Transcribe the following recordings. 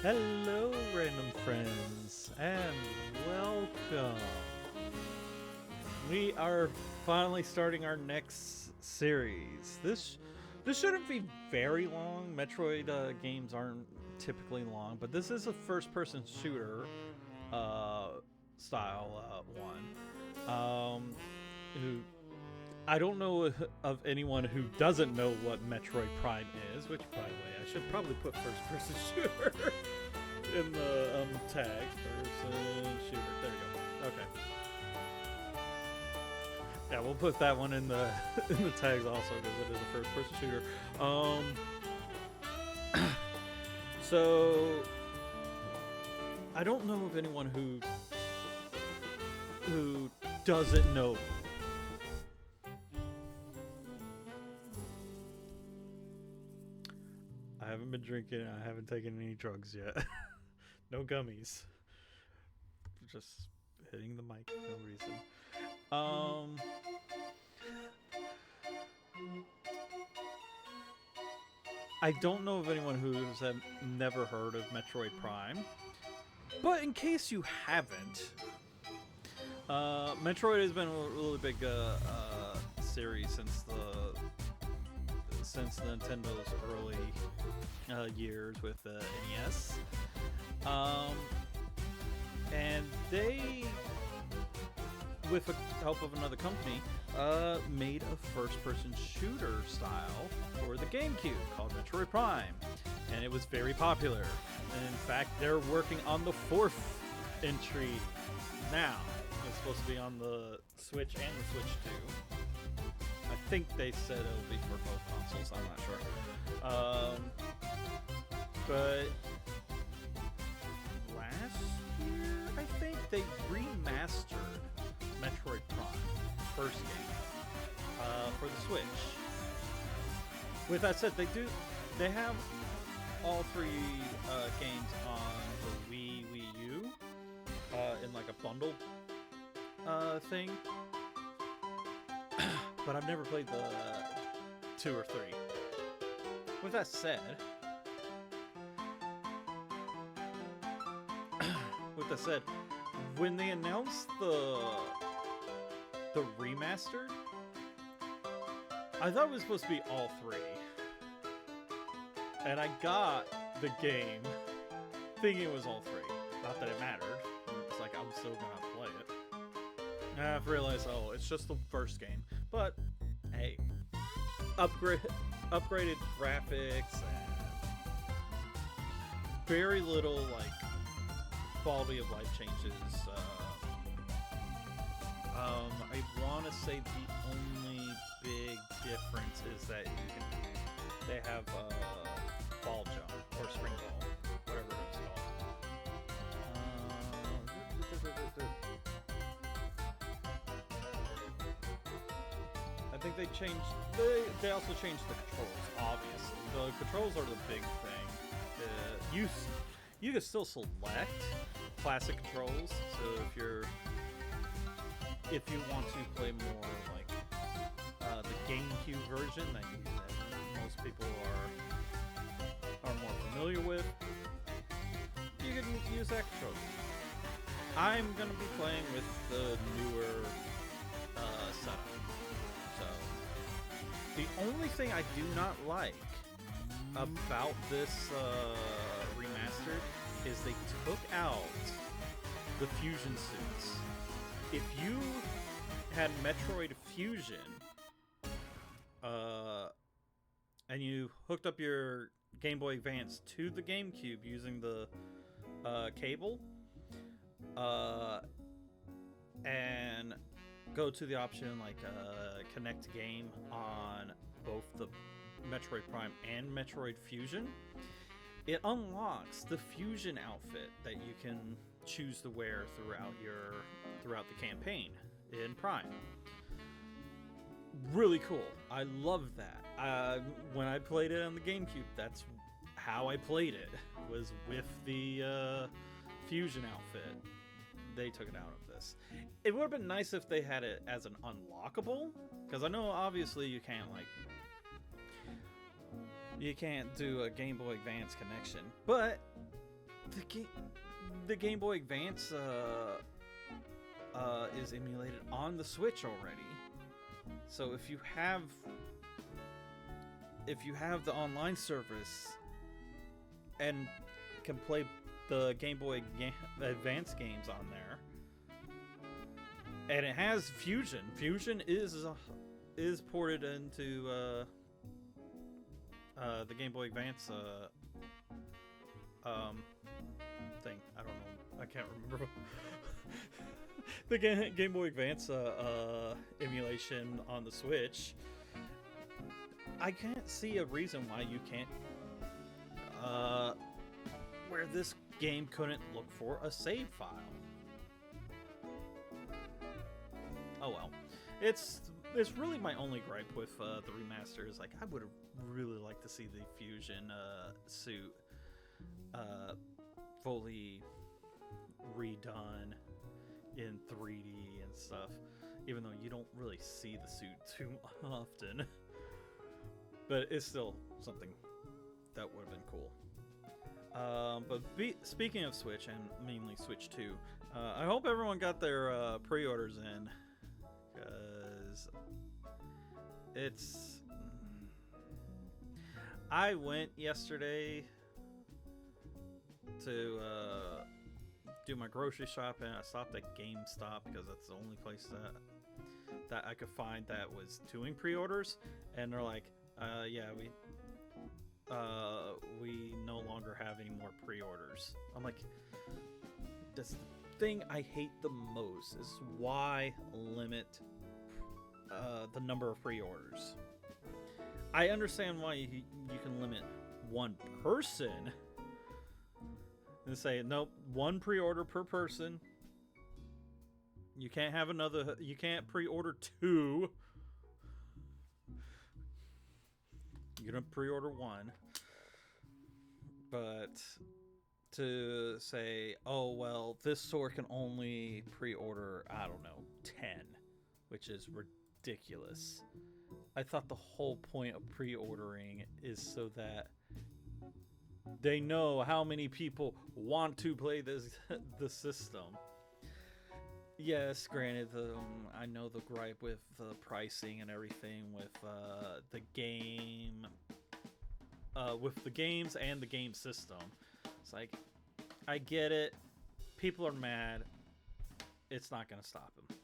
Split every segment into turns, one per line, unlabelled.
Hello, random friends, and welcome. We are finally starting our next series. This shouldn't be very long. Metroid games aren't typically long, but this is a first-person shooter style one. Who I don't know of anyone who doesn't know what Metroid Prime is, which, by the way, I should probably put first-person shooter in the tag. First-person shooter. There we go. Okay. Yeah, we'll put that one in the in the tags also because it is a first-person shooter. So I don't know of anyone who doesn't know. I haven't been drinking. I haven't taken any drugs yet. No gummies. Just hitting the mic for no reason. I don't know of anyone who's never heard of Metroid Prime. But in case you haven't, Metroid has been a really big series since Nintendo's early years with the NES. And they, with the help of another company, made a first-person shooter style for the GameCube called Metroid Prime. And it was very popular. And in fact, they're working on the fourth entry now. It's supposed to be on the Switch and the Switch 2. I think they said it'll be for both consoles. I'm not sure. But last year, I think, they remastered Metroid Prime, first game, for the Switch. With that said, they have all three games on the Wii U in like a bundle thing. But I've never played the 2 or 3. With that said, when they announced the remaster, I thought it was supposed to be all 3. And I got the game thinking it was all 3. Not that it mattered. It's like I'm still gonna play it. And I've realized, it's just the first game. But hey, upgraded graphics and very little like quality of life changes. I want to say the only big difference is that they have ball jump or spring ball, whatever it's called. I think they also changed the controls, obviously. The controls are the big thing. You can still select classic controls, so if you want to play more like the GameCube version that most people are more familiar with, you can use that controller. I'm gonna be playing with the newer setup. So, the only thing I do not like about this remastered is they took out the fusion suits. If you had Metroid Fusion, and you hooked up your Game Boy Advance to the GameCube using the cable, and go to the option like connect game on both the Metroid Prime and Metroid Fusion, it unlocks the Fusion outfit that you can choose to wear throughout the campaign in Prime. Really cool. I love that. When I played it on the GameCube, that's how I played it, was with the Fusion outfit. They took it out of this. It would have been nice if they had it as an unlockable, because I know obviously you can't do a Game Boy Advance connection, but the Game Boy Advance is emulated on the Switch already. So if you have the online service and can play the Game Boy Advance games on there, and it has Fusion. Fusion is ported into the Game Boy Advance thing. I don't know. I can't remember. The Game Boy Advance emulation on the Switch. I can't see a reason why you can't. Where this game couldn't look for a save file. Oh well. It's really my only gripe with the remaster is like I would really like to see the Fusion suit fully redone in 3D and stuff, even though you don't really see the suit too often. But it's still something that would have been cool. But speaking of Switch, and mainly Switch 2, I hope everyone got their pre-orders in, because it's... I went yesterday to do my grocery shopping. I stopped at GameStop because that's the only place that I could find that was doing pre-orders, and they're like, yeah, we no longer have any more pre-orders. I'm like, that's the thing I hate the most, is why limit the number of pre-orders. I understand why you can limit one person and say, nope, one pre-order per person. You can't have another, you can't pre-order two. You're gonna pre-order one. But to say, oh, well, this store can only pre-order, I don't know, 10, which is ridiculous. I thought the whole point of pre-ordering is so that they know how many people want to play the system. Yes, granted, I know the gripe with the pricing and everything with the game, with the games and the game system. It's like, I get it. People are mad. It's not gonna stop them.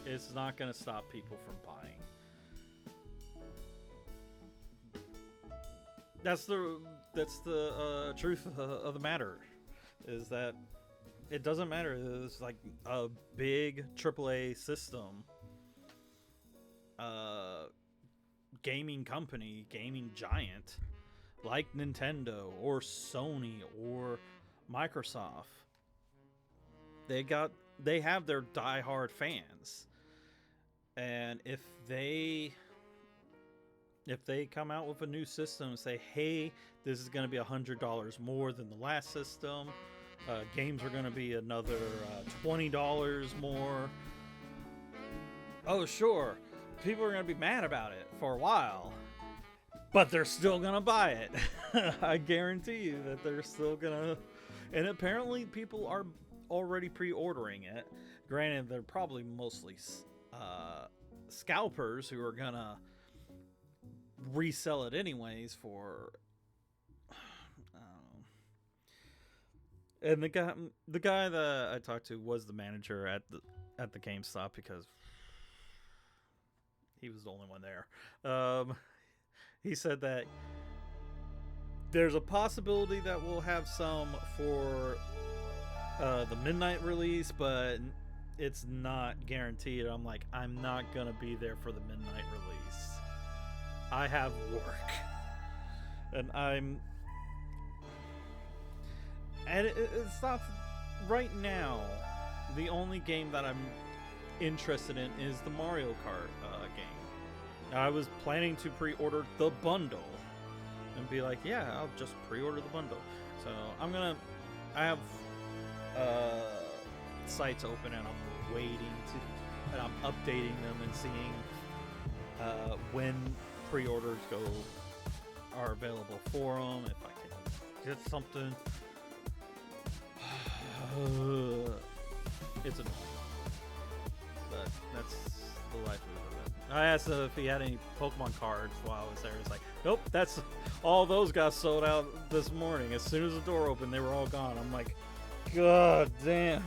It's not gonna stop people from buying. That's the truth of the matter, is that it doesn't matter. It's like a big AAA system, gaming company, gaming giant like Nintendo or Sony or Microsoft. They have their diehard fans, and if they come out with a new system and say, hey, this is going to be $100 more than the last system, games are going to be another $20 more. Oh, sure. People are going to be mad about it for a while, but they're still going to buy it. I guarantee you that they're still going to. And apparently people are already pre-ordering it. Granted, they're probably mostly scalpers who are going to resell it anyways for, I don't know. And the guy that I talked to was the manager at the GameStop, because he was the only one there. He said that there's a possibility that we'll have some for the midnight release, but it's not guaranteed. I'm like, I'm not gonna be there for the midnight release. I have work, and it's not right now. The only game that I'm interested in is the Mario Kart game. I was planning to pre-order the bundle and be like, yeah, I'll just pre-order the bundle. So I have sites open, and I'm waiting and I'm updating them and seeing when pre-orders are available for them, if I can get something. It's annoying. But that's the life we live in. I asked him if he had any Pokemon cards while I was there. He's like, nope, that's all those got sold out this morning. As soon as the door opened, they were all gone. I'm like, God damn.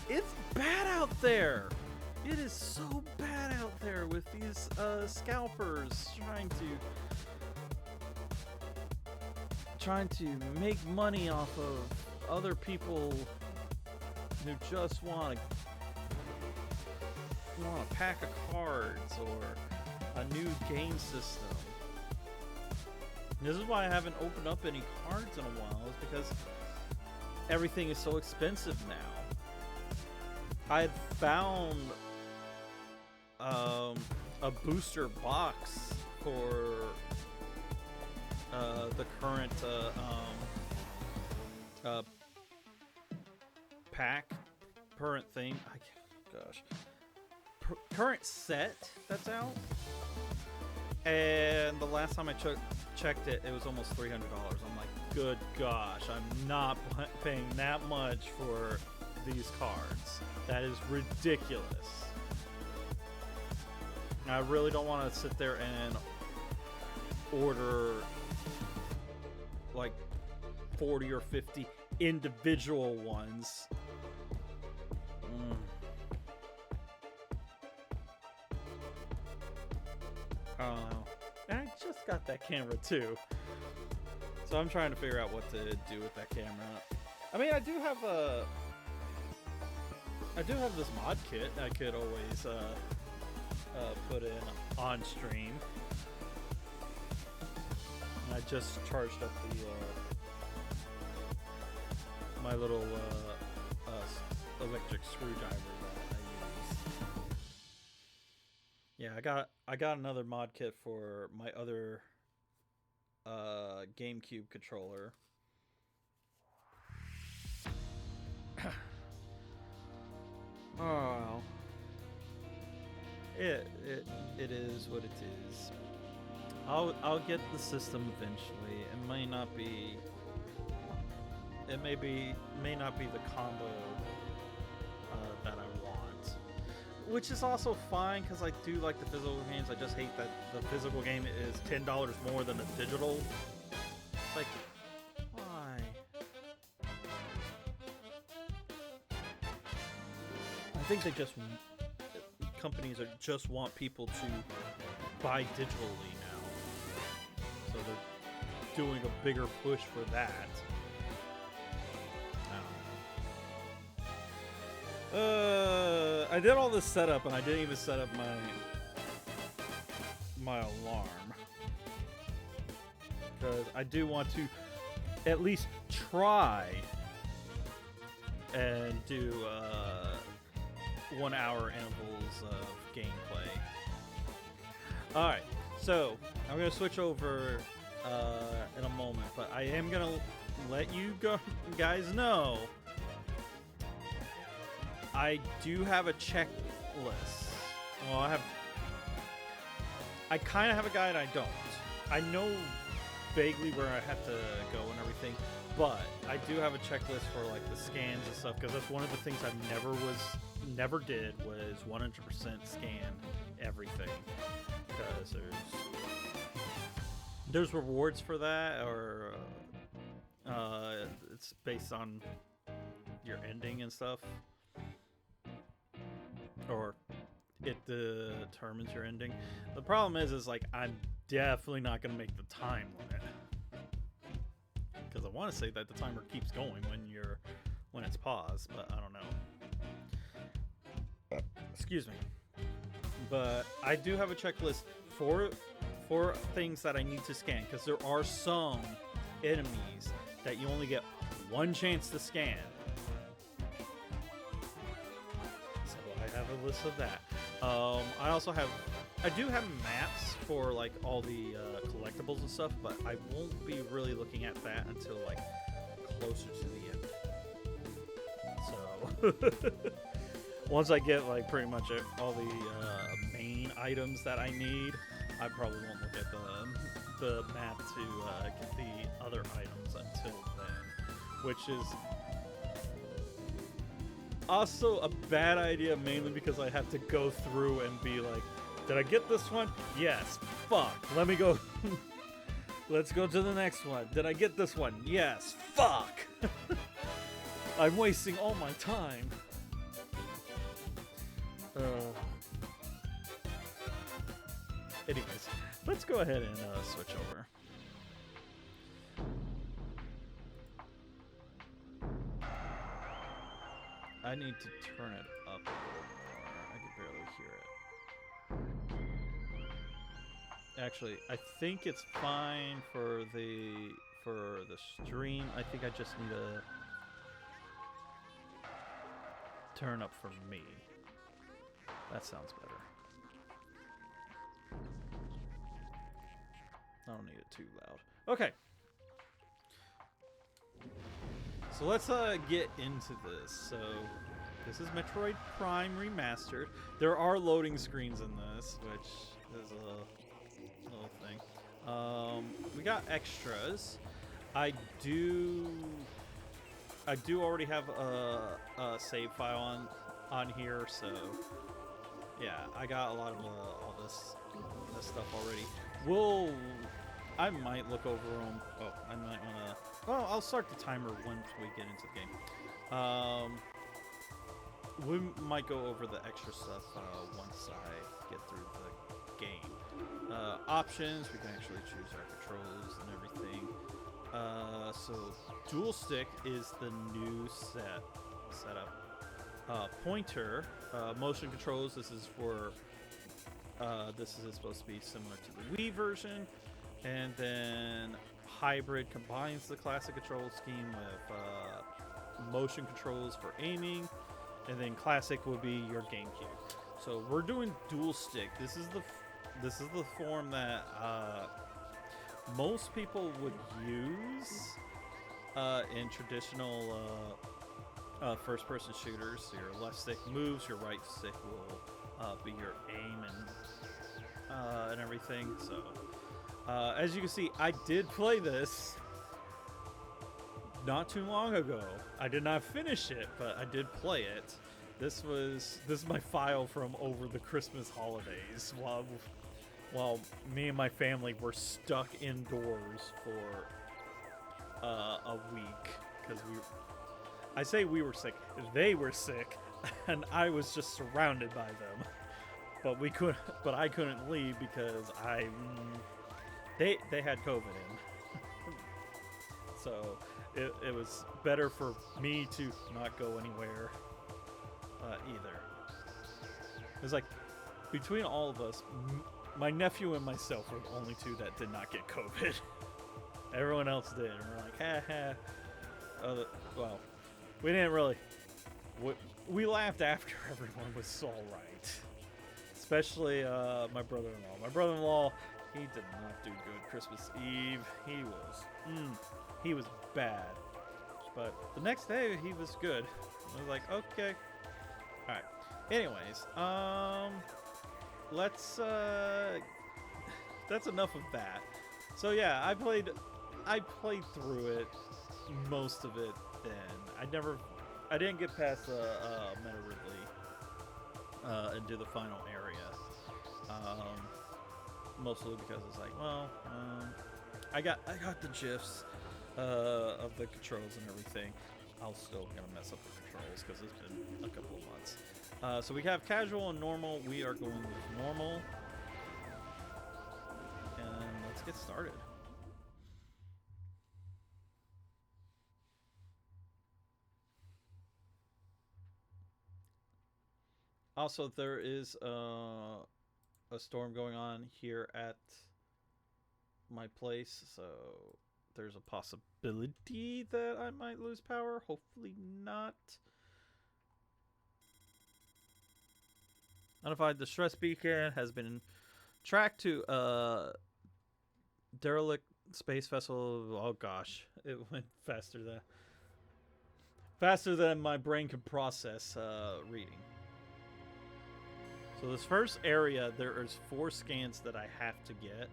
It's bad out there. It is so bad out there with these scalpers trying to make money off of other people who just want a pack of cards or a new game system. And this is why I haven't opened up any cards in a while, is because everything is so expensive now. I had found a booster box for the current current thing. Current set that's out. And the last time I checked it, it was almost $300. I'm like, good gosh, I'm not paying that much for these cards. That is ridiculous. I really don't want to sit there and order like 40 or 50 individual ones. I don't know. And I just got that camera too, so I'm trying to figure out what to do with that camera. I mean, I do have this mod kit I could always put in on stream. And I just charged up the my little electric screwdriver that I use. Yeah, I got another mod kit for my other GameCube controller. Oh, it is what it is. I'll get the system eventually. It may not be. It may not be the combo that I want, which is also fine because I do like the physical games. I just hate that the physical game is $10 more than the digital. It's like, why? I think companies just want people to buy digitally now, so they're doing a bigger push for that. I did all this setup and I didn't even set up my alarm, because I do want to at least try and do 1 hour intervals of gameplay. Alright, so I'm going to switch over in a moment, but I am going to let you guys know I do have a checklist. Well, I kind of have a guide, I don't. I know vaguely where I have to go and everything, but I do have a checklist for like the scans and stuff, because that's one of the things I never did was 100% scan everything, because there's rewards for that, or it's based on your ending and stuff, or it determines your ending. The problem is like I'm definitely not gonna make the time limit, because I want to say that the timer keeps going when it's paused, but I don't know. Excuse me. But I do have a checklist for things that I need to scan, because there are some enemies that you only get one chance to scan. So I have a list of that. I do have maps for like all the collectibles and stuff, but I won't be really looking at that until like closer to the end. So once I get like pretty much all the main items that I need, I probably won't look at the map to get the other items until then, which is also a bad idea, mainly because I have to go through and be like, did I get this one? Yes. Fuck. Let me go. Let's go to the next one. Did I get this one? Yes. Fuck. I'm wasting all my time. Anyways, let's go ahead and switch over. I need to turn it up a little more. I can barely hear it. Actually, I think it's fine for the stream. I think I just need to turn up for me. That sounds better. I don't need it too loud. Okay. So let's get into this. So this is Metroid Prime Remastered. There are loading screens in this, which is a little thing. We got extras. I do already have a save file on here, so yeah, I got a lot of all this stuff already. I might look over them. Oh, I might want to. Well, I'll start the timer once we get into the game. We might go over the extra stuff once I get through the game. Options, we can actually choose our controls and everything. So dual stick is the new setup. Pointer, motion controls. This is for. This is supposed to be similar to the Wii version. And then hybrid combines the classic control scheme with motion controls for aiming, and then classic would be your GameCube. So we're doing dual stick. This is the form that most people would use in traditional first-person shooters. So your left stick moves, your right stick will be your aim and everything. So. As you can see, I did play this not too long ago. I did not finish it, but I did play it. This is my file from over the Christmas holidays while me and my family were stuck indoors for a week because I say we were sick. They were sick, and I was just surrounded by them. But I couldn't leave because They had COVID in. So it was better for me to not go anywhere either. It was like, between all of us, my nephew and myself were the only two that did not get COVID. Everyone else did. And we're like, ha ha. Well, we didn't really. We laughed after everyone was all right. Especially my brother-in-law. My brother-in-law, he did not do good Christmas Eve. He was bad. But the next day, he was good. I was like, okay. Alright. Anyways, let's, that's enough of that. So yeah, I played through it, most of it then. I didn't get past Meta Ridley, and do the final area. Mostly because it's like, well, I got the gifs of the controls and everything. I'll still gonna mess up the controls because it's been a couple of months. So we have casual and normal. We are going with normal, and let's get started. Also, there is a storm going on here at my place, so there's a possibility that I might lose power. Hopefully not. Notified distress beacon has been tracked to derelict space vessel. Oh gosh, it went faster than my brain could process reading. So this first area, there is 4 scans that I have to get.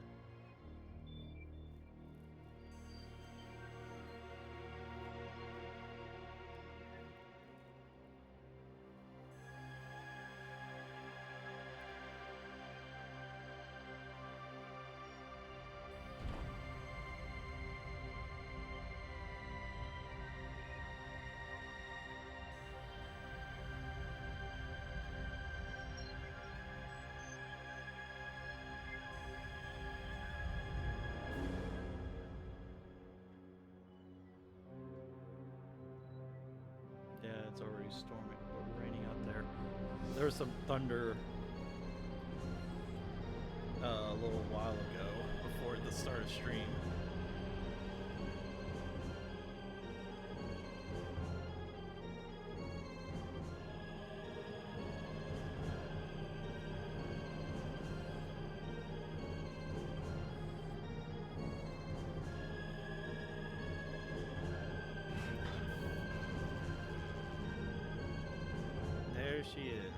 Yeah, it's already storming or raining out there. There was some thunder a little while ago before the start of stream. There she is.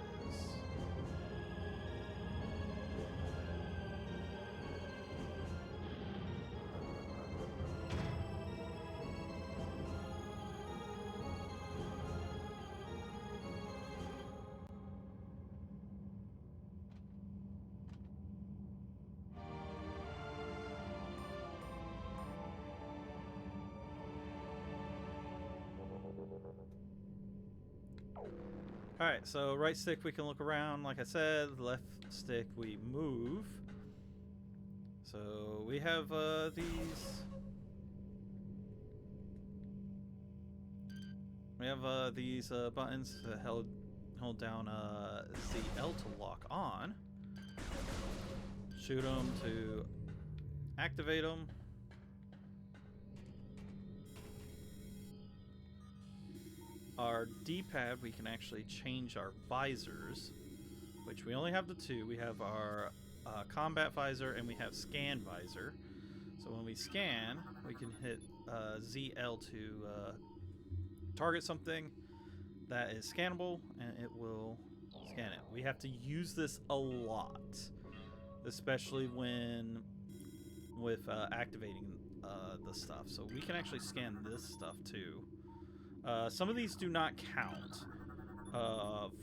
Alright, so right stick we can look around, like I said. Left stick we move. So we have these. We have these buttons that hold down ZL to lock on. Shoot them to activate them. Our D-pad, we can actually change our visors, which we only have the 2. We have our combat visor and we have scan visor. So when we scan, we can hit ZL to target something that is scannable, and it will scan it. We have to use this a lot, especially with activating the stuff. So we can actually scan this stuff too. Some of these do not count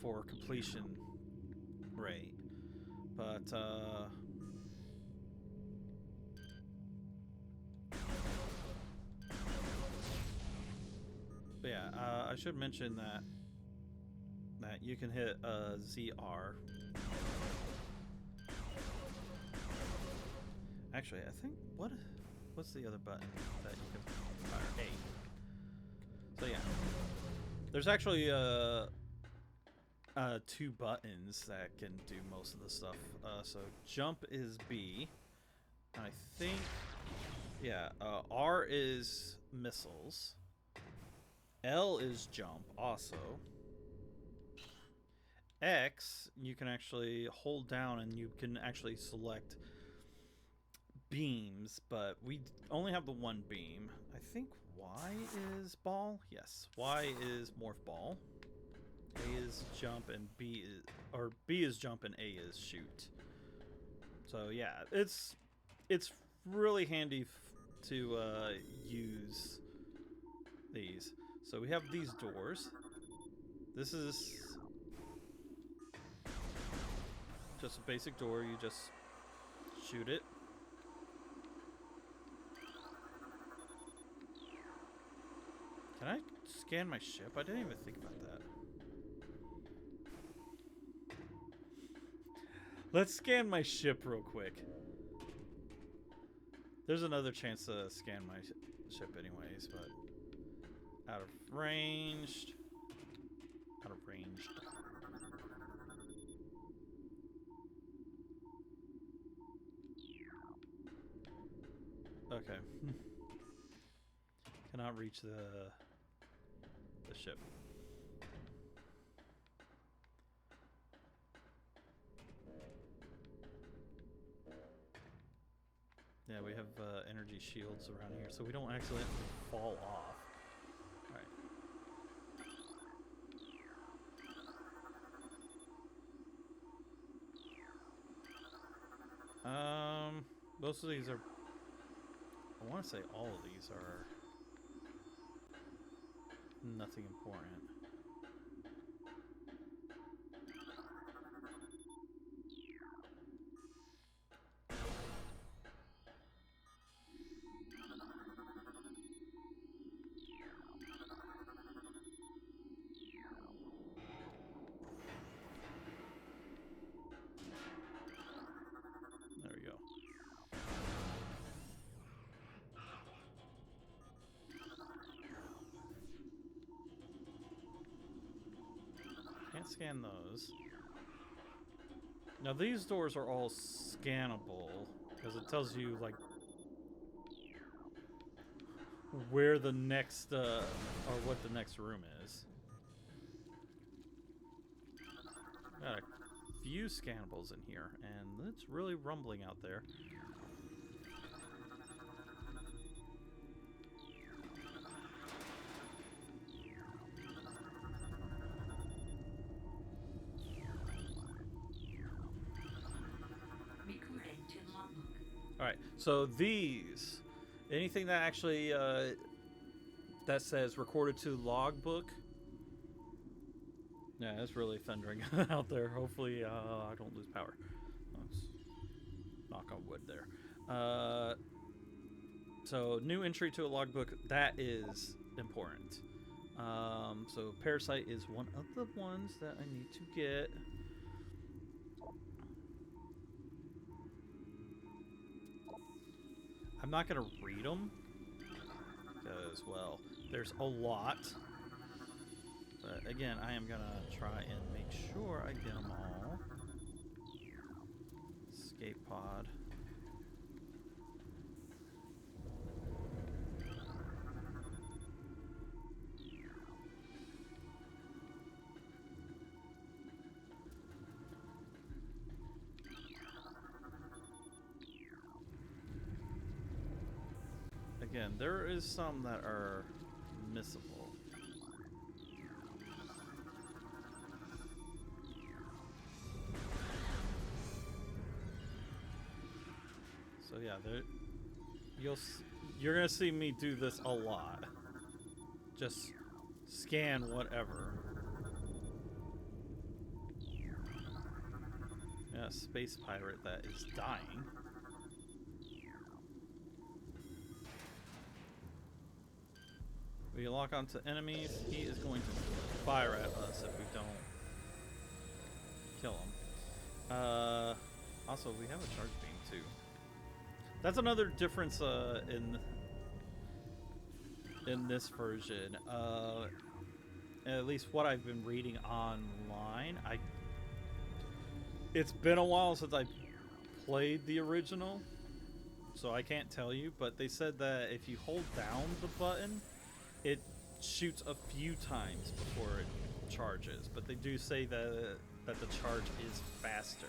for completion rate, but yeah, I should mention that you can hit ZR. Actually, I think what's the other button that you can fire? A. So yeah, there's actually 2 buttons that can do most of the stuff. So jump is B, and I think, yeah, R is missiles. L is jump also. X, you can actually hold down and you can actually select beams, but we only have the 1 beam. I think Y is ball. Yes, Y is morph ball. A is jump and B is jump and A is shoot. So yeah, it's really handy to use these. So we have these doors. This is just a basic door. You just shoot it. Can I scan my ship? I didn't even think about that. Let's scan my ship real quick. There's another chance to scan my ship anyways, but out of ranged. Out of ranged. Okay. Cannot reach the ship. Yeah, we have energy shields around here, so we don't accidentally fall off. Alright. Most of these are... I want to say all of these are nothing important. There we go. Can't scan those. Now these doors are all scannable because it tells you like where the next or what the next room is. Got a few scannables in here, and it's really rumbling out there. Alright, so these, anything that actually, that says recorded to logbook. Yeah, it's really thundering out there. Hopefully, I don't lose power. Let's knock on wood there. So, new entry to a logbook, that is important. So, Parasite is one of the ones that I need to get. I'm not going to read them, because, well, there's a lot. But, again, I am going to try and make sure I get them all. Escape pod. Again, there is some that are missable. So yeah, you're gonna see me do this a lot. Just scan whatever. Yeah, space pirate that is dying. We lock onto enemies, he is going to fire at us if we don't kill him. Also, we have a charge beam too. That's another difference in this version. At least what I've been reading online. It's been a while since I played the original, so I can't tell you. But they said that if you hold down the button, it shoots a few times before it charges, but they do say that the charge is faster.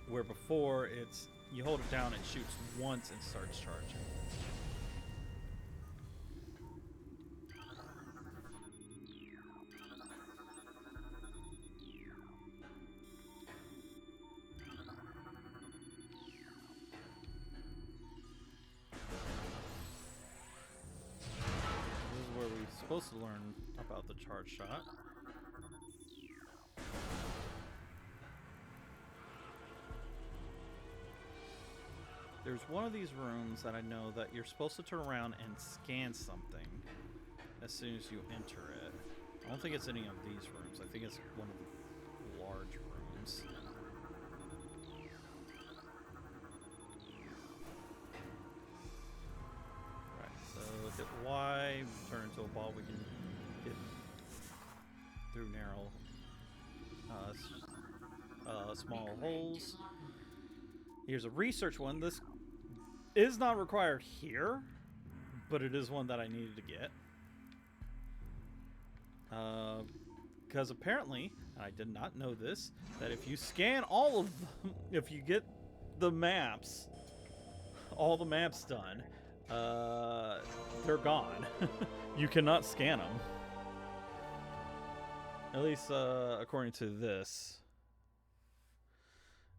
Where before, it's you hold it down, it shoots once and starts charging. Supposed to learn about the charge shot. There's one of these rooms that I know that you're supposed to turn around and scan something as soon as you enter it. I don't think it's any of these rooms. I think it's one of the large rooms. Hit Y, turn into a ball we can hit through narrow, small holes. Here's a research one. This is not required here, but it is one that I needed to get. Because apparently, and I did not know this, that if you scan all of them, if you get the maps, all the maps done, they're gone. You cannot scan them. At least, according to this.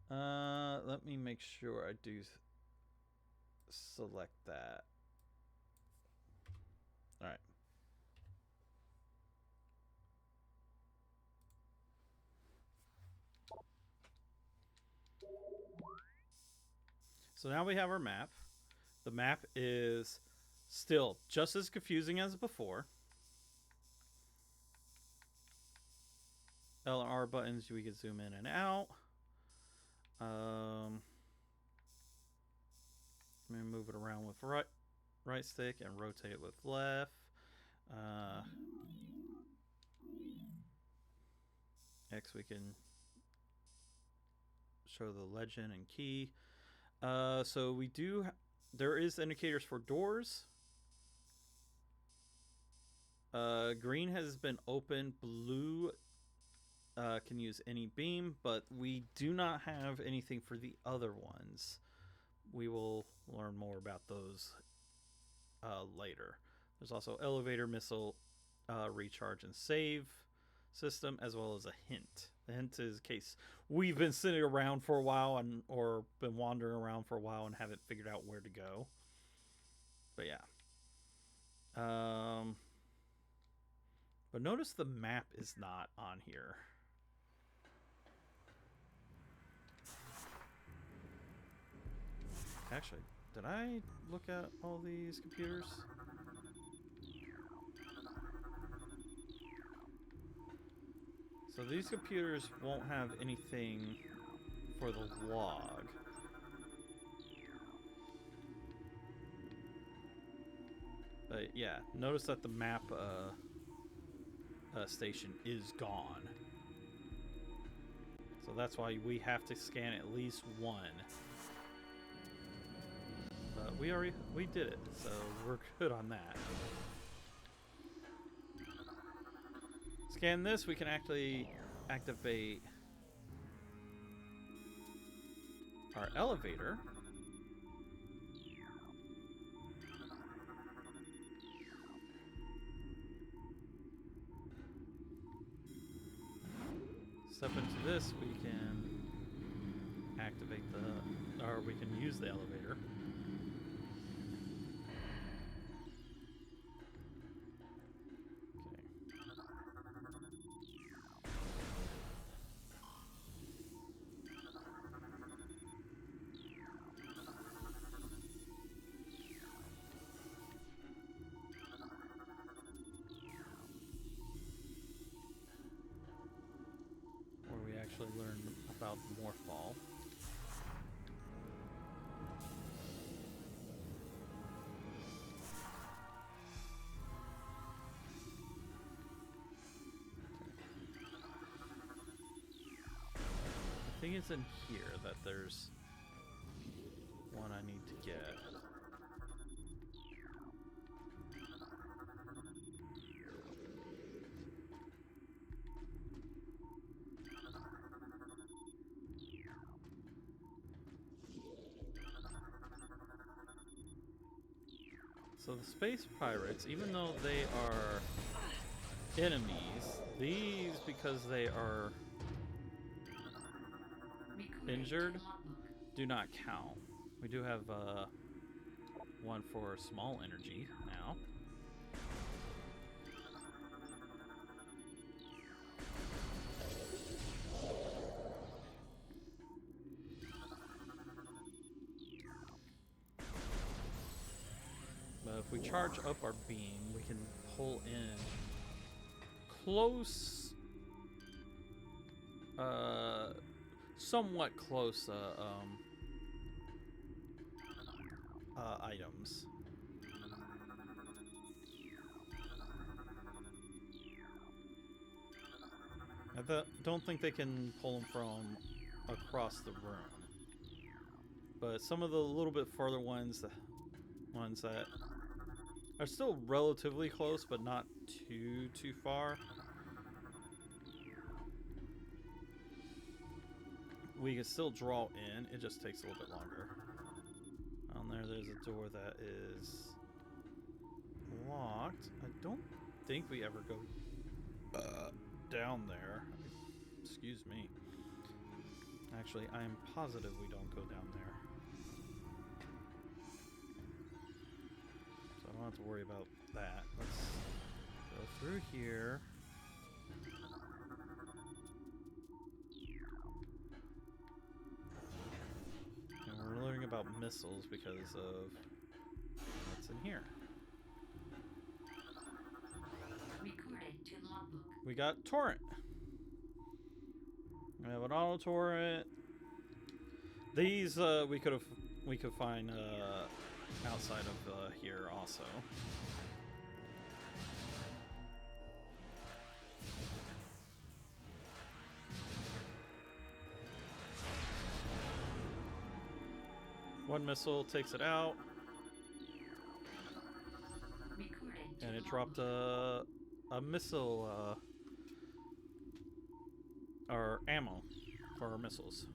Let me me make sure I do select that. All right. So now we have our map. The map is still just as confusing as before. L and R buttons, we can zoom in and out. Let me move it around with right stick and rotate it with left. X, we can show the legend and key. So we do. There is indicators for doors. Green has been open. Blue can use any beam, but we do not have anything for the other ones. We will learn more about those later. There's also elevator, missile, recharge, and save system, as well as a hint. The hint is in case we've been sitting around for a while or been wandering around for a while and haven't figured out where to go. But yeah. But notice the map is not on here. Actually, did I look at all these computers? So these computers won't have anything for the log. But yeah, notice that the map station is gone. So that's why we have to scan at least one. But we did it, so we're good on that. Scan this, we can actually activate our elevator. Step into this, we can activate or we can use the elevator. Learn about Morphball. I think it's in here that there's one I need to get. So the space pirates, even though they are enemies, these, because they are injured, do not count. We do have one for small energy now. But if we charge up our beam, we can pull in close, somewhat close items. I don't think they can pull them from across the room. But some of the little bit further ones, the ones that are still relatively close, but not too far, we can still draw in. It just takes a little bit longer. On there's a door that is locked. I don't think we ever go down there. Excuse me. Actually, I am positive we don't go down there. So I don't have to worry about that. Let's go through here. And we're learning about missiles because of what's in here.
Recorded to logbook.
We got torrent. We have an auto torrent. These we could find outside of here also. One missile takes it out, and it dropped a missile or ammo for our missiles.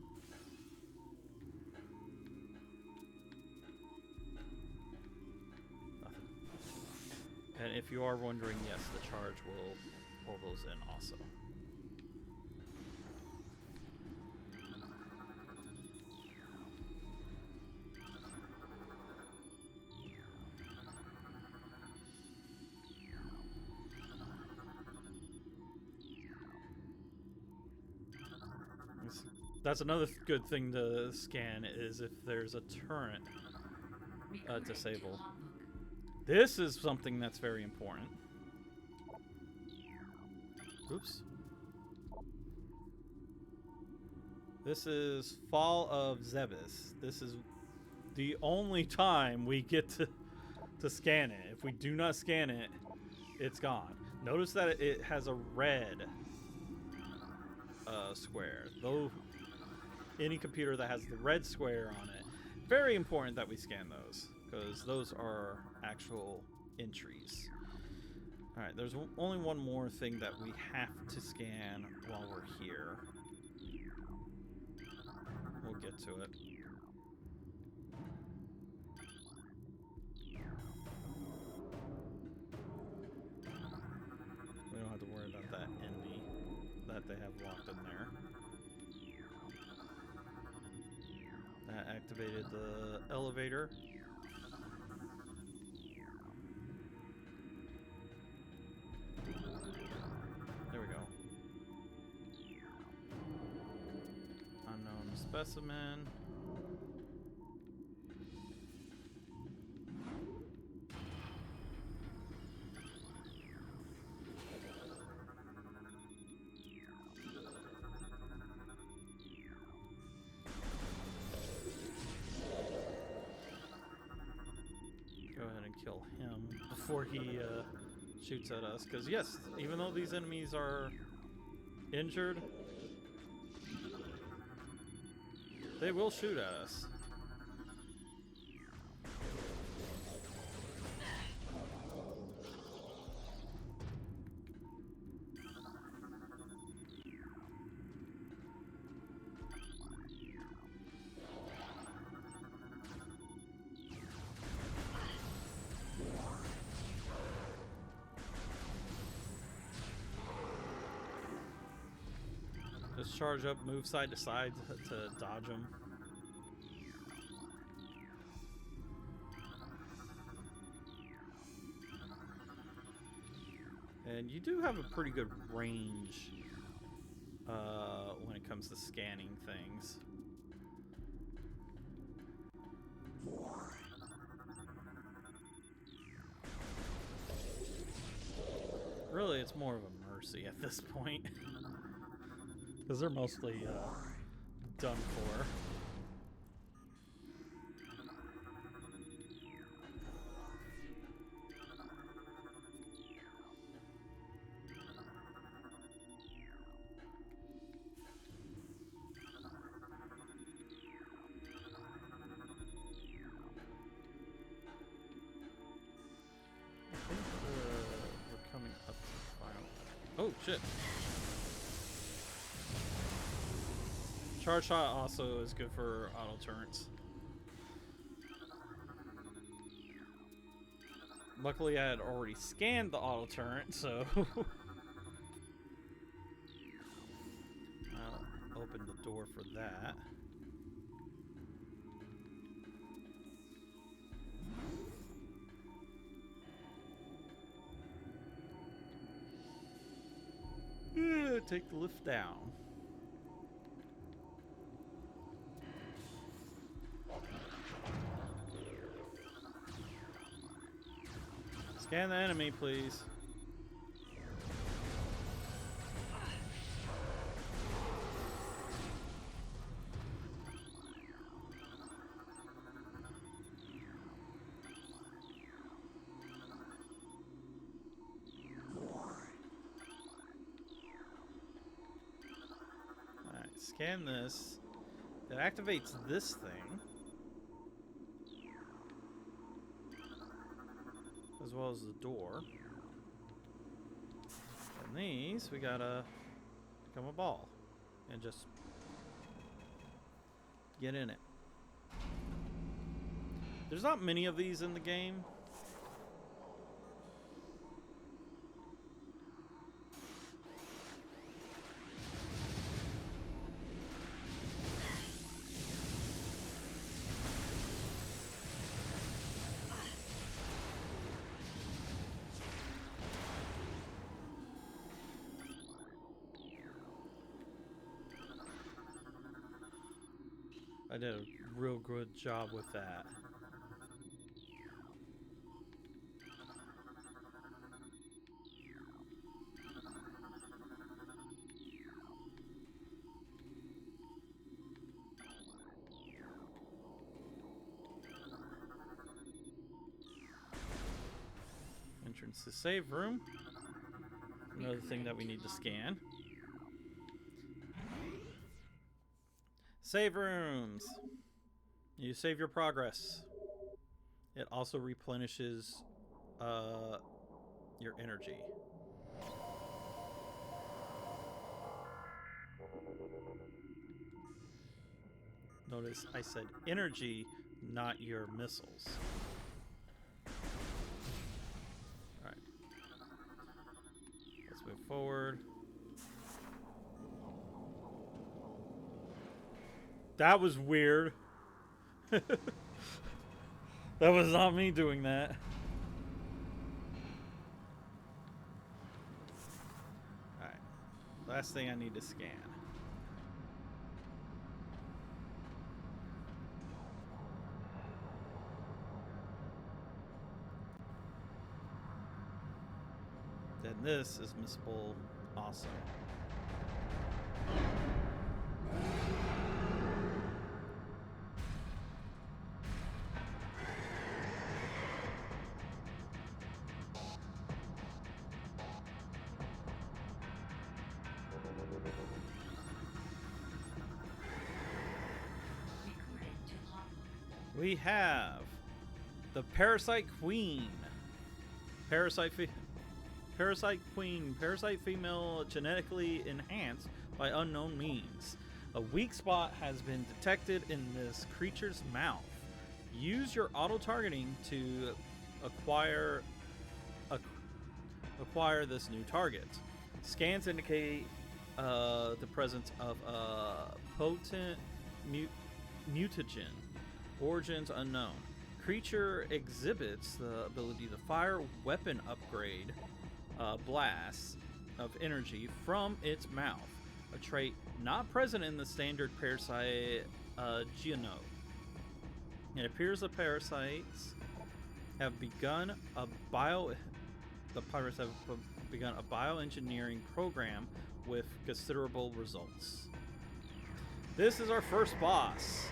Nothing. And if you are wondering, yes, the charge will pull those in also. That's another good thing to scan, is if there's a turret disabled. This is something that's very important. Oops. This is Fall of Zebes. This is the only time we get to scan it. If we do not scan it, it's gone. Notice that it has a red square. Though any computer that has the red square on it, very important that we scan those, because those are actual entries. Alright, there's only one more thing that we have to scan while we're here. We'll get to it. We don't have to worry about that enemy that they have locked in there. That activated the elevator. There we go. Unknown specimen. Go ahead and kill him before he shoots at us. Because yes, even though these enemies are injured, they will shoot at us. Just charge up, move side to side to dodge them. And you do have a pretty good range when it comes to scanning things. Really, it's more of a mercy at this point. Because they're mostly done for. I think we're coming up to the final. Oh, shit. Charge shot also is good for auto turrets. Luckily, I had already scanned the auto turret, so I'll open the door for that. Take the lift down. Scan the enemy, please. Alright, scan this. It activates this thing. As well as the door. And these, we gotta become a ball. And just get in it. There's not many of these in the game. I did a real good job with that. Entrance to save room. Another thing that we need to scan. Save rooms. You save your progress. It also replenishes your energy. Notice I said energy, not your missiles. Alright. Let's move forward. That was weird. That was not me doing that. Alright. Last thing I need to scan. Then this is missable also. We have the Parasite Queen. Parasite Queen. Parasite female genetically enhanced by unknown means. A weak spot has been detected in this creature's mouth. Use your auto-targeting to acquire this new target. Scans indicate the presence of a potent mutagen. Origins unknown. Creature exhibits the ability to fire weapon upgrade blasts of energy from its mouth, a trait not present in the standard Parasite genome. It appears the parasites have begun a bioengineering program with considerable results. This is our first boss.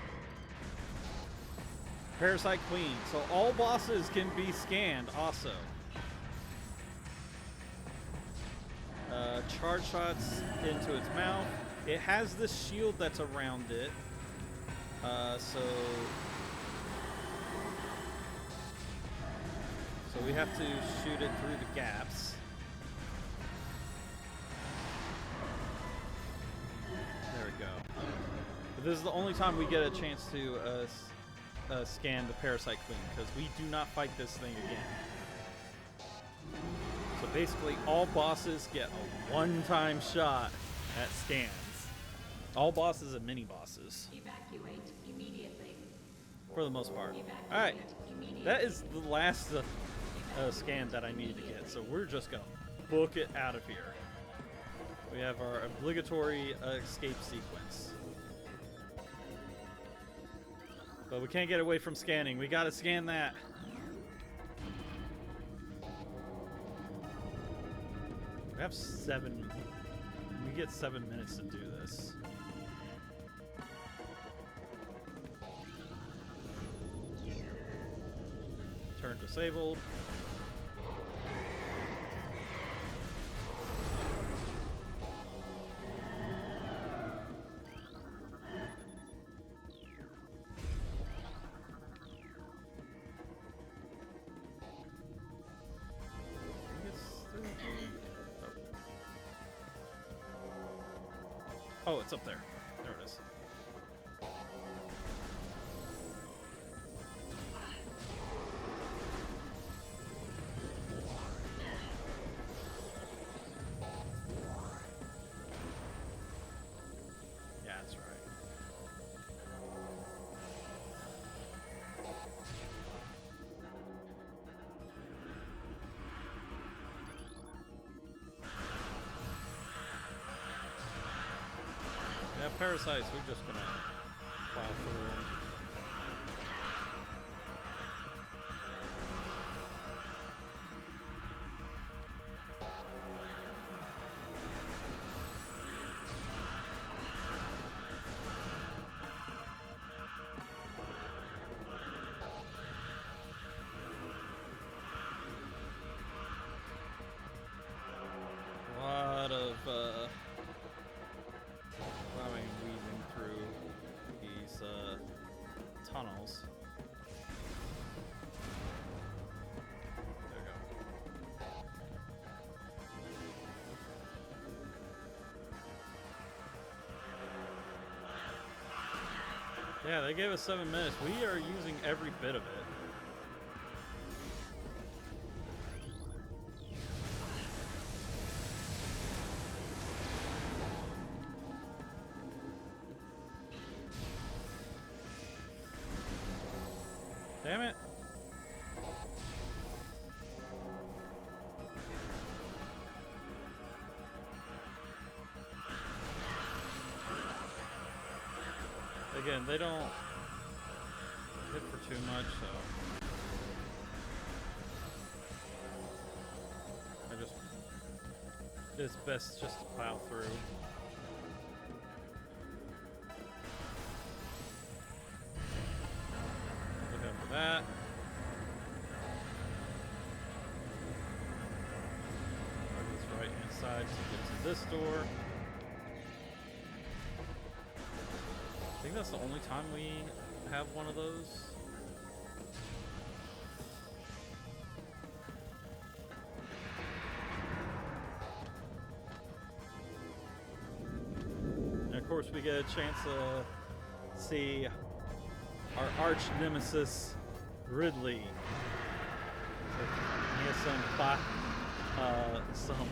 Parasite Queen. So all bosses can be scanned also. Charge shots into its mouth. It has this shield that's around it. So we have to shoot it through the gaps. There we go. But this is the only time we get a chance to scan the Parasite Queen, because we do not fight this thing again. So basically all bosses get a one-time shot at scans. All bosses and mini bosses,
Evacuate immediately.
for the most part.
Evacuate
Alright,
immediately.
that is the last scan that I needed to get, so we're just gonna book it out of here. We have our obligatory escape sequence. But we can't get away from scanning. We gotta scan that. We have 7. We get 7 minutes to do this. Turn disabled. Oh, it's up there. There it is. Yeah, that's right. Yeah, parasites, we're just gonna plow through them. A lot of plowing, weaving through these tunnels. There we go. Yeah, they gave us 7 minutes. We are using every bit of it. Damn it. Again, they don't hit for too much, so it's best just to plow through. Look out for that. Target's right inside to get to this door. I think that's the only time we have one of those. And of course we get a chance to see our arch nemesis Ridley. So he has some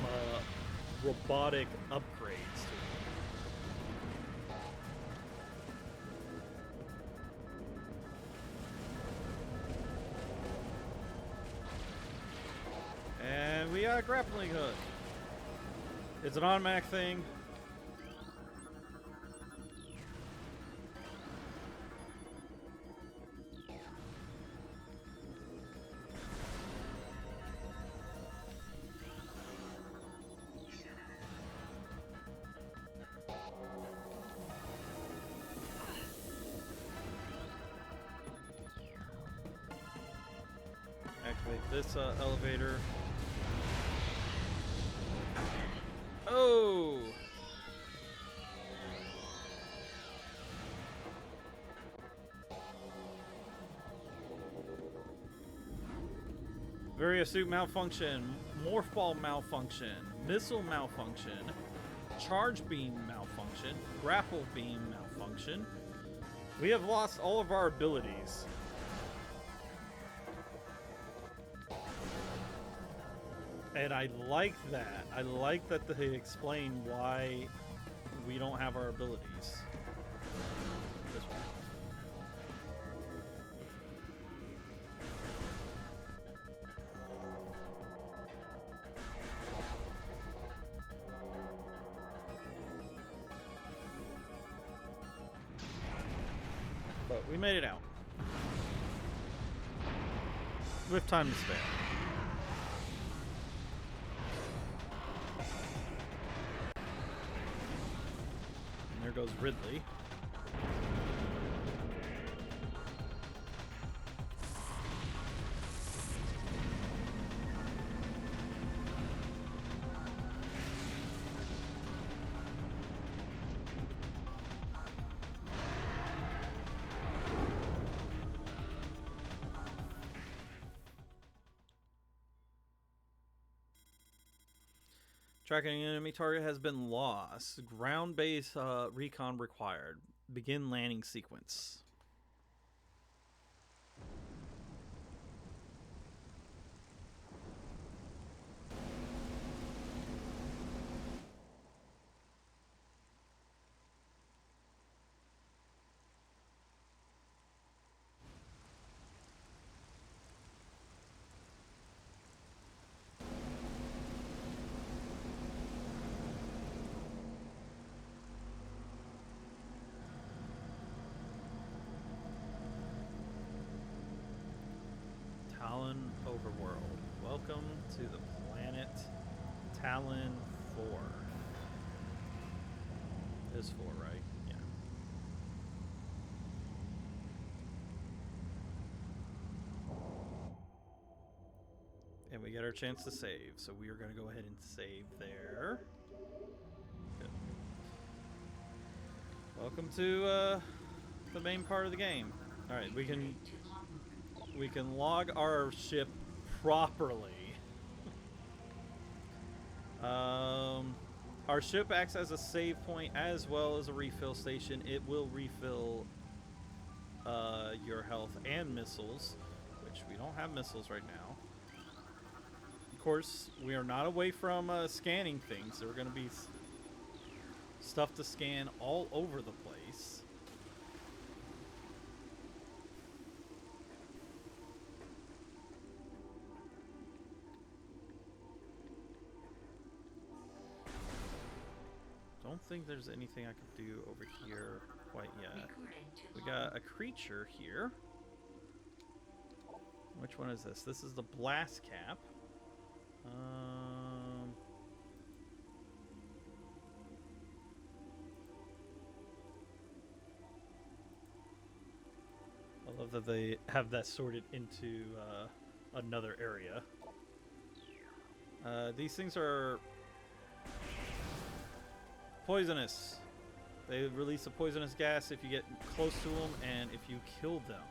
robotic upgrades to him. And we got a grappling hook. It's an automatic thing. Activate this elevator. Oh! Various suit malfunction, morph ball malfunction, missile malfunction, charge beam malfunction, grapple beam malfunction. We have lost all of our abilities. And I like that. I like that they explain why we don't have our abilities. This one. But we made it out. With time to spare. And there goes Ridley. Tracking an enemy target has been lost. Ground-based recon required. Begin landing sequence. Tallon Overworld. Welcome to the planet Tallon IV. It is 4, right? Yeah. And we get our chance to save, so we are going to go ahead and save there. Good. Welcome to the main part of the game. All right, we can log our ship properly. Our ship acts as a save point as well as a refill station. It will refill your health and missiles, which we don't have missiles right now. Of course, we are not away from scanning things. There are going to be stuff to scan all over the place. Don't think there's anything I can do over here quite yet. We got a creature here. Which one is this? This is the blast cap. I love that they have that sorted into another area. These things are poisonous. They release a poisonous gas if you get close to them and if you kill them.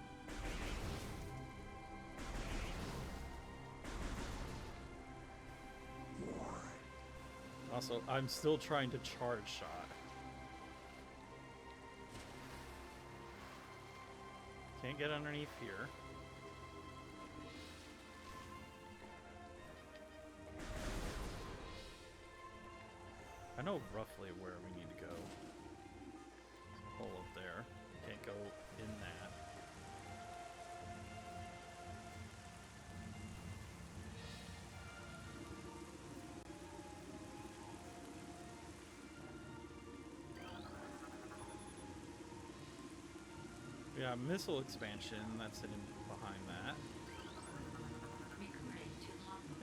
Also, I'm still trying to charge shot. Can't get underneath here. I know roughly where we need to go. There's a hole up there. Can't go in that. We got missile expansion that's hidden behind that.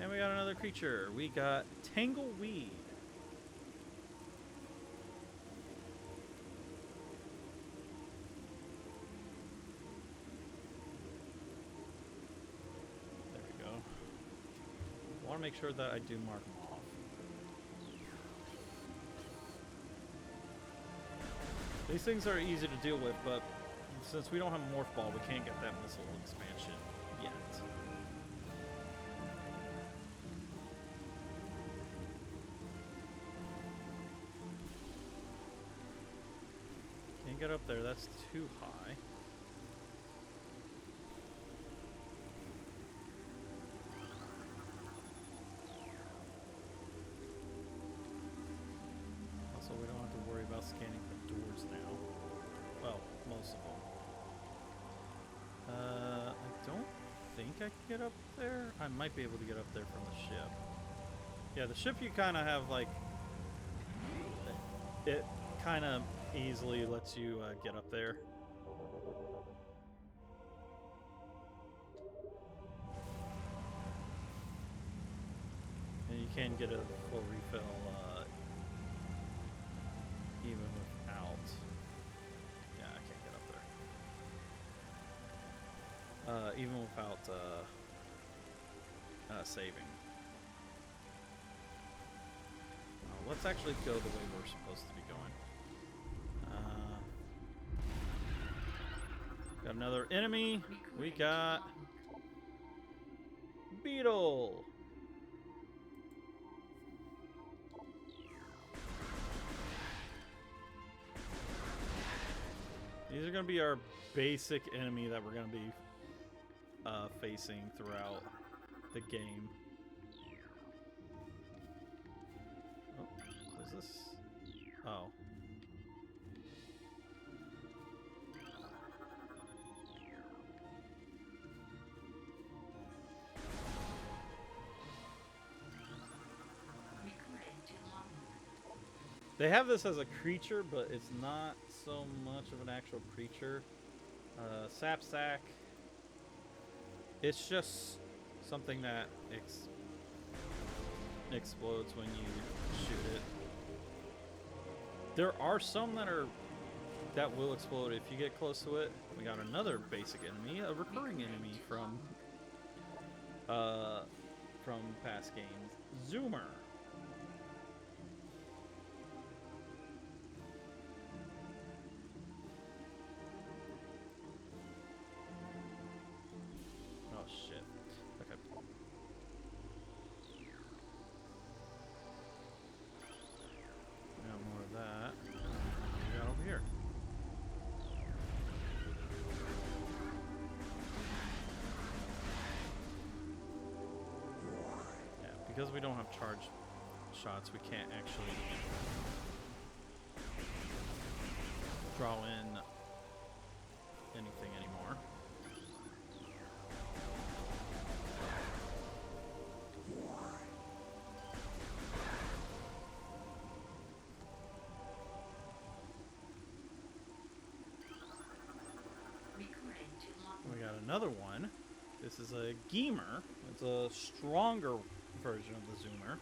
And we got another creature. We got Tangleweed. There we go. I want to make sure that I do mark them off. These things are easy to deal with, but since we don't have a morph ball, we can't get that missile expansion yet. Can't get up there, that's too high. Also, we don't have to worry about think I can get up there. I might be able to get up there from the ship. Yeah, the ship you kind of have like... It kind of easily lets you get up there. And you can get a full refill even without... Yeah, I can't get up there. Even without saving. Let's actually go the way we're supposed to be going. Got another enemy. We got... Beetle! These are going to be our basic enemy that we're going to be facing throughout the game. Oh, what is this? Oh. They have this as a creature, but it's not so much of an actual creature. Sapsack. It's just something that explodes when you shoot it. There are some that will explode if you get close to it. We got another basic enemy, a recurring enemy from past games, Zoomer. Because we don't have charge shots, we can't actually draw in anything anymore. We got another one. This is a Geemer. It's a stronger version of the Zoomer.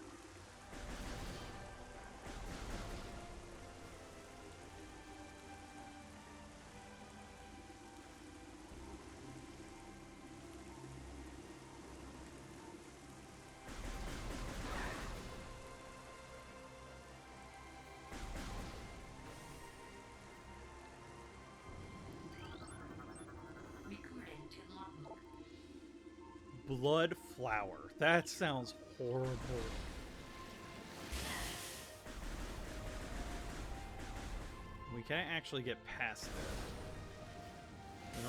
Blood flower. That sounds horrible. We can't actually get past it. We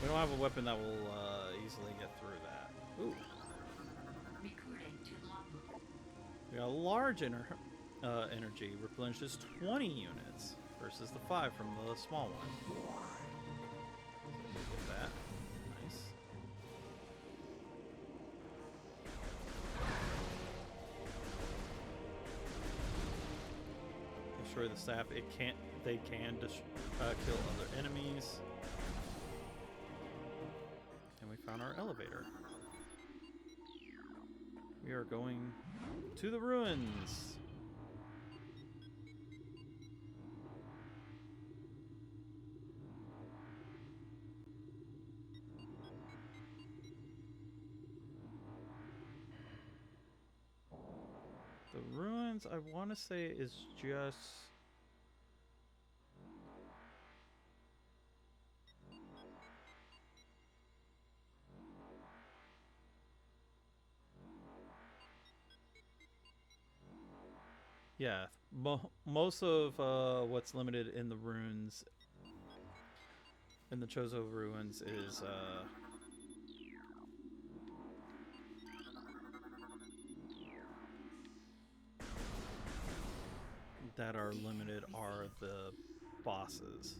don't have a weapon that will easily get through that. Ooh. We got a large energy replenishes 20 units versus the 5 from the small one. Get that. Nice. Destroy the staff. They can kill other enemies. And we found our elevator. We are going to the ruins. The ruins, I want to say, is just... Yeah, most of what's limited in the ruins, in the Chozos ruins, is that are limited are the bosses.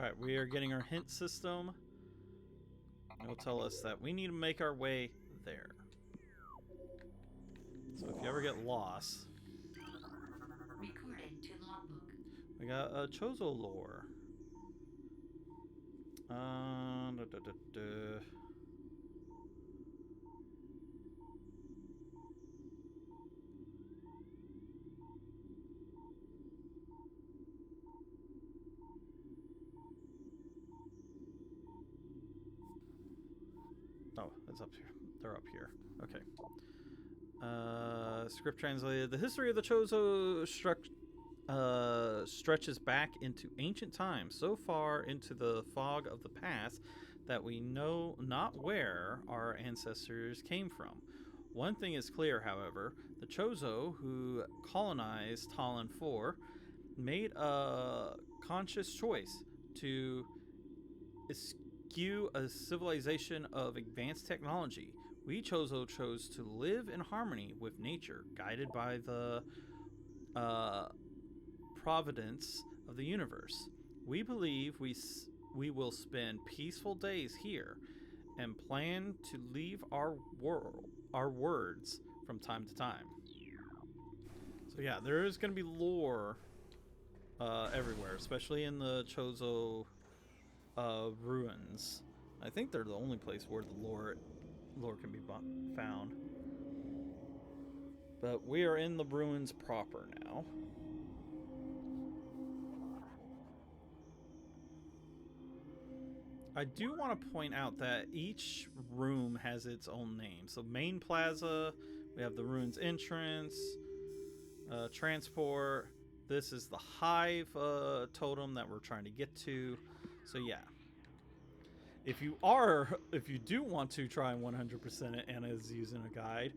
Alright, we are getting our hint system. It'll tell us that we need to make our way there. So if you ever get lost...
Recording to logbook.
We got a Chozo lore. Oh, it's up here. They're up here. Okay. Script translated. The history of the Chozo stretches back into ancient times, so far into the fog of the past that we know not where our ancestors came from. One thing is clear, however: the Chozo, who colonized Tallon IV, made a conscious choice to eschew a civilization of advanced technology. We Chozo chose to live in harmony with nature, guided by the providence of the universe. We believe we will spend peaceful days here and plan to leave our words from time to time. So yeah, there is going to be lore everywhere, especially in the Chozo ruins. I think they're the only place where the lore can be found. But we are in the ruins proper now. I do want to point out that each room has its own name. So main plaza, we have the ruins entrance, transport. This is the hive totem that we're trying to get to. So yeah. If you do want to try 100% it and is using a guide,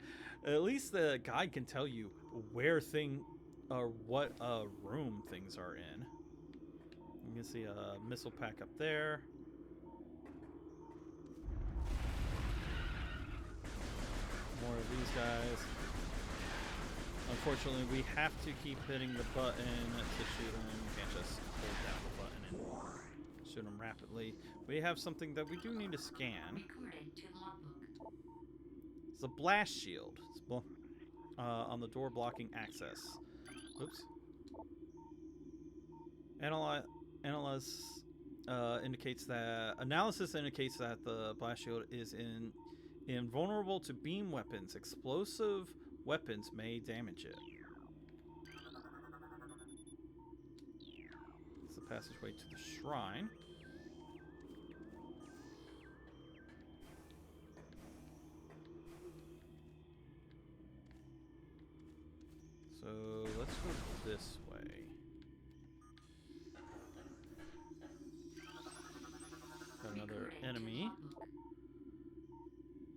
at least the guide can tell you where what room things are in. You can see a missile pack up there. More of these guys. Unfortunately, we have to keep hitting the button to shoot them. We can't just hold down the button and shoot them rapidly. We have something that we do need to scan.
Recording to logbook.
It's a blast shield. It's on the door blocking access. Oops. Analysis indicates that the blast shield is invulnerable to beam weapons. Explosive weapons may damage it. It's the passageway to the shrine. So let's go this way. Got another enemy.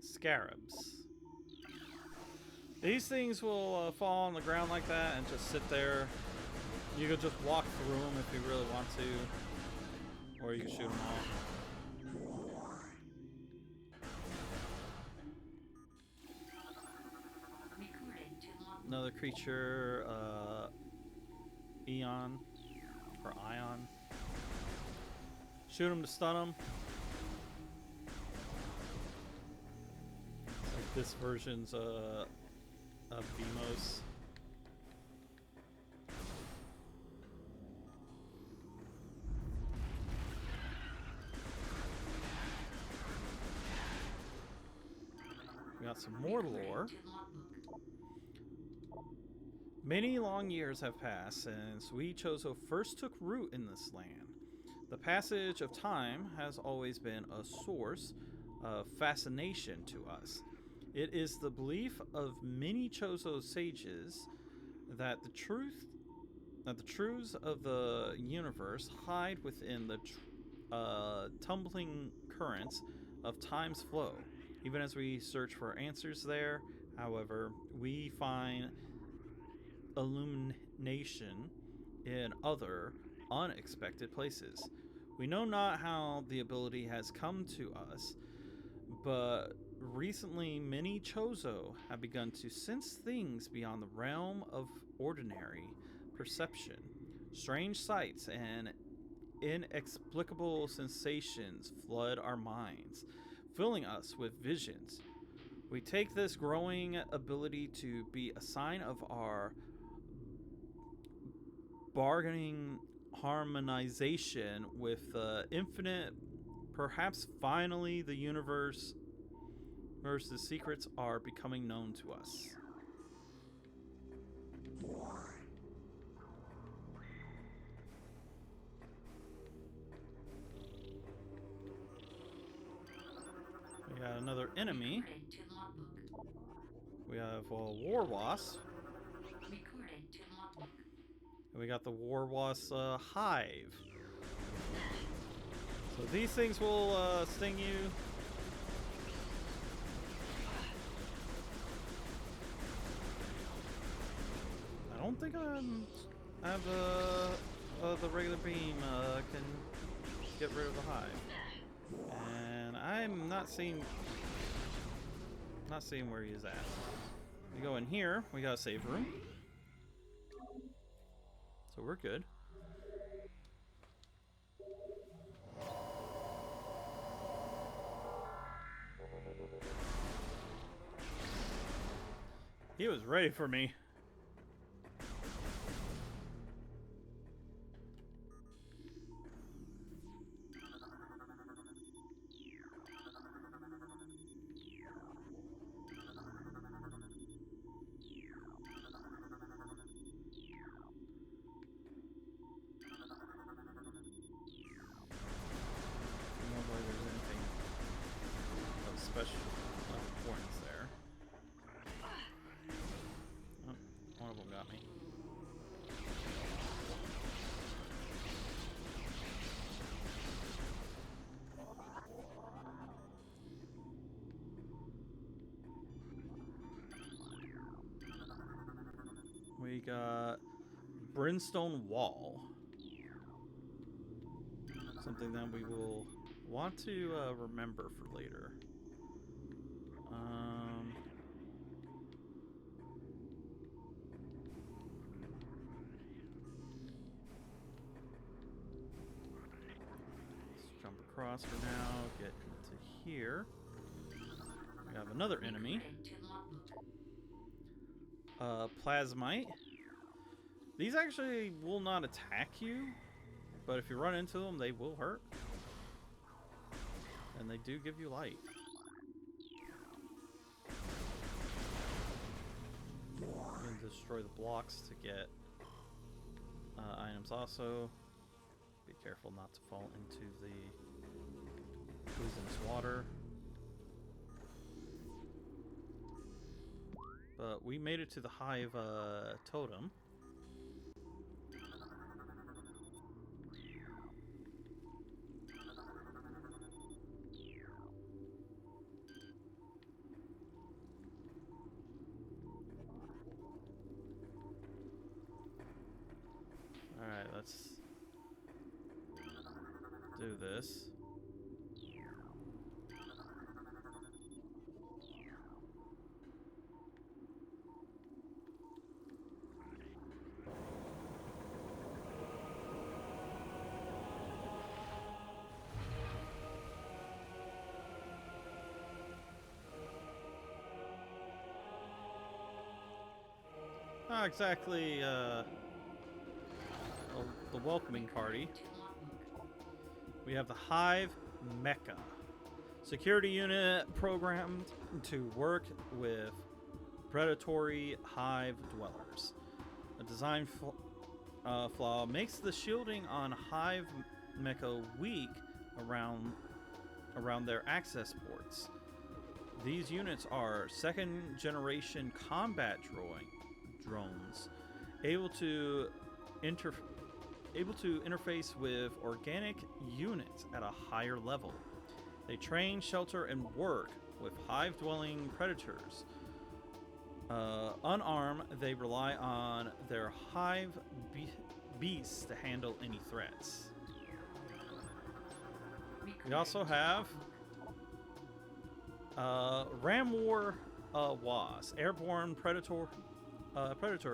Scarabs. These things will fall on the ground like that and just sit there. You could just walk through them if you really want to, or you can shoot them all. Another creature, Eon, or Ion. Shoot him to stun him. It's like this version's of Beamos. We got some more lore. Many long years have passed since we Chozo first took root in this land. The passage of time has always been a source of fascination to us. It is the belief of many Chozo sages that the truths of the universe hide within the tumbling currents of time's flow. Even as we search for answers there, however, we find illumination in other unexpected places. We know not how the ability has come to us, but recently many Chozo have begun to sense things beyond the realm of ordinary perception. Strange sights and inexplicable sensations flood our minds, filling us with visions. We take this growing ability to be a sign of our bargaining harmonization with the infinite. Perhaps finally the universe's secrets are becoming known to us. We got another enemy.
Recorded to logbook.
We have a war wasp.
Recorded to logbook.
And we got the war wasp hive. So these things will sting you. I don't think I have the regular beam can get rid of the hive, and I'm not seeing where he is at. We go in here. We got a save room, so we're good. He was ready for me. Special points there. Oh, one of them got me. We got Brimstone Wall. Something that we will want to remember for later. Let's jump across for now, get into here. We have another enemy. Plasmite. These actually will not attack you, but if you run into them, they will hurt. And they do give you light. You can destroy the blocks to get items also. Be careful not to fall into the poisonous water. But we made it to the hive totem. Alright, let's do this. Not exactly the welcoming party. We have the Hive Mecha. Security unit programmed to work with predatory hive dwellers. A design flaw makes the shielding on Hive Mecha weak around their access ports. These units are second generation combat drones, able to interface with organic units at a higher level. They train, shelter, and work with hive-dwelling predators. Unarmed, they rely on their hive beasts to handle any threats. We also have Ramwar Wasp, airborne predator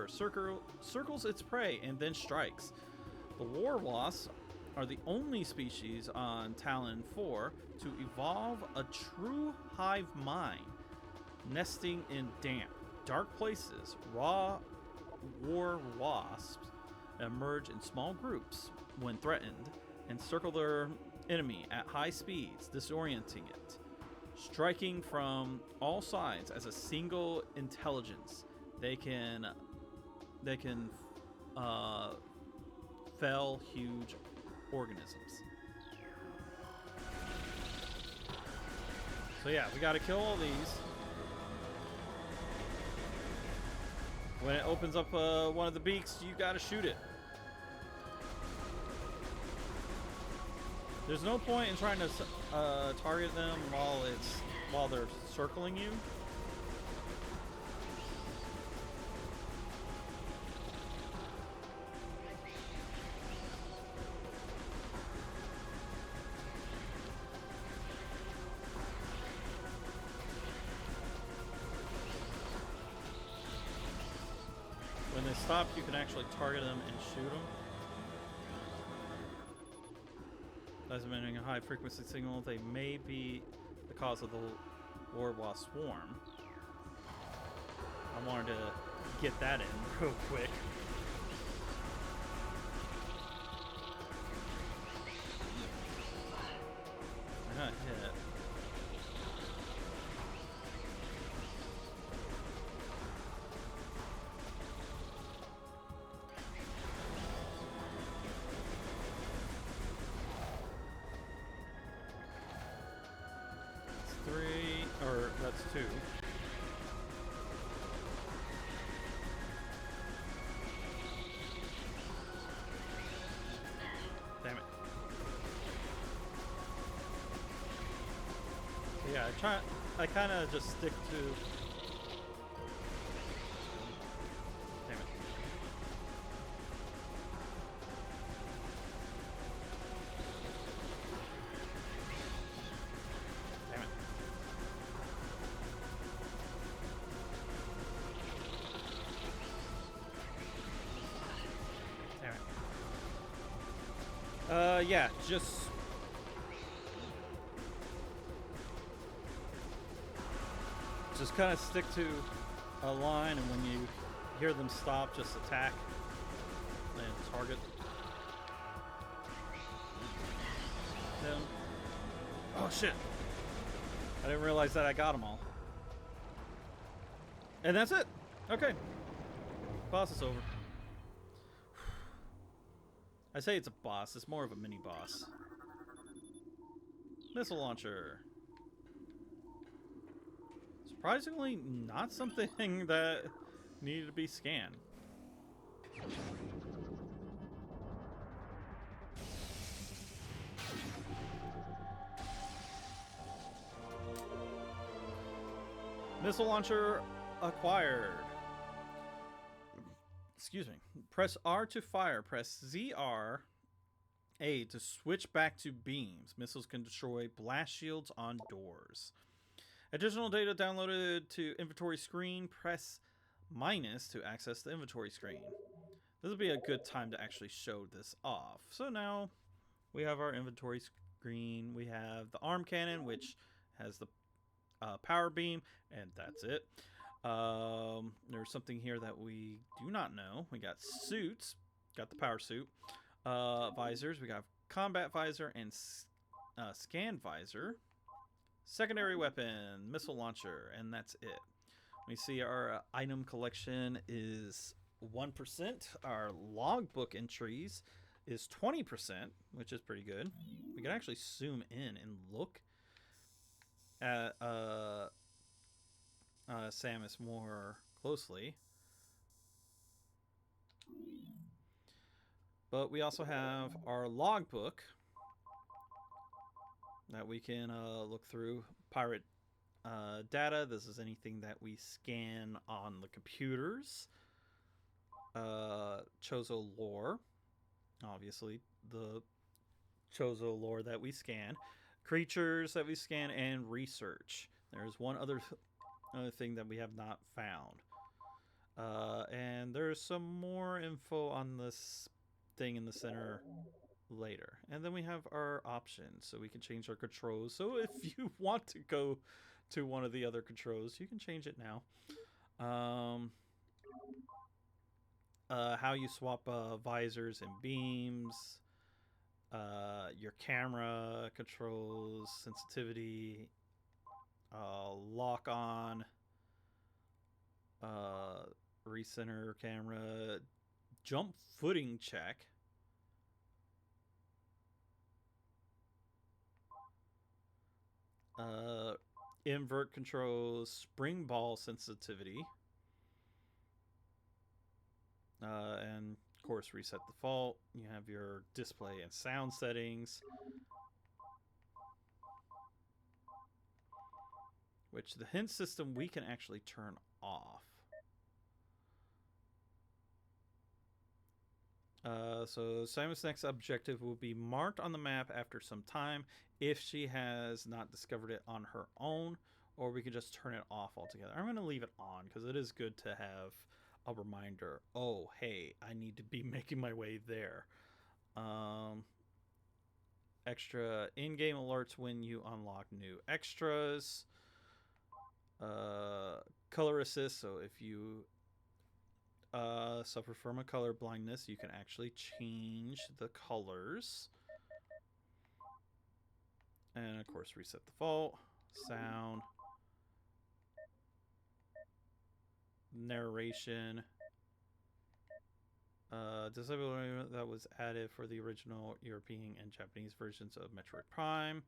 circles its prey and then strikes. The War Wasp are the only species on Tallon IV to evolve a true hive mind, nesting in damp, dark places. Raw war wasps emerge in small groups when threatened and circle their enemy at high speeds, disorienting it. Striking from all sides as a single intelligence, they can fell huge organisms. So yeah, we gotta kill all these. When it opens up one of the beaks, you gotta shoot it. There's no point in trying to target them while they're circling you. When they stop, you can actually target them and shoot them. As emitting a high frequency signal, they may be the cause of the war wasp swarm. I wanted to get that in real quick. I got hit. That's 2. Damn it. Yeah, I kind of just stick to... Damn it. Yeah, just kind of stick to a line, and when you hear them stop, just attack and target them. Oh shit! I didn't realize that I got them all. And that's it. Okay, boss is over. I say it's a boss, it's more of a mini boss. Missile launcher. Surprisingly, not something that needed to be scanned. Missile launcher acquired. Excuse me. Press R to fire. Press ZR A to switch back to beams. Missiles can destroy blast shields on doors. Additional data downloaded to inventory screen. Press minus to access the inventory screen. This would be a good time to actually show this off. So now we have our inventory screen. We have the arm cannon, which has the power beam, and that's it. There's something here that we do not know. We got suits, got the power suit, visors. We got combat visor and scan visor. Secondary weapon, missile launcher, and that's it. We see our item collection is 1%. Our logbook entries is 20%, which is pretty good. We can actually zoom in and look at Samus more closely. But we also have our logbook that we can look through. Pirate data. This is anything that we scan on the computers. Chozo lore. Obviously, the Chozo lore that we scan. Creatures that we scan, and research. There's one other thing that we have not found. And there's some more info on this thing in the center later. And then we have our options, so we can change our controls. So if you want to go to one of the other controls, you can change it now. How you swap visors and beams, your camera controls, sensitivity, lock on, recenter camera, jump footing check, invert controls, spring ball sensitivity, and of course reset default. You have your display and sound settings, which the hint system we can actually turn off. So Samus' next objective will be marked on the map after some time if she has not discovered it on her own, or we can just turn it off altogether. I'm going to leave it on because it is good to have a reminder. Oh, hey, I need to be making my way there. Extra in-game alerts when you unlock new extras. Color assist, so if you suffer from a color blindness, you can actually change the colors. And of course reset default, sound, narration, disability that was added for the original European and Japanese versions of Metroid Prime.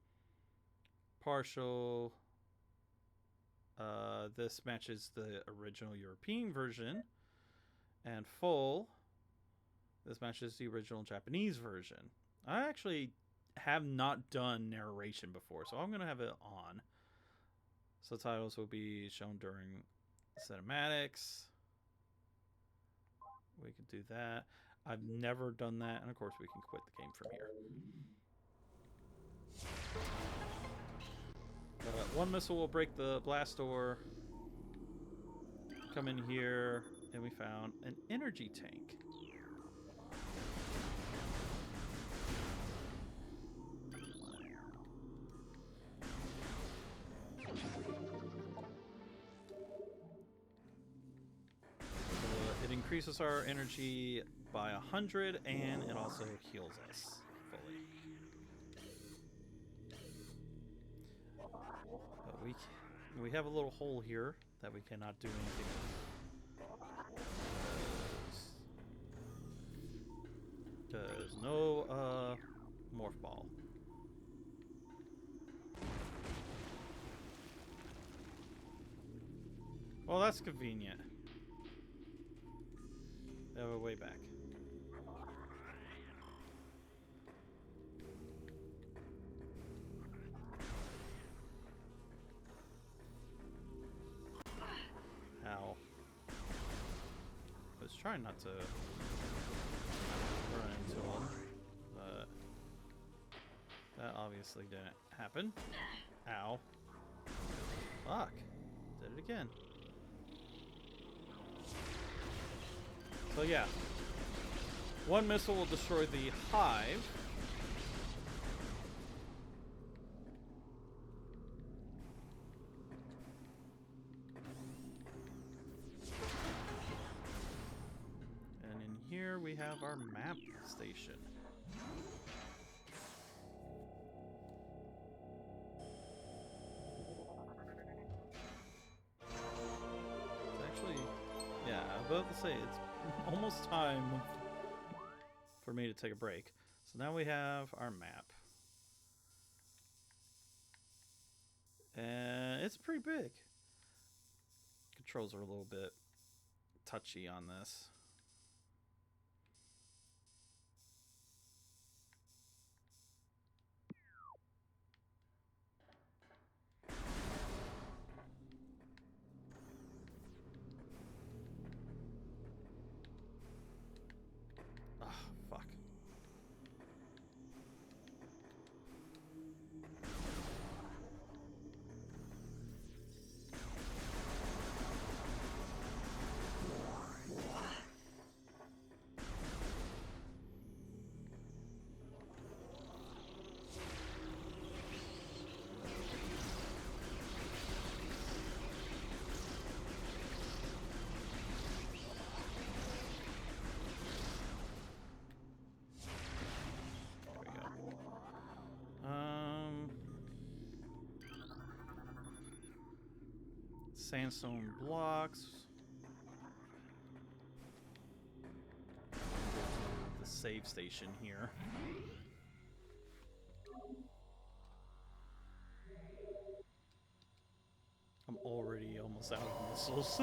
Partial, this matches the original European version. And full, this matches the original Japanese version. I actually have not done narration before, so I'm going to have it on. Subtitles will be shown during cinematics. We can do that. I've never done that, and of course we can quit the game from here. One missile will break the blast door. Come in here, and we found an energy tank. It increases our energy by 100, and it also heals us fully. But we have a little hole here that we cannot do anything with. There's no morph ball. Well, that's convenient. They have a way back. Ow. I was trying not to run into him, but that obviously didn't happen. Ow. Fuck. Did it again. So yeah, one missile will destroy the hive. And in here we have our map station. It's actually, yeah, I'm about to say it's almost time for me to take a break. So now we have our map. And it's pretty big. Controls are a little bit touchy on this. Ah, fuck. sandstone blocks. The save station here. I'm already almost out of missiles.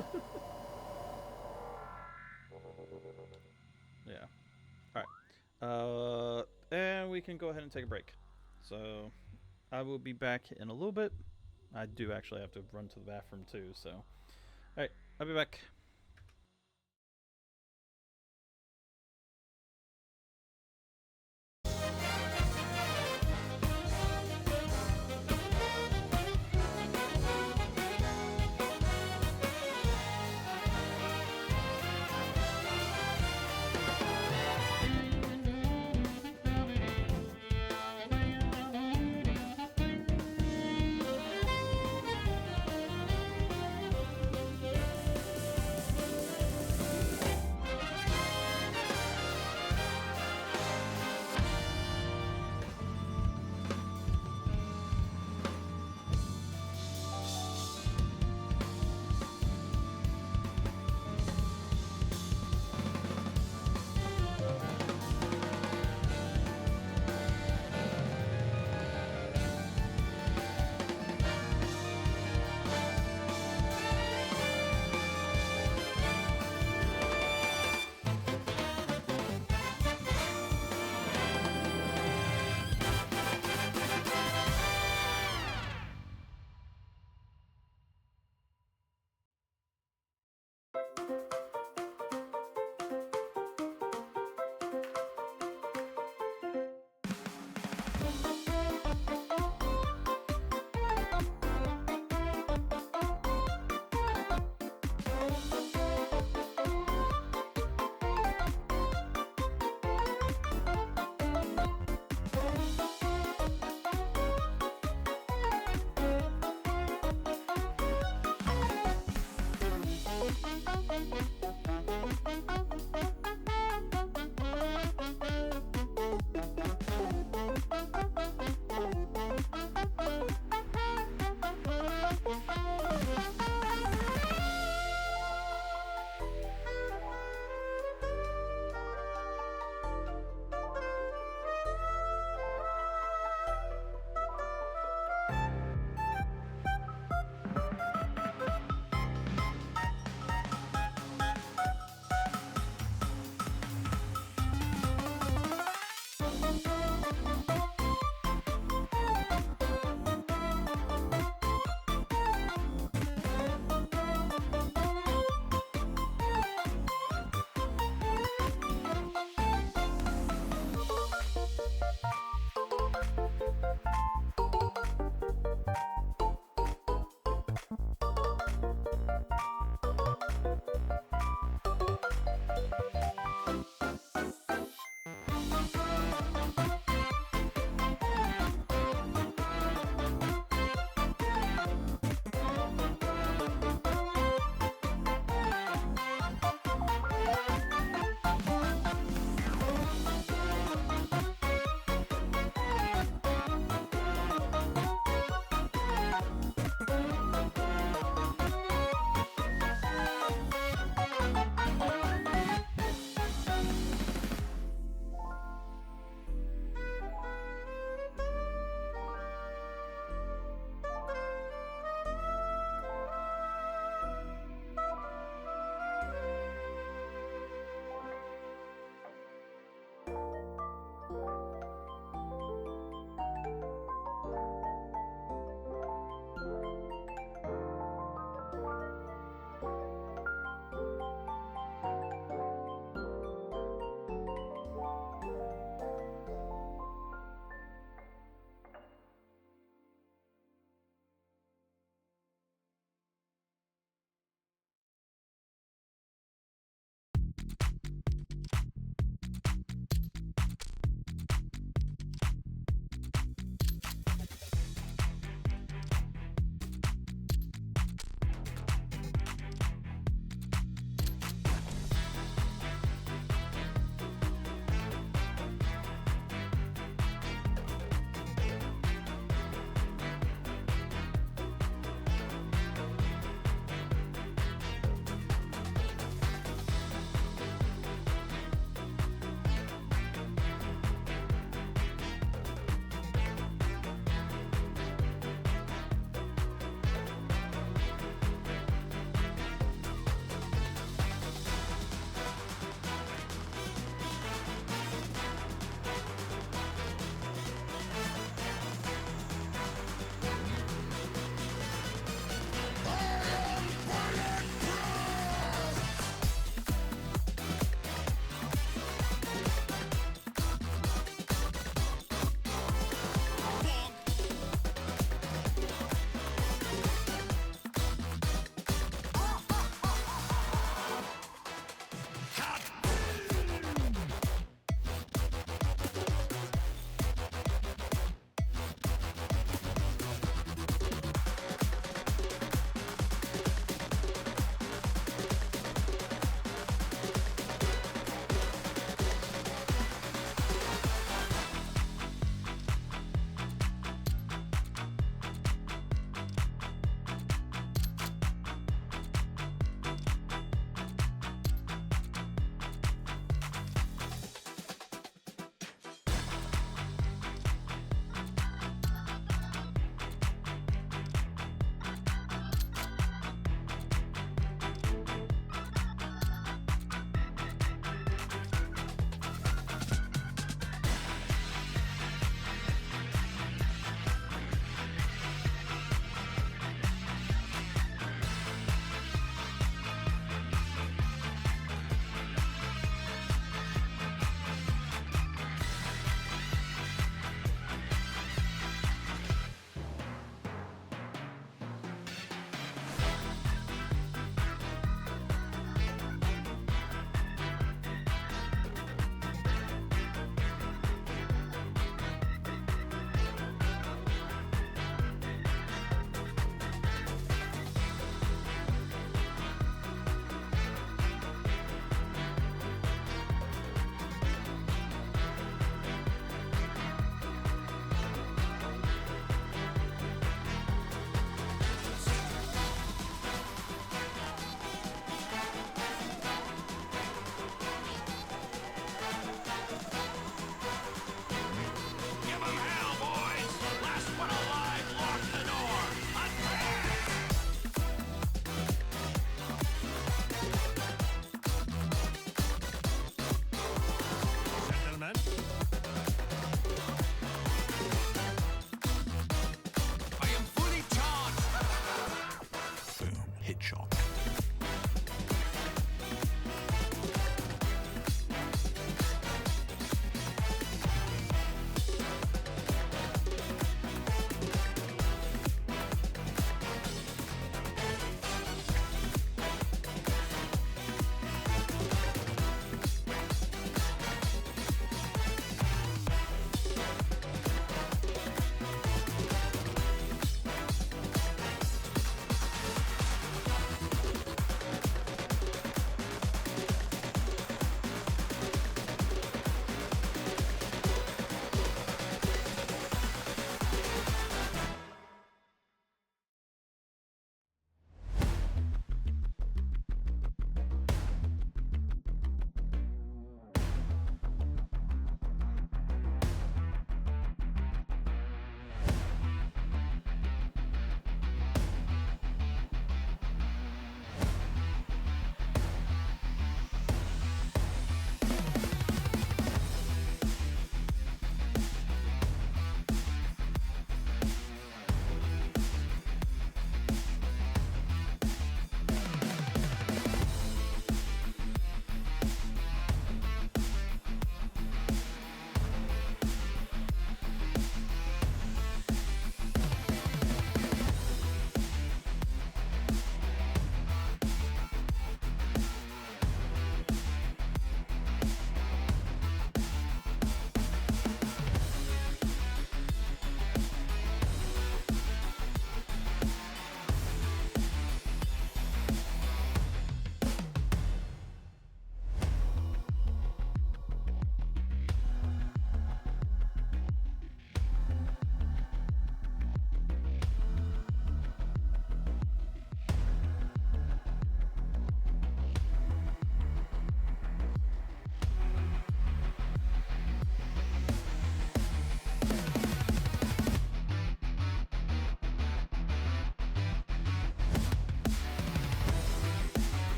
Yeah. Alright. And we can go ahead and take a break. So, I will be back in a little bit. I do actually have to run to the bathroom too, so. Alright, I'll be back.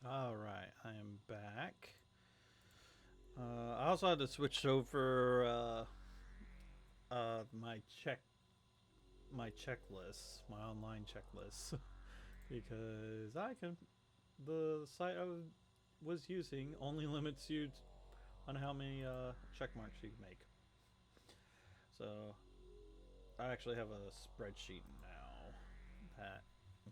All right, I am back. I also had to switch over my checklists, my online checklists, because the site I was using only limits you on how many check marks you can make. So I actually have a spreadsheet now that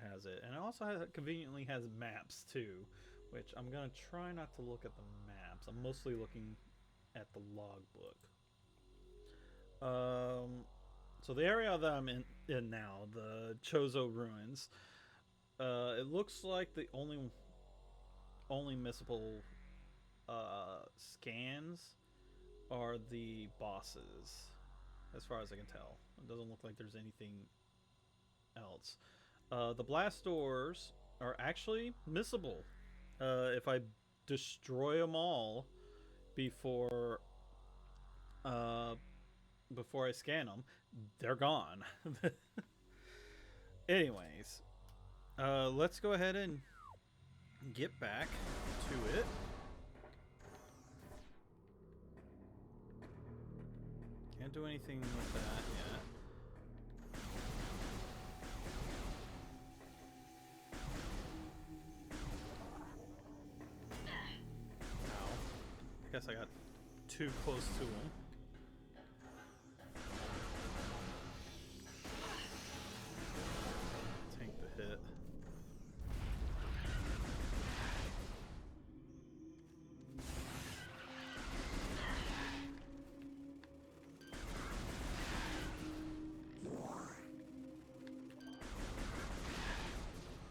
has it, and it also conveniently has maps too, which I'm gonna try not to look at the maps. I'm mostly looking at the logbook. So the area that I'm in now, the Chozo ruins, it looks like the only missable scans are the bosses, as far as I can tell. It doesn't look like there's anything else. The blast doors are actually missable if I destroy them all before before I scan them. They're gone. Anyways, let's go ahead and get back to it. Can't do anything with that yet. guess I got too close to him. Tank the hit.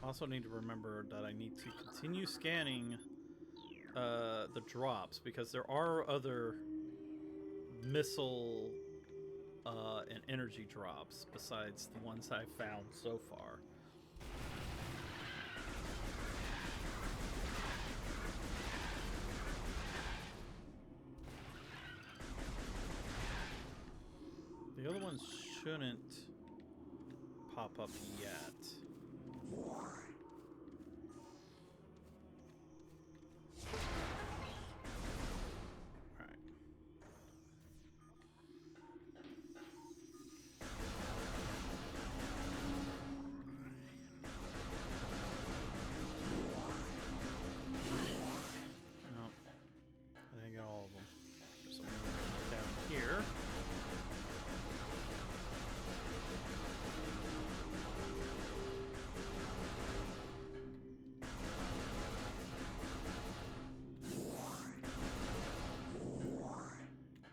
Also need to remember that I need to continue scanning the drops, because there are other missile and energy drops besides the ones I've found so far. The other ones shouldn't pop up yet.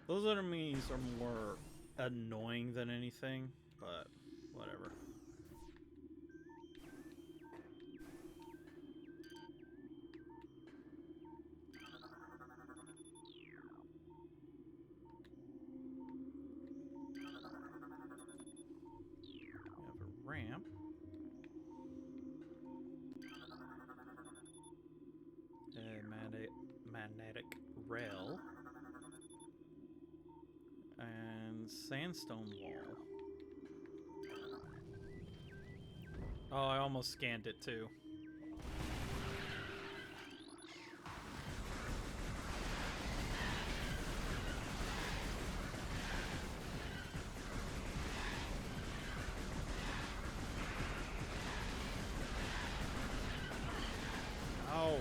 Those enemies are more annoying than anything, but whatever. We have a ramp. A magnetic rail. And sandstone wall. Oh, I almost scanned it too. Oh.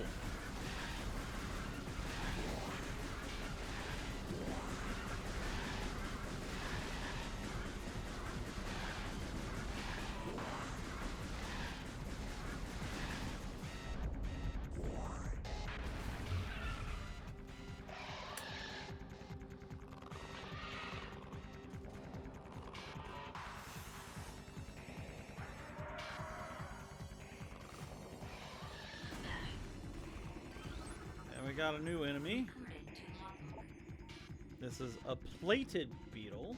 We got a new enemy. This is a plated beetle.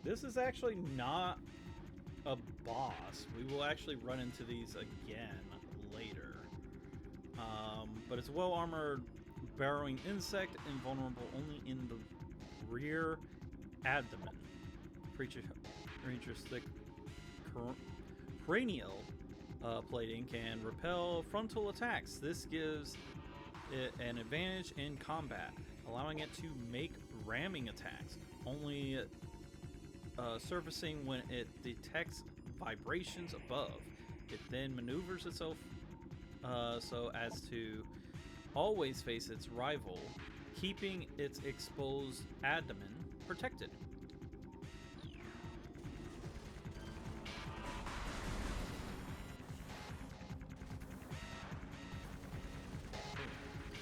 This is actually not a boss. We will actually run into these again later. But it's a well-armored burrowing insect, invulnerable only in the rear abdomen. Creature's thick cranial plating can repel frontal attacks. This gives it an advantage in combat, allowing it to make ramming attacks, only surfacing when it detects vibrations above. It then maneuvers itself so as to always face its rival, keeping its exposed abdomen protected.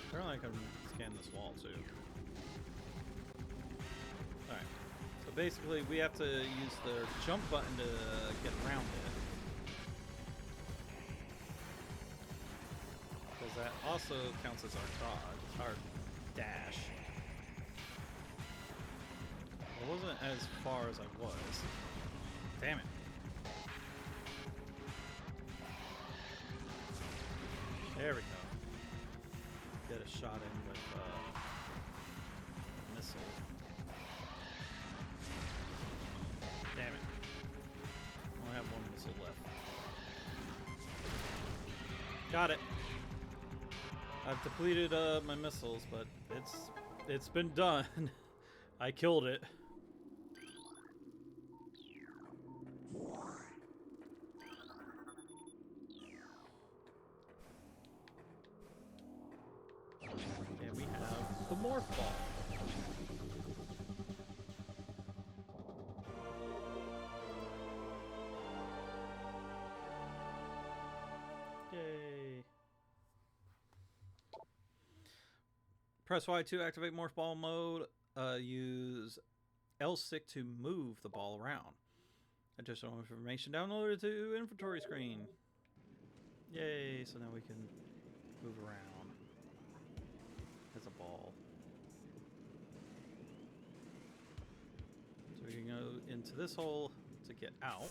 Apparently I can scan this wall too. Alright. So basically we have to use the jump button to get around it. Because that also counts as our dash. It wasn't as far as I was. Damn it. There we go. Get a shot in with a missile. Damn it. I only have one missile left. Got it. I've depleted my missiles, but it's been done. I killed it. And we have the morph ball. Press Y to activate morph ball mode. Use L stick to move the ball around. Additional information downloaded to inventory screen. Yay, so now we can move around as a ball. So we can go into this hole to get out.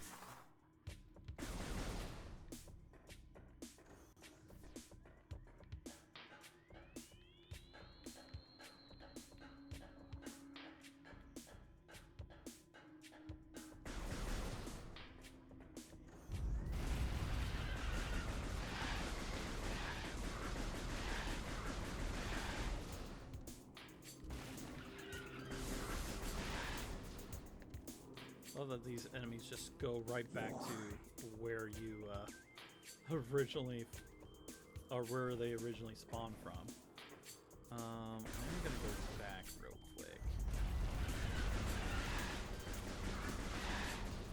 Love that these enemies just go right back to where you originally, or where they originally spawned from. I'm gonna go back real quick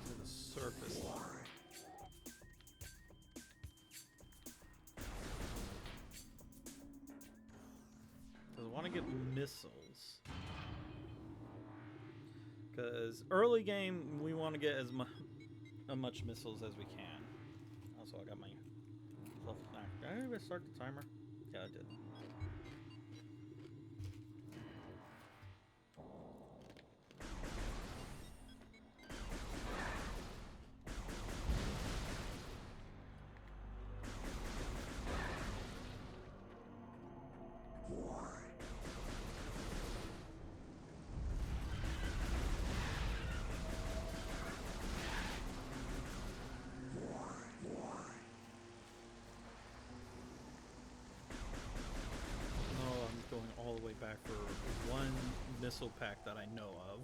to the surface level. Because I want to get missiles. Because early game, we want to get as much missiles as we can. Also, I got my self snack. Did I even start the timer? Yeah, I did. All the way back for one missile pack that I know of.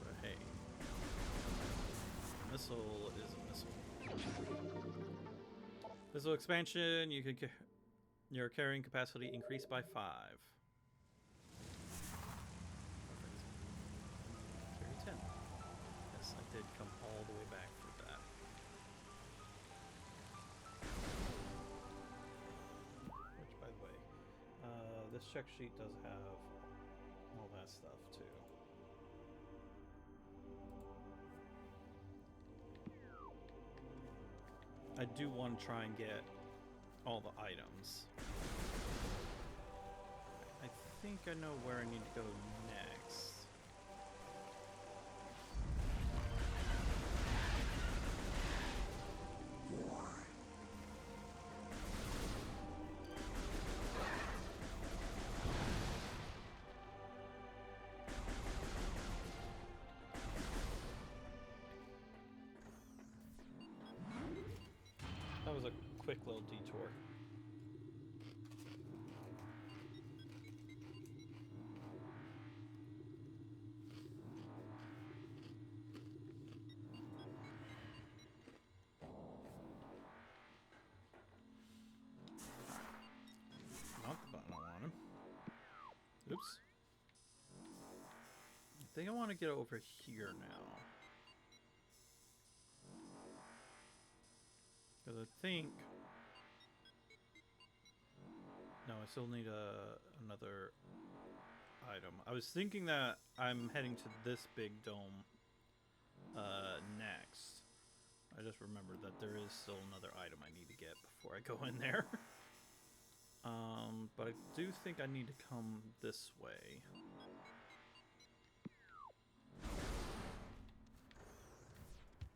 But hey, missile is a missile. Missile expansion, you can your carrying capacity increased by 5. 10. Yes, I did come all the way back for that. Which, by the way, this check sheet does have all that stuff too. I do want to try and get all the items. I think I know where I need to go next. That was a quick little detour. Not the button I wanted. Oops. I think I want to get over here now. Because I think... No, I still need another item. I was thinking that I'm heading to this big dome next. I just remembered that there is still another item I need to get before I go in there. But I do think I need to come this way.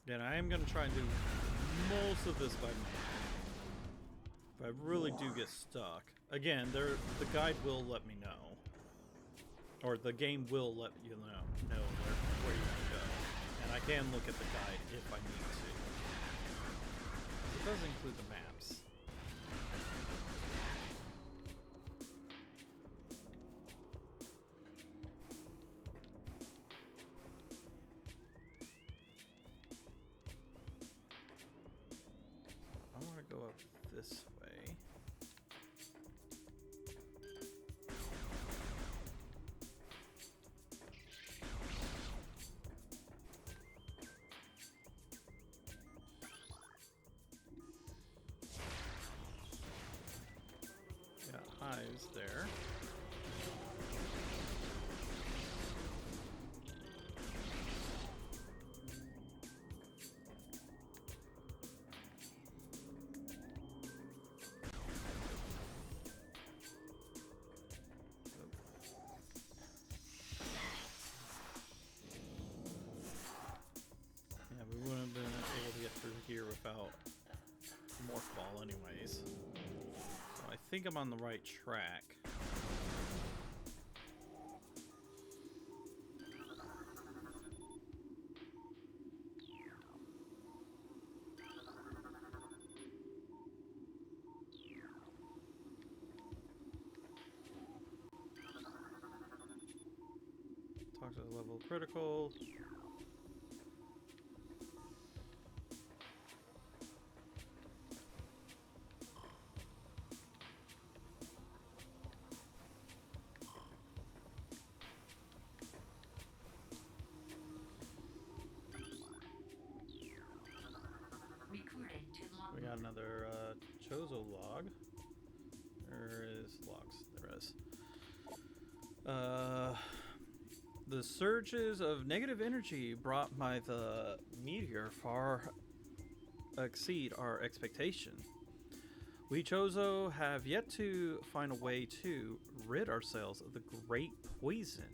And I am going to try and do most of this by myself. If I really do get stuck. Again, the guide will let me know. Or the game will let you know where you can go. And I can look at the guide if I need to. It does include the maps. I want to go up this way. eyes there. Yeah, we wouldn't have been able to get through here without Morph Ball anyways. So I think I'm on the right track. Talk to the level critical.
Recorded to log.
We got another Chozo log. There is logs. There is. The surges of negative energy brought by the meteor far exceed our expectation. We Chozo have yet to find a way to rid ourselves of the great poison.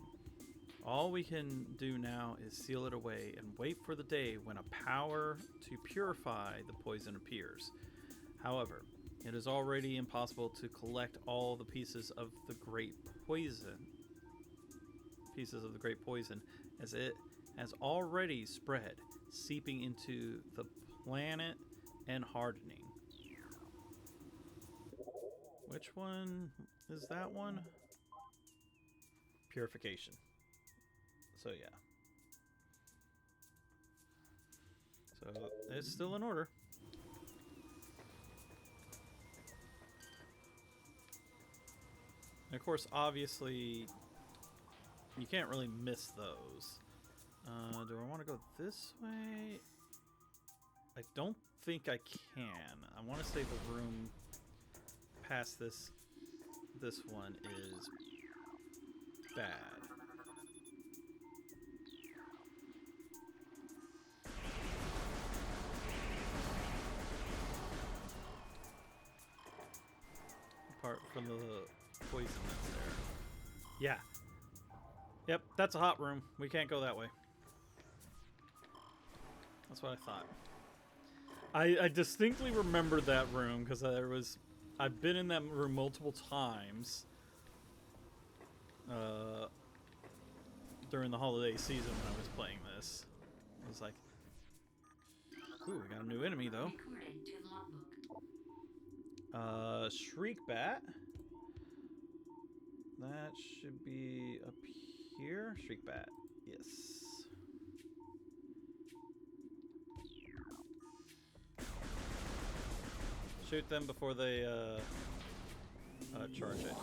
All we can do now is seal it away and wait for the day when a power to purify the poison appears. However, it is already impossible to collect all the pieces of the great poison, as it has already spread, seeping into the planet and hardening. Which one is that one? Purification. So yeah. So it's still in order. And of course, obviously, you can't really miss those. Do I want to go this way? I don't think I can. I want to say the room past this one is bad. Apart from the poison that's there. Yeah. Yep, that's a hot room. We can't go that way. That's what I thought. I distinctly remember that room because I've been in that room multiple times during the holiday season when I was playing this. I was like, ooh, we got a new enemy though.
Recorded to logbook.
Shriek Bat. That should be up here. Shriek Bat. Yes. Shoot them before they charge it. Yeah.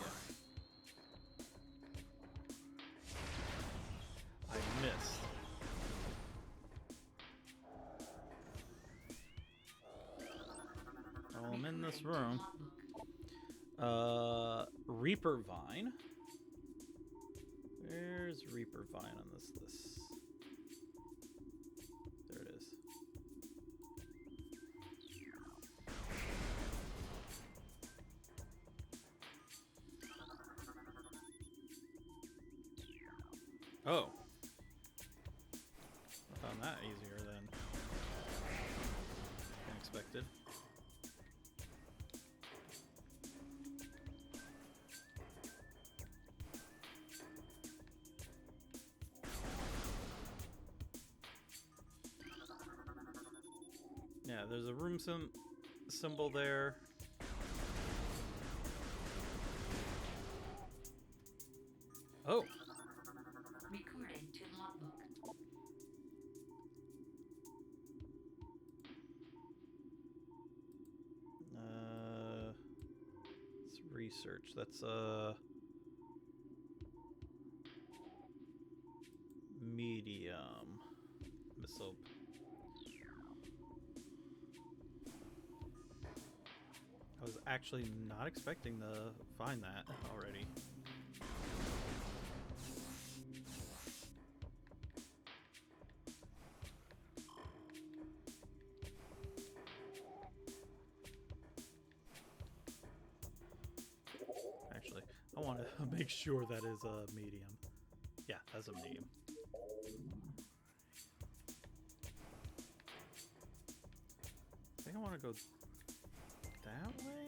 I missed. Well, I'm in this room. Reaper Vine. Where's Reaper Vine on this list? There it is. Oh. I found that easier than expected. Yeah, there's a room symbol there. Oh.
Recorded to logbook.
It's research. That's medium missile. I was actually not expecting to find that already. Actually, I want to make sure that is a medium. Yeah, that's a medium. I think I want to go that way?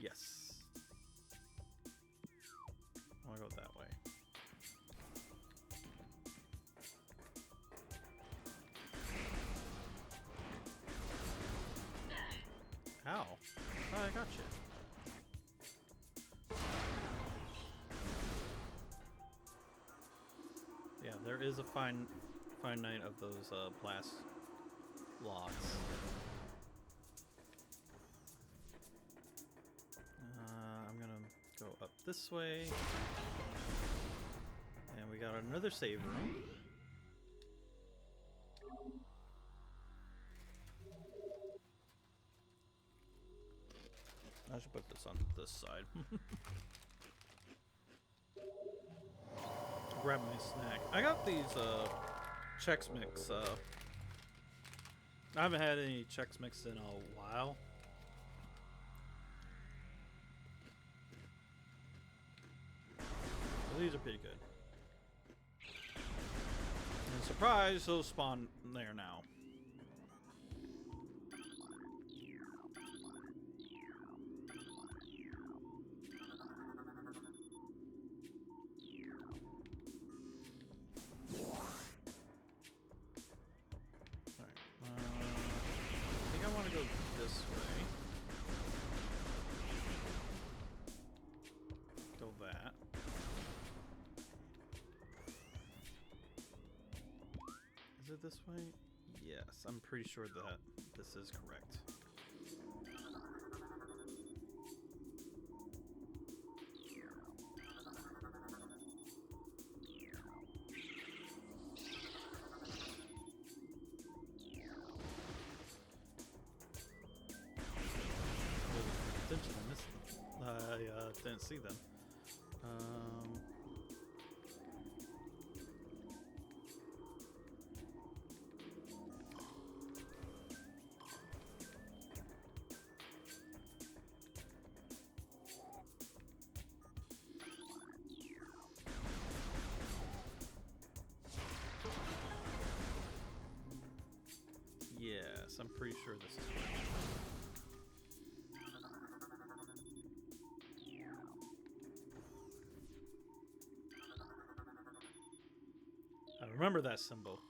Yes. I want to go that way. Ow. Oh, I got you. Yeah, there is a finite of those blast logs. I'm gonna go up this way. And we got another save room. I should put this on this side. Grab my snack. I got these Chex Mix. I haven't had any Chex Mix in a while. So these are pretty good. And surprise, those spawn there now. Go this way. Go that. Is it this way? Yes, I'm pretty sure that this is correct. I missed them. I didn't see them. Yes, I'm pretty sure this is right. I remember that symbol.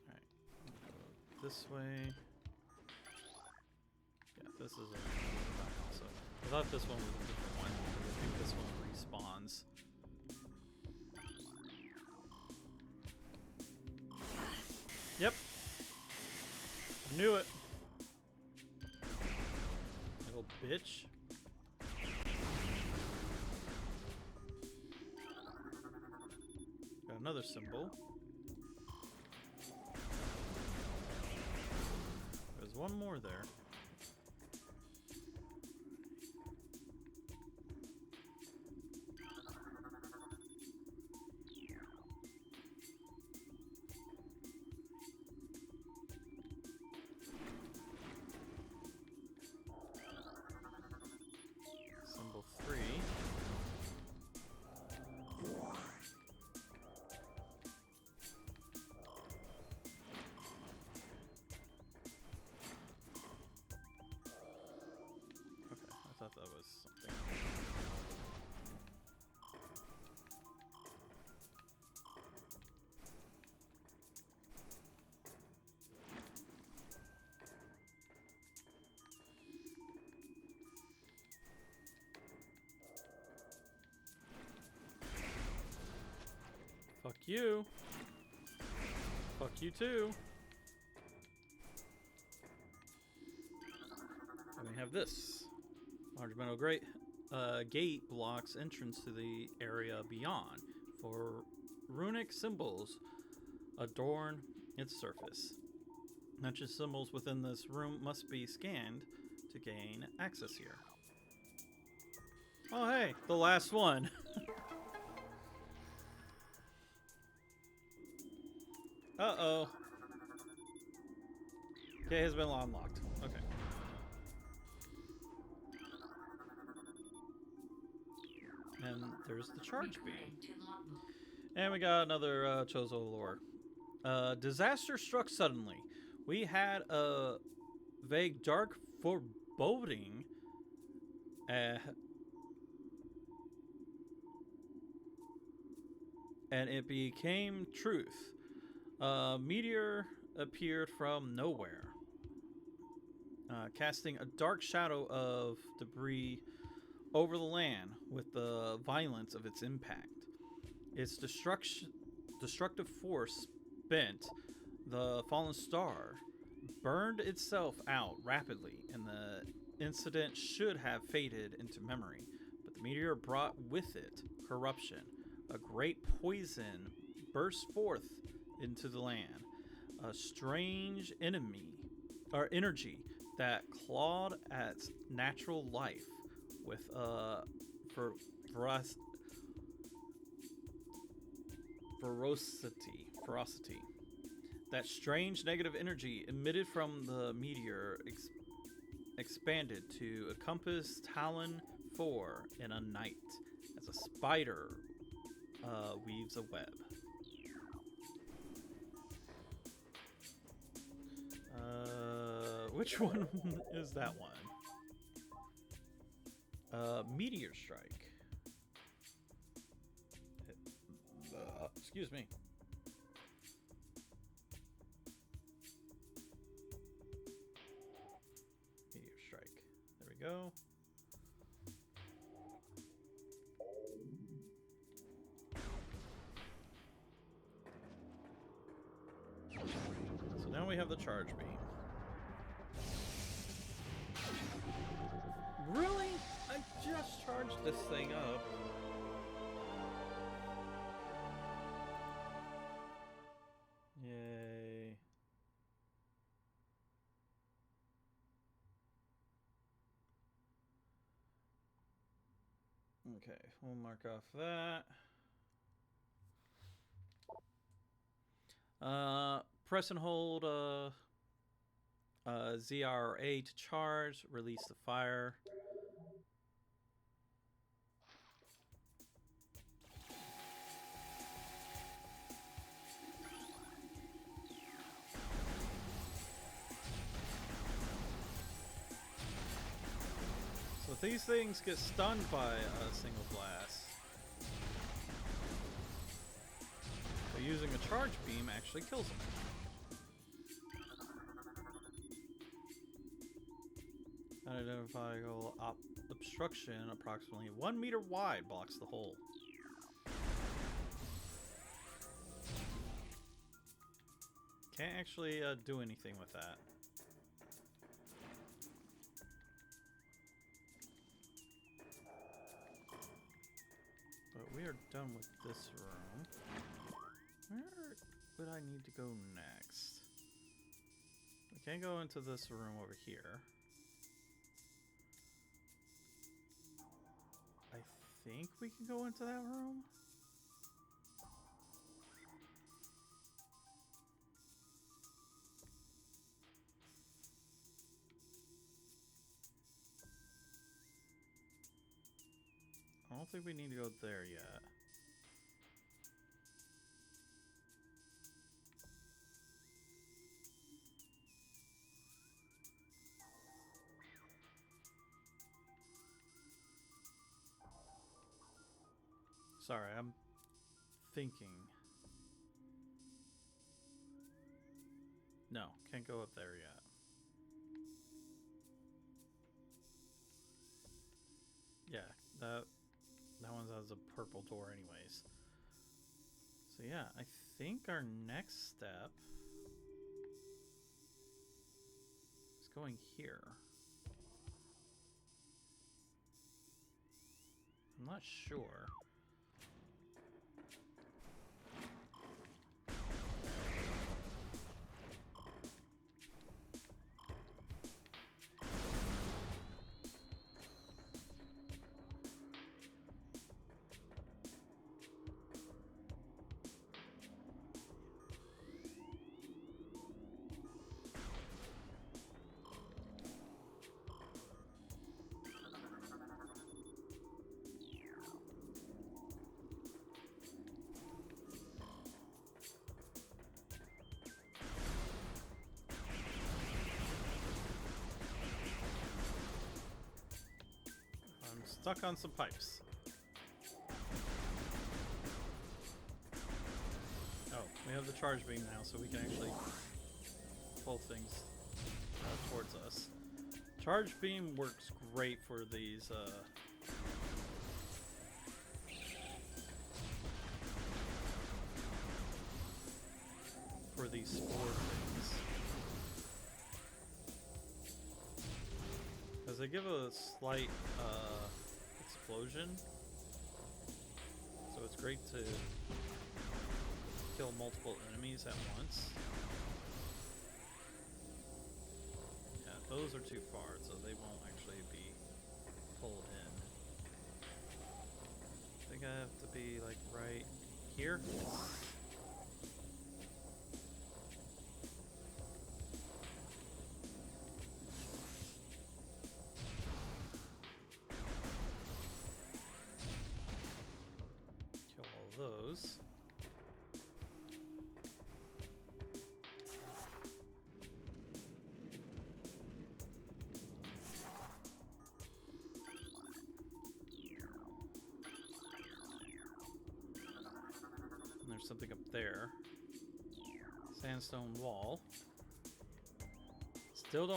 Alright. This way. Yeah, this is a also. I thought this one was a different one, because I think this one respawns. Yep. I knew it. Little bitch. Got another symbol. There's one more there. Symbol 3. I thought that was something. Fuck you. Fuck you too. And we have this. Large metal gate blocks entrance to the area beyond. For runic symbols adorn its surface. Magic symbols within this room must be scanned to gain access here. Oh hey, the last one. Uh-oh. Okay, has been unlocked. Okay. And there's the charge beam.
Recording to logbook.
And we got another Chozo lore. Disaster struck suddenly. We had a vague dark foreboding and it became truth. A meteor appeared from nowhere, casting a dark shadow of debris over the land with the violence of its impact. Its destructive force bent the fallen star, burned itself out rapidly, and the incident should have faded into memory. But the meteor brought with it corruption. A great poison burst forth into the land. A strange energy that clawed at natural life with ferocity. That strange negative energy emitted from the meteor expanded to encompass Tallon IV in a night, as a spider weaves a web. Which one is that one? Meteor strike. Excuse me. Meteor strike. There we go. So now we have the charge beam. Really? I just charged this thing up. Yay. Okay, we'll mark off that. Press and hold ZRA to charge, release the fire. So these things get stunned by a single blast. So using a charge beam actually kills them. Unidentifiable obstruction approximately 1 meter wide blocks the hole. Can't actually do anything with that. But we are done with this room. Where would I need to go next? We can't go into this room over here. I think we can go into that room. I don't think we need to go there yet. Sorry, I'm thinking. No, can't go up there yet. Yeah, that one has a purple door anyways. So yeah, I think our next step is going here. I'm not sure. stuck on some pipes. Oh, we have the charge beam now, so we can actually pull things towards us. Charge beam works great for these spore things. Because they give a slight explosion. So it's great to kill multiple enemies at once. Yeah, those are too far, so they won't actually be pulled in. I think I have to be like right here. Kill all those. There's something up there. Sandstone wall. Still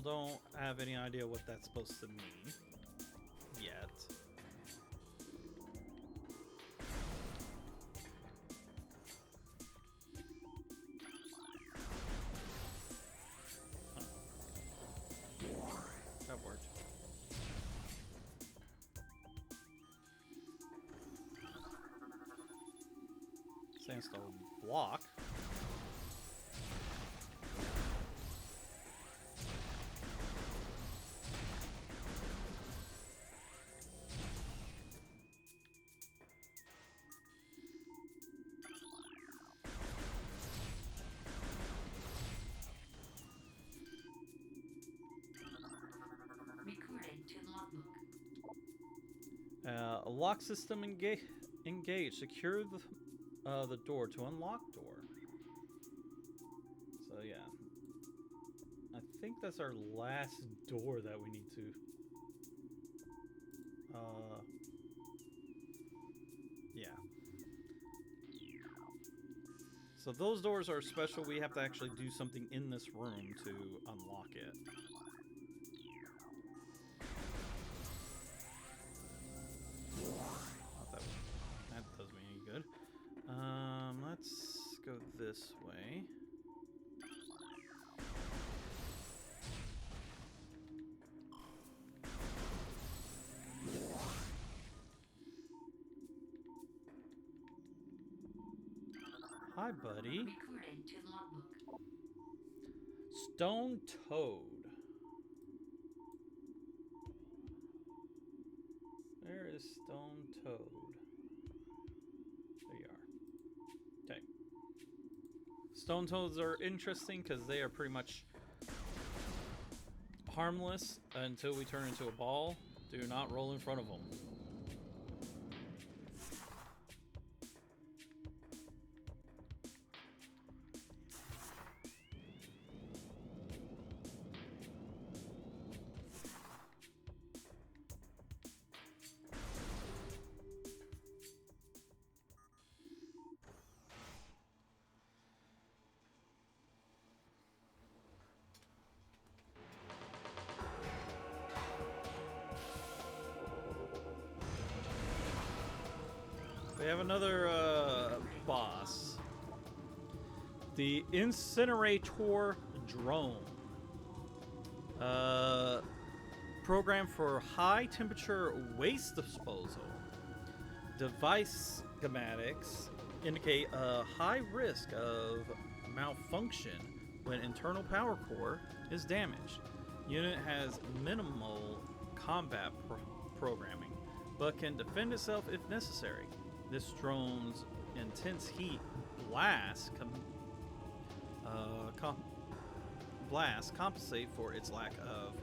don't have any idea what that's supposed to mean yet. That worked. Sandstone block.
Recording to logbook.
A lock system engaged. Secure the door to unlock door. So yeah, I think that's our last door that we need to. Yeah. So those doors are special. We have to actually do something in this room to unlock it. That doesn't mean any good. Let's go this way. Hi, buddy.
Recording to logbook.
Stone Toad. Where is Stone Toad? There you are. Okay. Stone Toads are interesting because they are pretty much harmless until we turn into a ball. Do not roll in front of them. We have another boss. The Incinerator Drone. Program for high temperature waste disposal. Device schematics indicate a high risk of malfunction when internal power core is damaged. Unit has minimal combat programming, but can defend itself if necessary. This drone's intense heat blasts compensate for its lack of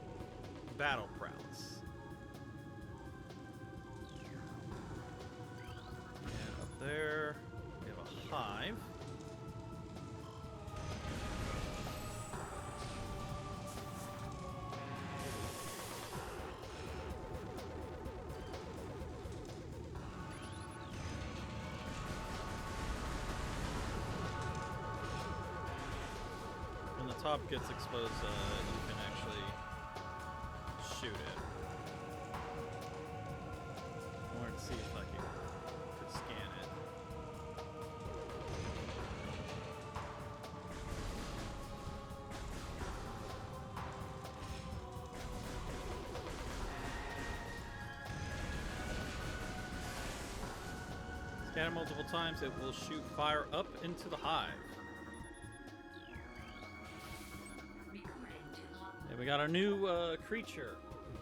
battle prowess. And up there, we have a hive. top gets exposed, you can actually shoot it. I wanted to see if I could scan it. Scan it multiple times, it will shoot fire up into the hive. And we got our new creature,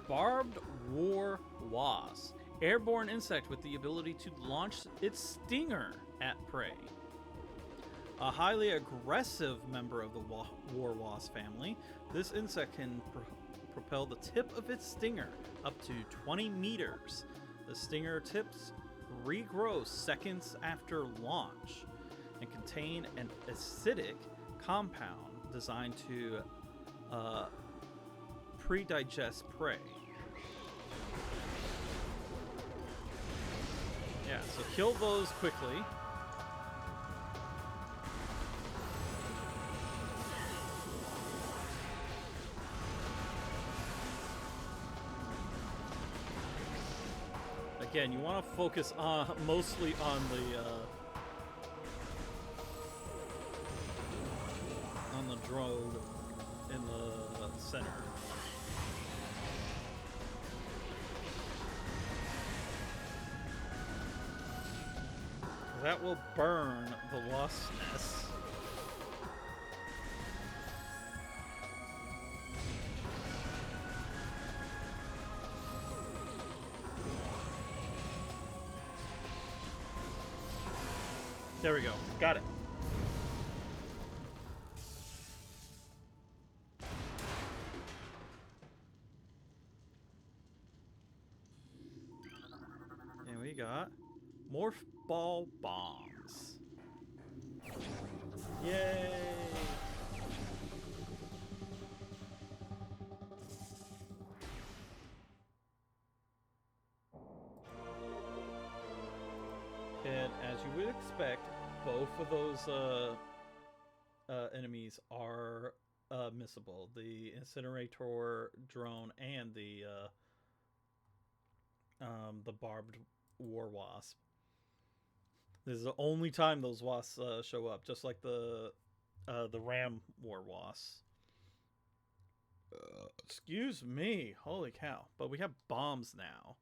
Barbed War Wasp. Airborne insect with the ability to launch its stinger at prey. A highly aggressive member of the War Wasp family, this insect can propel the tip of its stinger up to 20 meters. The stinger tips regrow seconds after launch and contain an acidic compound designed to pre-digest prey. Yeah, so kill those quickly. Again, you want to focus on mostly on the drone in the center. That will burn the wasp nest. There we go. Got it. And we got Morph Ball Bombs. Yay! And as you would expect, both of those enemies are missable. The incinerator drone and the barbed war wasp. This is the only time those wasps show up, just like the ram war wasp. Excuse me, holy cow! But we have bombs now.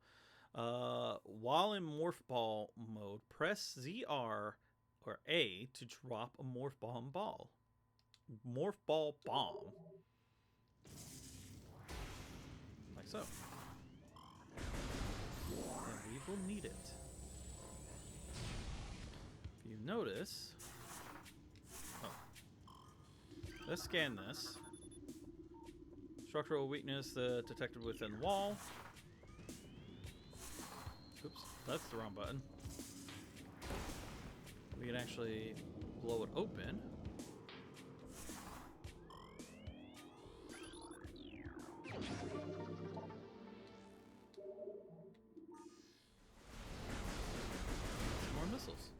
While in morph ball mode, press ZR or A to drop a morph ball. Morph ball bomb. Like so. And we will need it. If you notice... Oh. Let's scan this. Structural weakness detected within wall. Oops, that's the wrong button. We can actually blow it open. More missiles.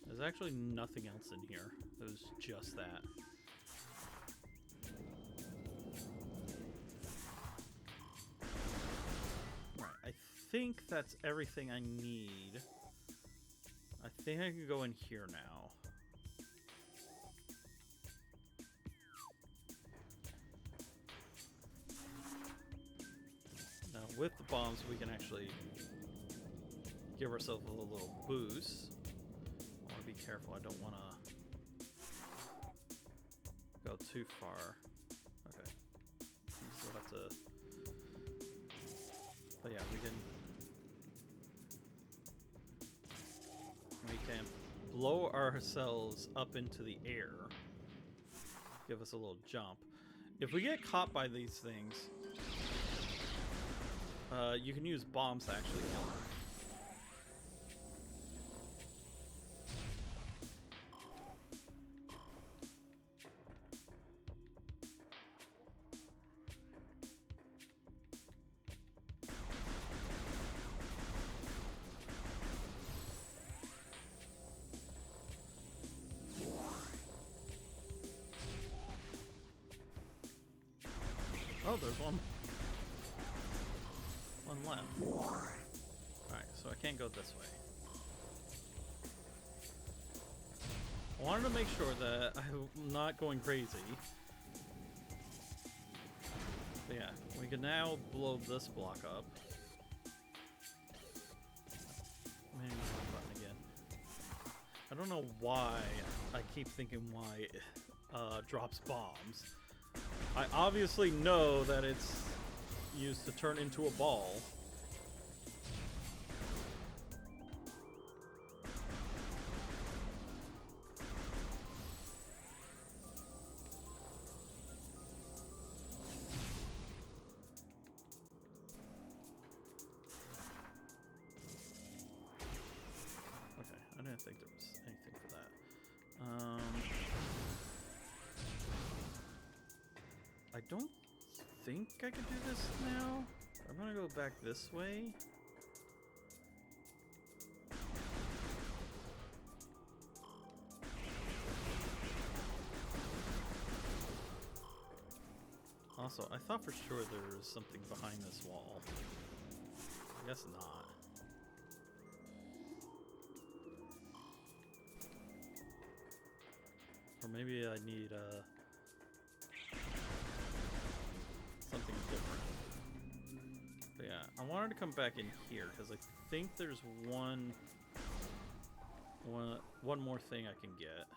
There's actually nothing else in here. It was just that. I think that's everything I need. I think I can go in here now. Now with the bombs we can actually give ourselves a little boost. I want to be careful, I don't want to go too far. Okay. We still have to... But yeah, we can blow ourselves up into the air. Give us a little jump. If we get caught by these things, you can use bombs to actually kill them. Oh, there's one left. Alright, so I can't go this way. I wanted to make sure that I'm not going crazy. But yeah, we can now blow this block up. Maybe one button again. I don't know why I keep thinking why it drops bombs. I obviously know that it's used to turn into a ball. Okay, I didn't think there was anything for that. I don't think I could do this now. I'm gonna go back this way. Also, I thought for sure there was something behind this wall. I guess not. Or maybe I need something different. But yeah, I wanted to come back in here because I think there's one more thing I can get.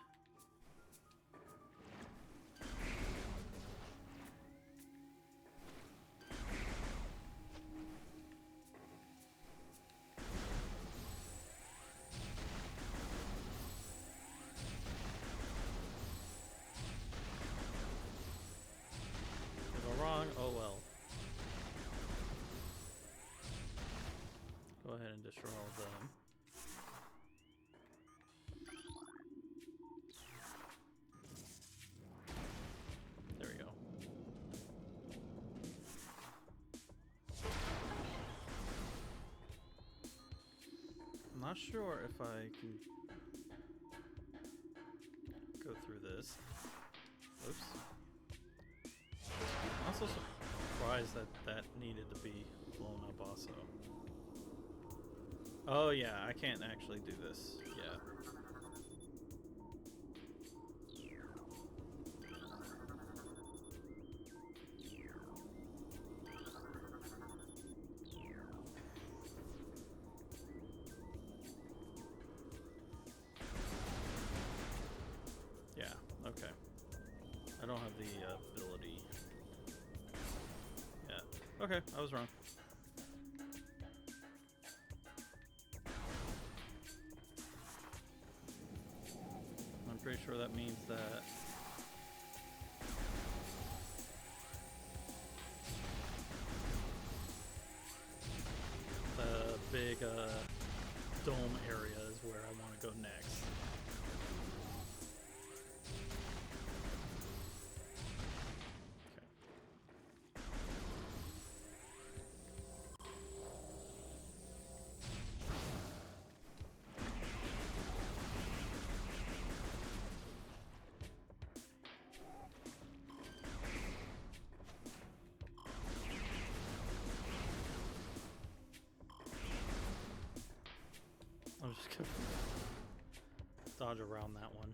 Oh well. Go ahead and destroy all of them. There we go. I'm not sure if I can go through this. Oops. I'm also surprised that that needed to be blown up also. Oh yeah, I can't actually do this. Yeah. Yeah, okay. I don't have the ability. Yeah. Okay, I was wrong. I'm pretty sure that means that the big dome area is where I want to go next. I'm just gonna dodge around that one.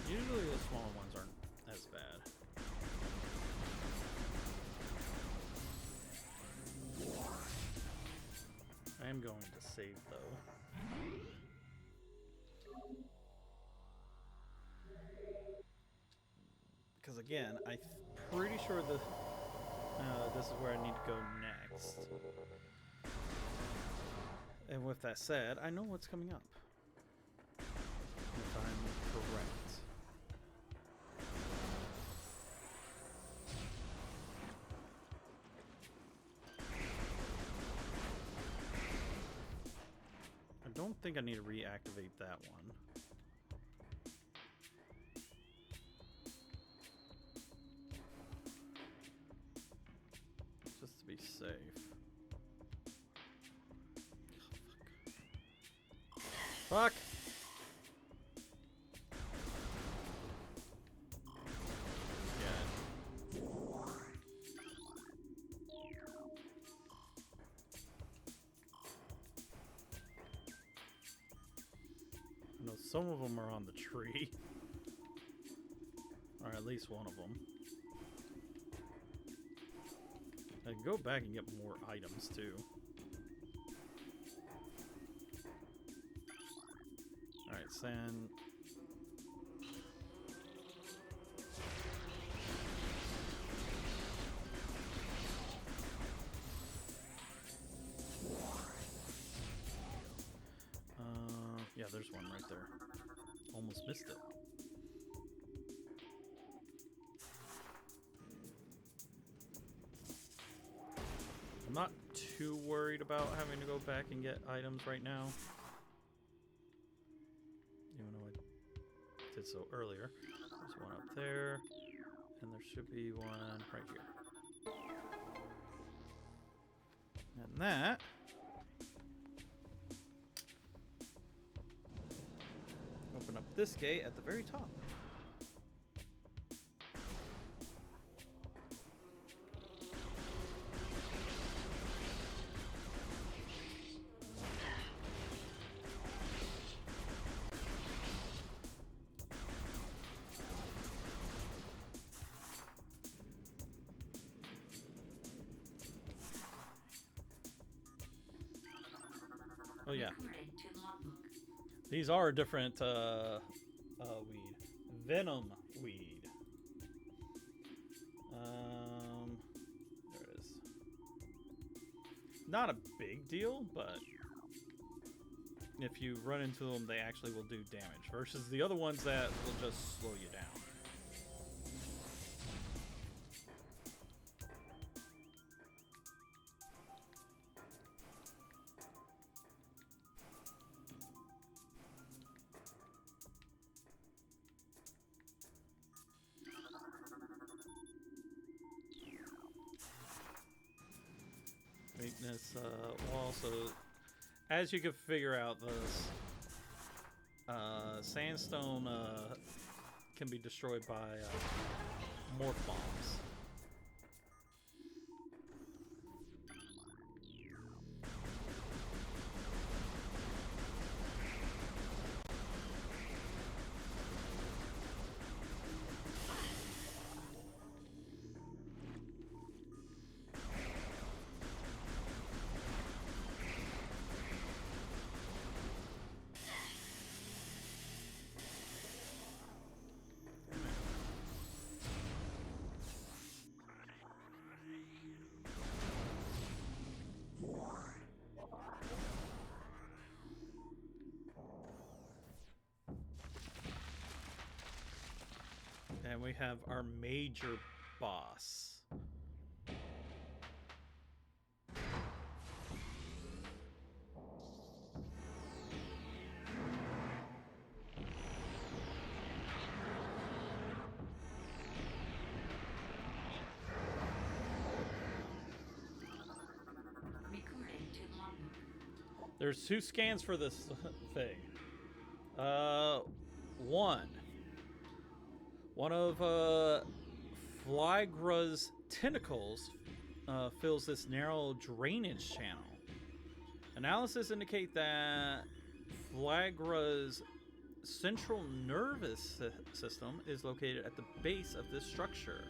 Usually the smaller ones aren't as bad. I am going to save though. Because again, I'm pretty sure this is where I need to go next. And with that said, I know what's coming up. If I'm correct. I don't think I need to reactivate that one. Fuck! Yeah. No, some of them are on the tree. Or at least one of them. I can go back and get more items too. Alright, sand. Yeah, there's one right there. Almost missed it. I'm not too worried about having to go back and get items right now. Even though I did so earlier. There's one up there. And there should be one right here. And that... open up this gate at the very top. Oh yeah. These are different weed. Venom weed. There it is. Not a big deal, but if you run into them, they actually will do damage. Versus the other ones that will just slow you down. Weakness, also, as you can figure out, the sandstone can be destroyed by morph bombs. And we have our major boss. There's 2 scans for this thing. One of Flaahgra's tentacles fills this narrow drainage channel. Analysis indicate that Flaahgra's central nervous system is located at the base of this structure.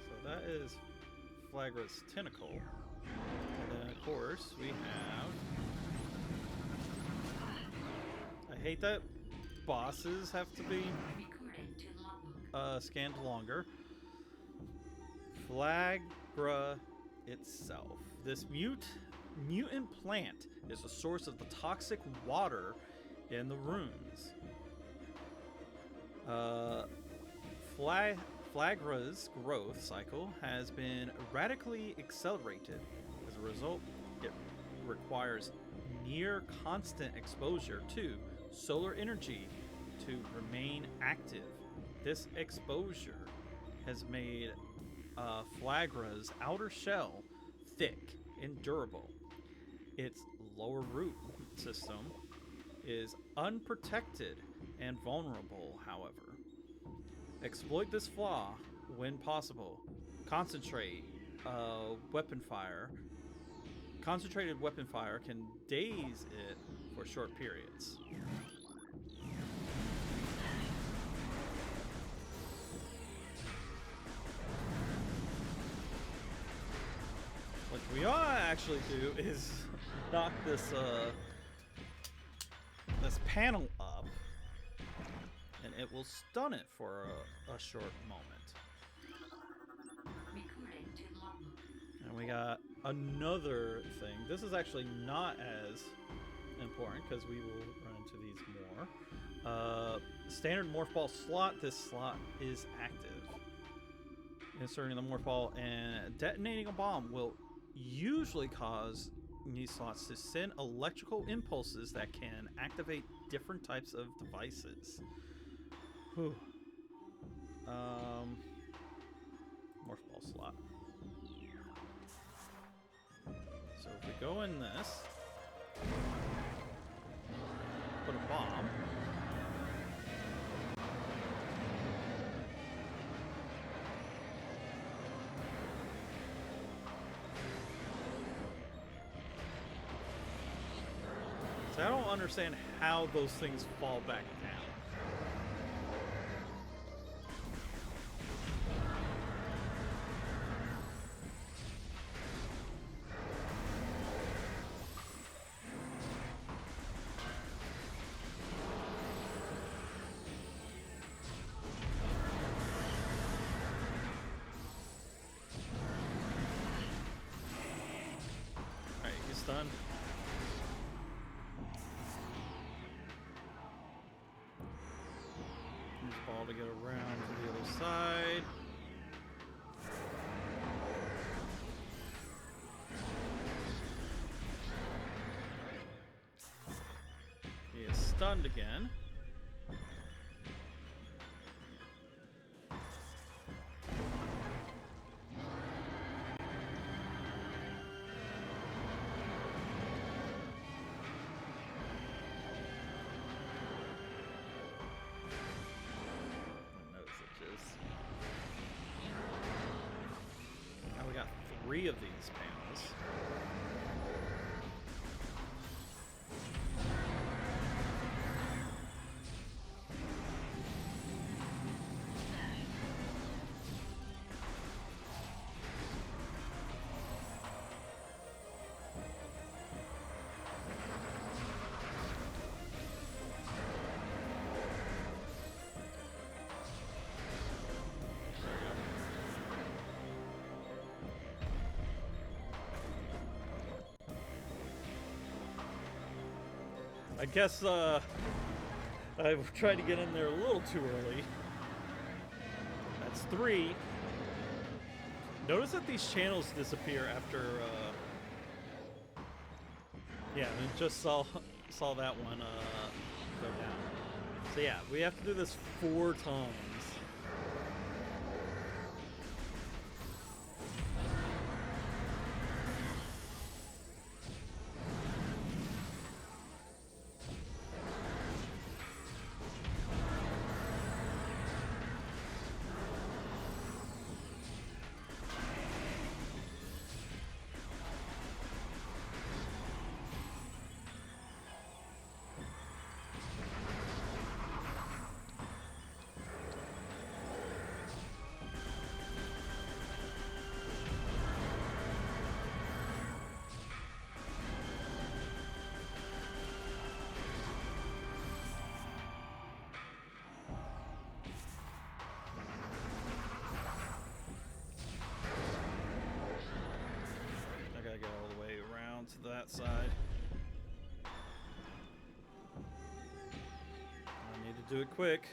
So that is Flaahgra's tentacle. And then, of course, we have... I hate that bosses have to be scanned longer. Flaahgra itself. This mutant plant is the source of the toxic water in the ruins. Flaahgra's growth cycle has been radically accelerated. As a result, it requires near constant exposure to solar energy to remain active. This exposure has made Flaahgra's outer shell thick and durable. Its lower root system is unprotected and vulnerable, however. Exploit this flaw when possible. Concentrate weapon fire. Concentrated weapon fire can daze it for short periods. What we ought to actually do is knock this this panel up, and it will stun it for a short moment.
Recording to logbook.
And we got another thing. This is actually not as important because we will run into these more. Standard morph ball slot. This slot is active. Inserting the morph ball and detonating a bomb will usually cause these slots to send electrical impulses that can activate different types of devices. Whew. Morph ball slot. So if we go in this, put a bomb. So I don't understand how those things fall back down. Alright, he's stunned. Ball to get around to the other side. He is stunned again. Now we got 3 of these panels. I guess I tried to get in there a little too early. That's 3. Notice that these channels disappear after. Yeah, we just saw that one go down. So yeah, we have to do this 4 times. Gotta go all the way around to that side. I need to do it quick,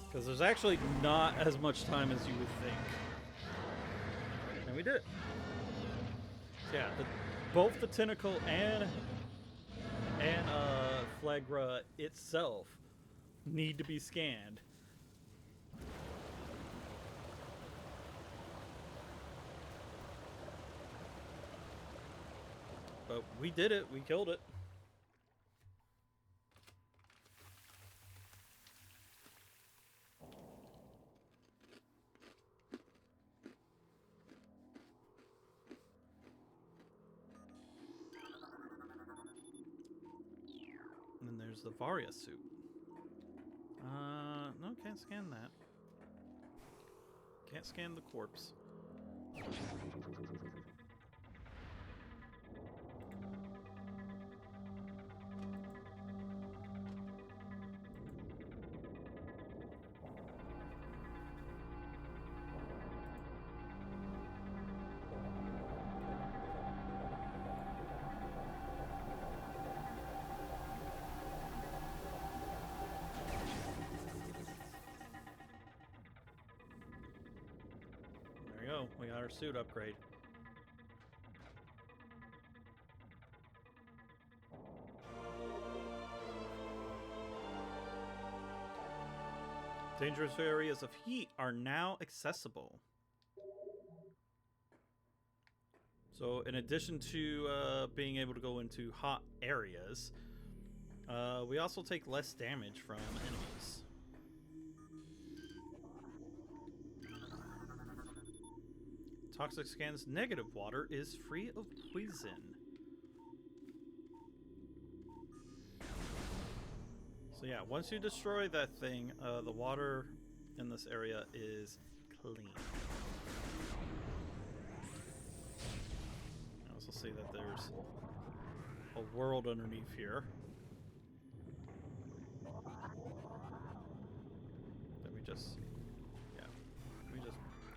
because there's actually not as much time as you would think. And we did. So yeah, both the tentacle and Flaahgra itself need to be scanned. We did it. We killed it. And then there's the Varia suit. No, can't scan that. Can't scan the corpse. There we go. We got our suit upgrade. Dangerous areas of heat are now accessible. So in addition to being able to go into hot areas, we also take less damage from enemies. Toxic scans negative water is free of poison. So yeah, once you destroy that thing, the water in this area is clean. I also see that there's a world underneath here that we just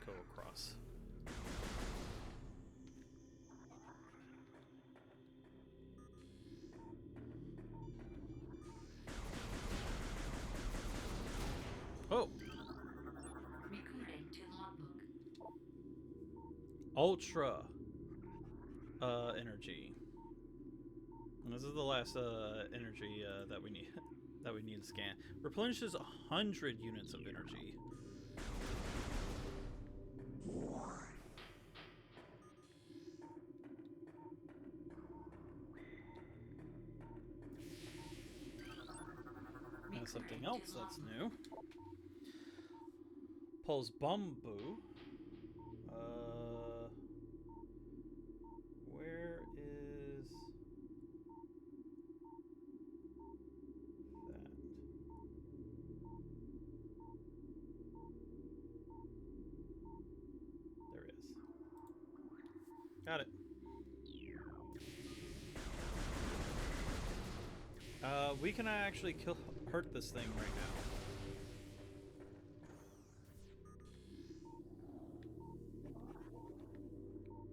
go across. Oh!
Recording to logbook.
Ultra energy. And this is the last energy that we need that we need to scan. Replenishes 100 units of energy. And something else that's new. Pulls bamboo. Where is that? There it is. Got it. We can actually hurt this thing right now.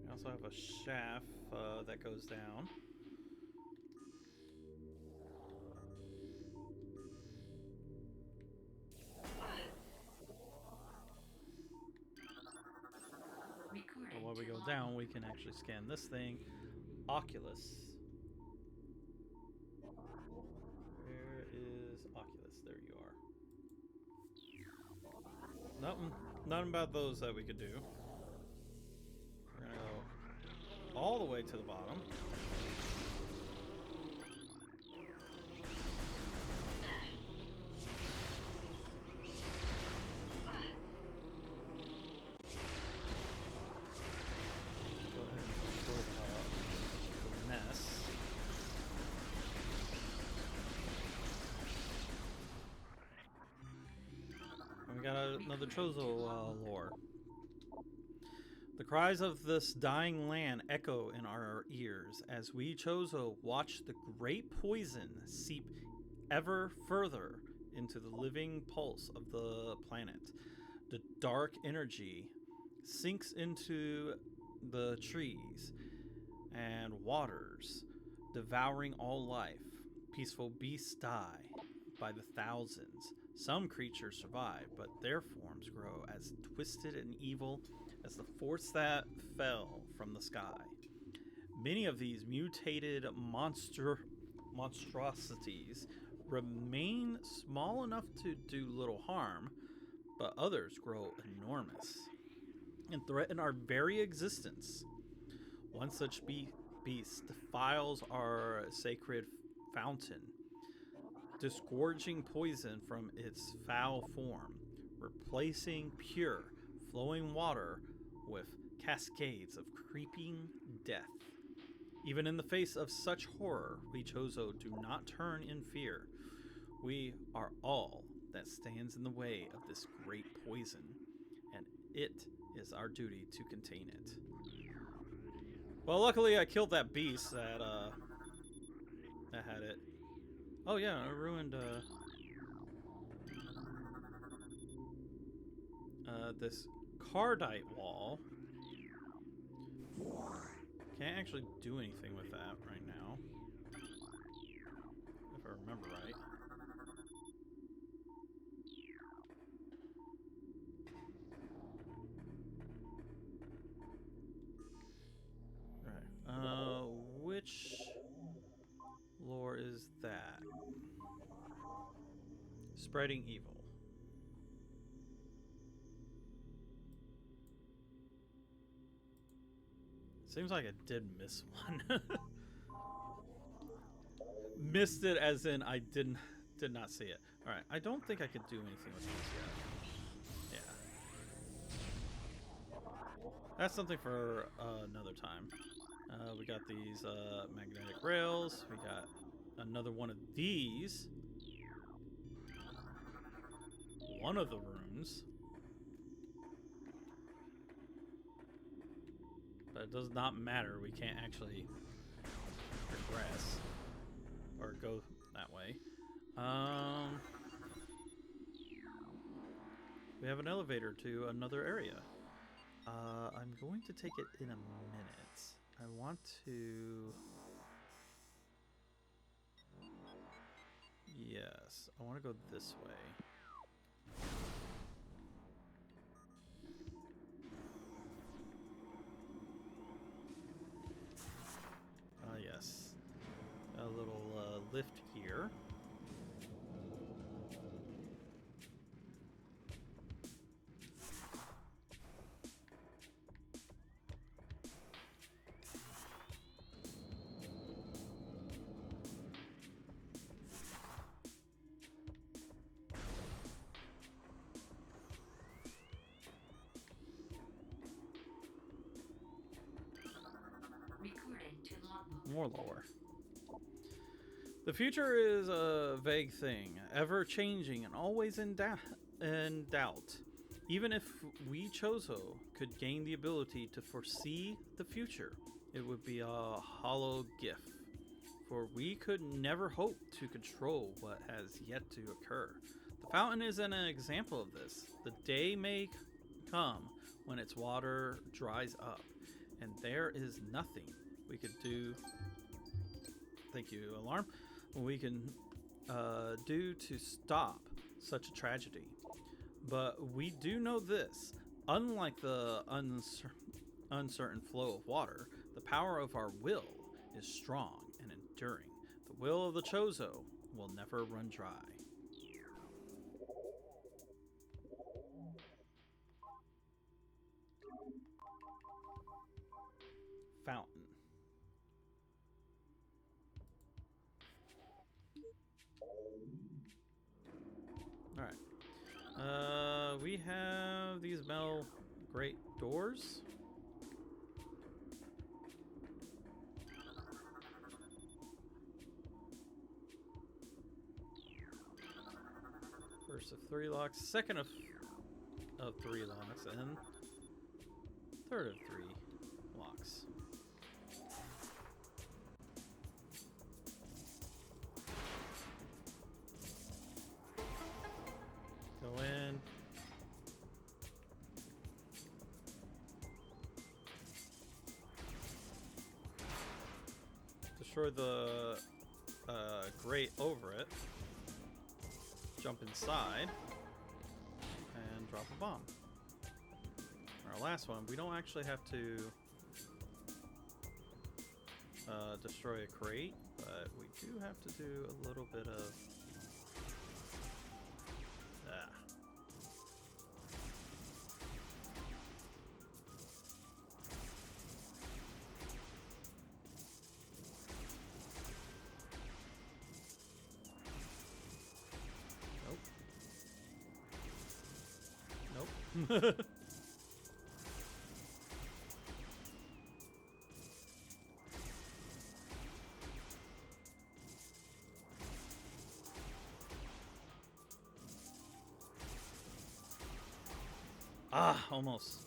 We also have a shaft that goes down. But while we go down, we can actually scan this thing. Oculus. Where is Oculus? There you are. Nothing about those that we could do. We're gonna go all the way to the bottom. Go ahead and destroy the mess. And we got another Chozo lore. The cries of this dying land echo in our ears as we Chozo watch the great poison seep ever further into the living pulse of the planet. The dark energy sinks into the trees and waters, devouring all life. Peaceful beasts die by the thousands. Some creatures survive, but their forms grow as twisted and evil as the force that fell from the sky. Many of these mutated monstrosities remain small enough to do little harm, but others grow enormous and threaten our very existence. One such beast defiles our sacred fountain, disgorging poison from its foul form, replacing pure, flowing water with cascades of creeping death. Even in the face of such horror, we Chozo do not turn in fear. We are all that stands in the way of this great poison, and it is our duty to contain it. Well, luckily I killed that beast that had it. Oh yeah, I ruined this cardite wall. Can't actually do anything with that right now, if I remember right. Right. Which lore is that? Spreading evil. Seems like I did miss one. Missed it as in I did not see it. All right, I don't think I could do anything with these yet. Yeah, that's something for another time. We got these magnetic rails. We got another one of these. One of the rooms. But it does not matter. We can't actually progress or go that way. We have an elevator to another area. I'm going to take it in a minute. I want to... Yes, I want to go this way. Yes. A little lift here. More lore. The future is a vague thing, ever changing and always in doubt. Even if we Chozo could gain the ability to foresee the future, it would be a hollow gift, for we could never hope to control what has yet to occur. The fountain is an example of this. The day may come when its water dries up, and there is nothing we could do. Thank you, Alarm. We can do to stop such a tragedy. But we do know this: unlike the uncertain flow of water, the power of our will is strong and enduring. The will of the Chozo will never run dry. Fountain. Alright. We have these metal great doors. First of 3 locks, second of 3 locks, and third of 3 locks. Go in. Destroy the grate over it. Jump inside. And drop a bomb. Our last one, we don't actually have to destroy a crate, but we do have to do a little bit of Ah, almost.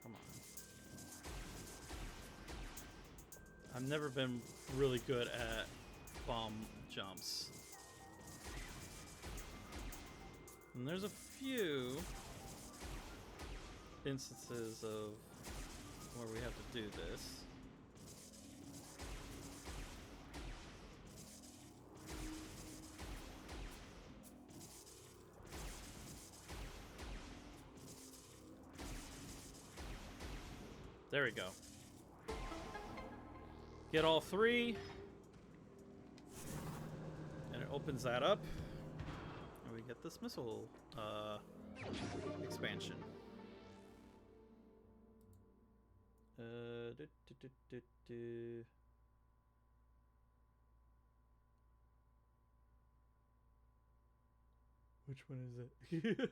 Come on. I've never been really good at bomb jumps. And there's a few instances of where we have to do this. There we go. Get all three. And it opens that up. And we get this missile expansion. Which one is it?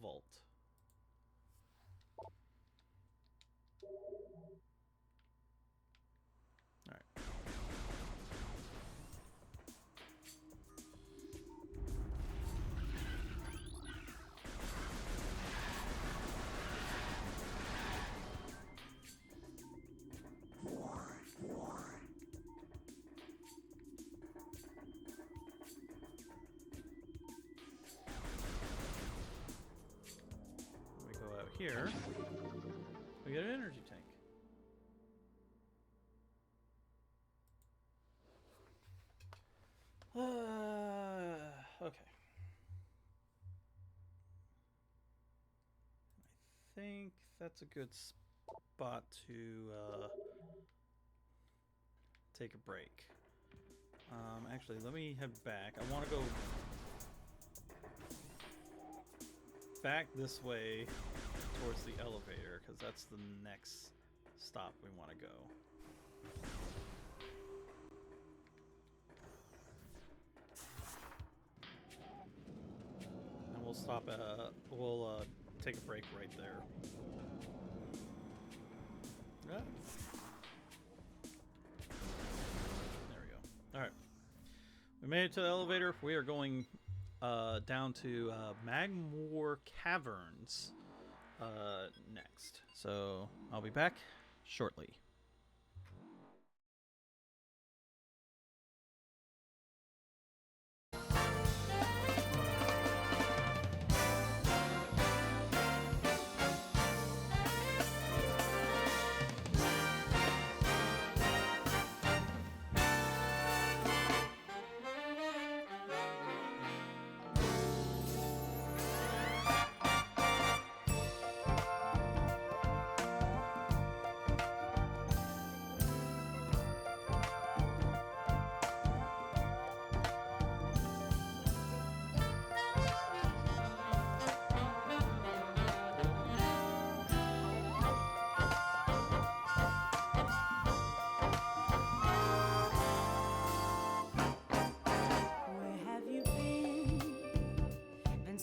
Vault. Alright. We go out here. We get an energy tank. Okay. I think that's a good spot to take a break. Actually, let me head back. I want to go back this way towards the elevator because that's the next stop we want to go. And we'll stop at we'll take a break right there. Yeah. There we go. All right. We made it to the elevator. We are going down to Magmoor Caverns next. So I'll be back shortly.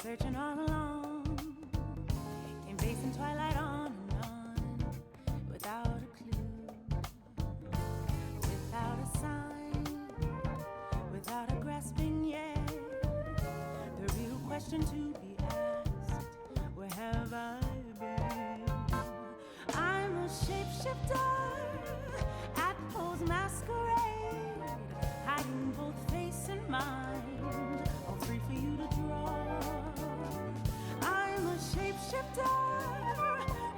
Searching all along, in base and twilight, on and on, without a clue, without a sign, without a grasping yet. The real question to be asked: where have I been? I'm a shapeshifter at Poe's masquerade, hiding both face and mind, all three for you to draw. Shapeshifter,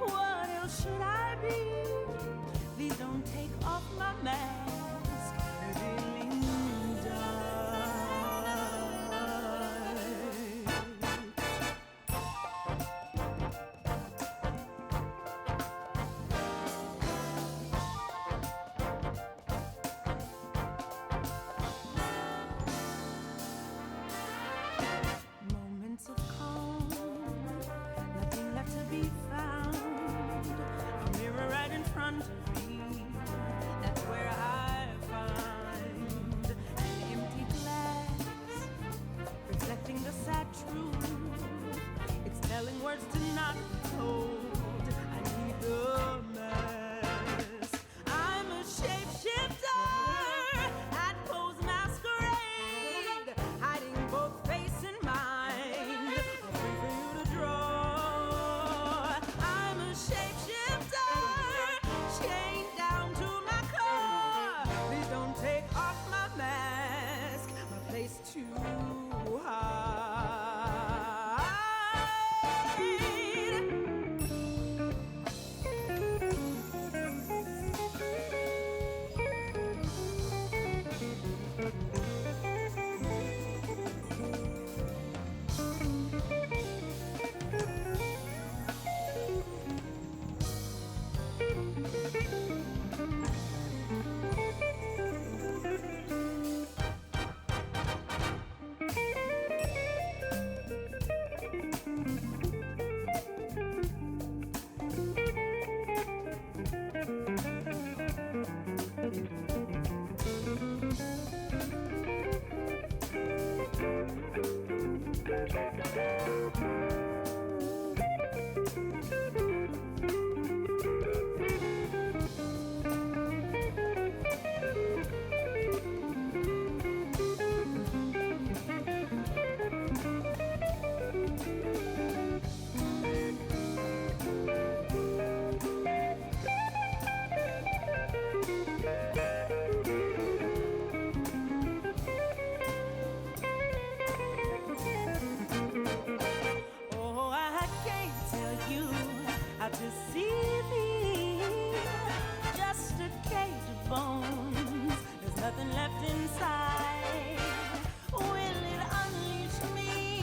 what else should I be? Please don't take off my mask, revealing moments of calm, nothing left nothing left inside. Will it unleash me,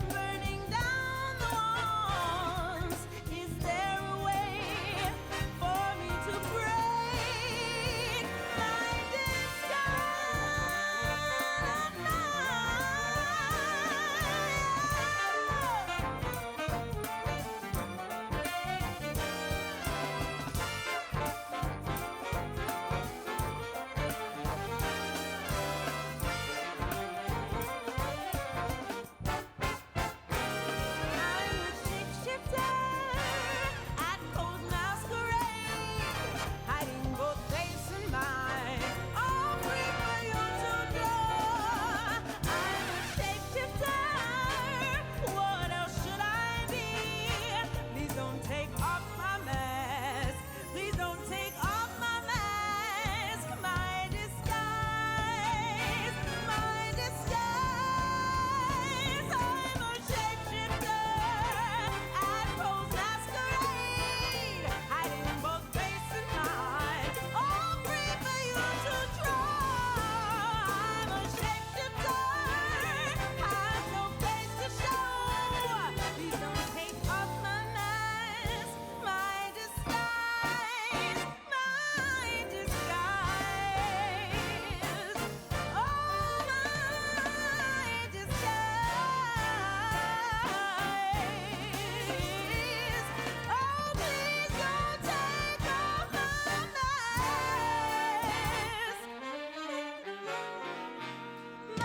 burning down the walls? Is there a way for me to break my I'm a shapeshifter at cold masquerade, hiding both face and mind, all free for you to draw. I'm a shapeshifter. What else should I be? Please don't take off my mask. Please don't take off my mask. My disguise, my disguise. I'm a shapeshifter at Rose Masquerade, hiding both face and mind, all free for you to try. I'm a shapeshifter, have no face to show. Please don't take off my mask, my disguise, my disguise. Oh, my disguise. Oh, please don't take off my mask, my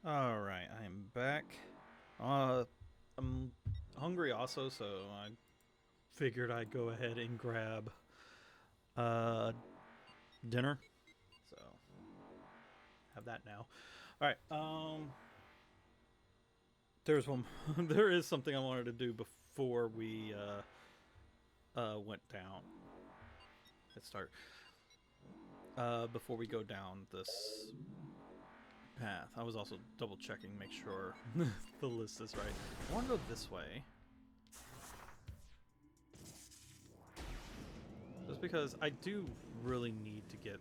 All right, I am back. I'm hungry also, so I figured I'd go ahead and grab dinner. So have that now. All right. There's one. There is something I wanted to do before we went down. Let's start. Before we go down this path, I was also double checking, make sure the list is right. I want to go this way. Just because I do really need to get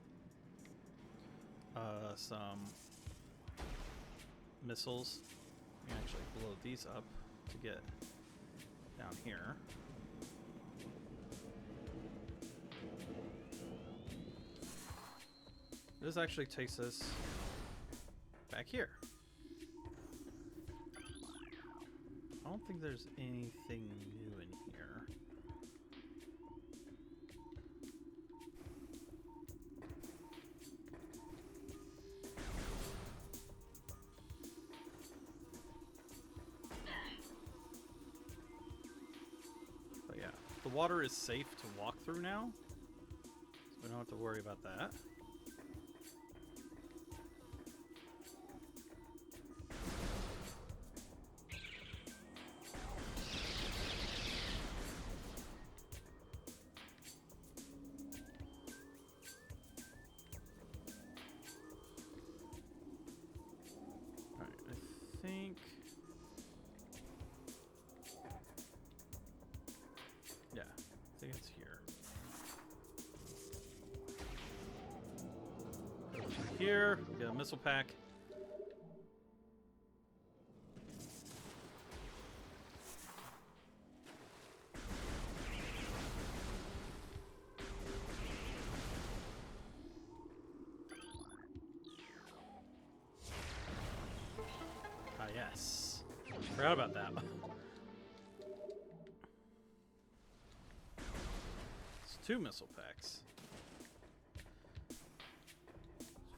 some missiles. You can actually blow these up to get down here. This actually takes us back here. I don't think there's anything new in here. But yeah, the water is safe to walk through now, so we don't have to worry about that. I think it's here. Here, get a missile pack. Ah, yes. Forgot about that. Two missile packs.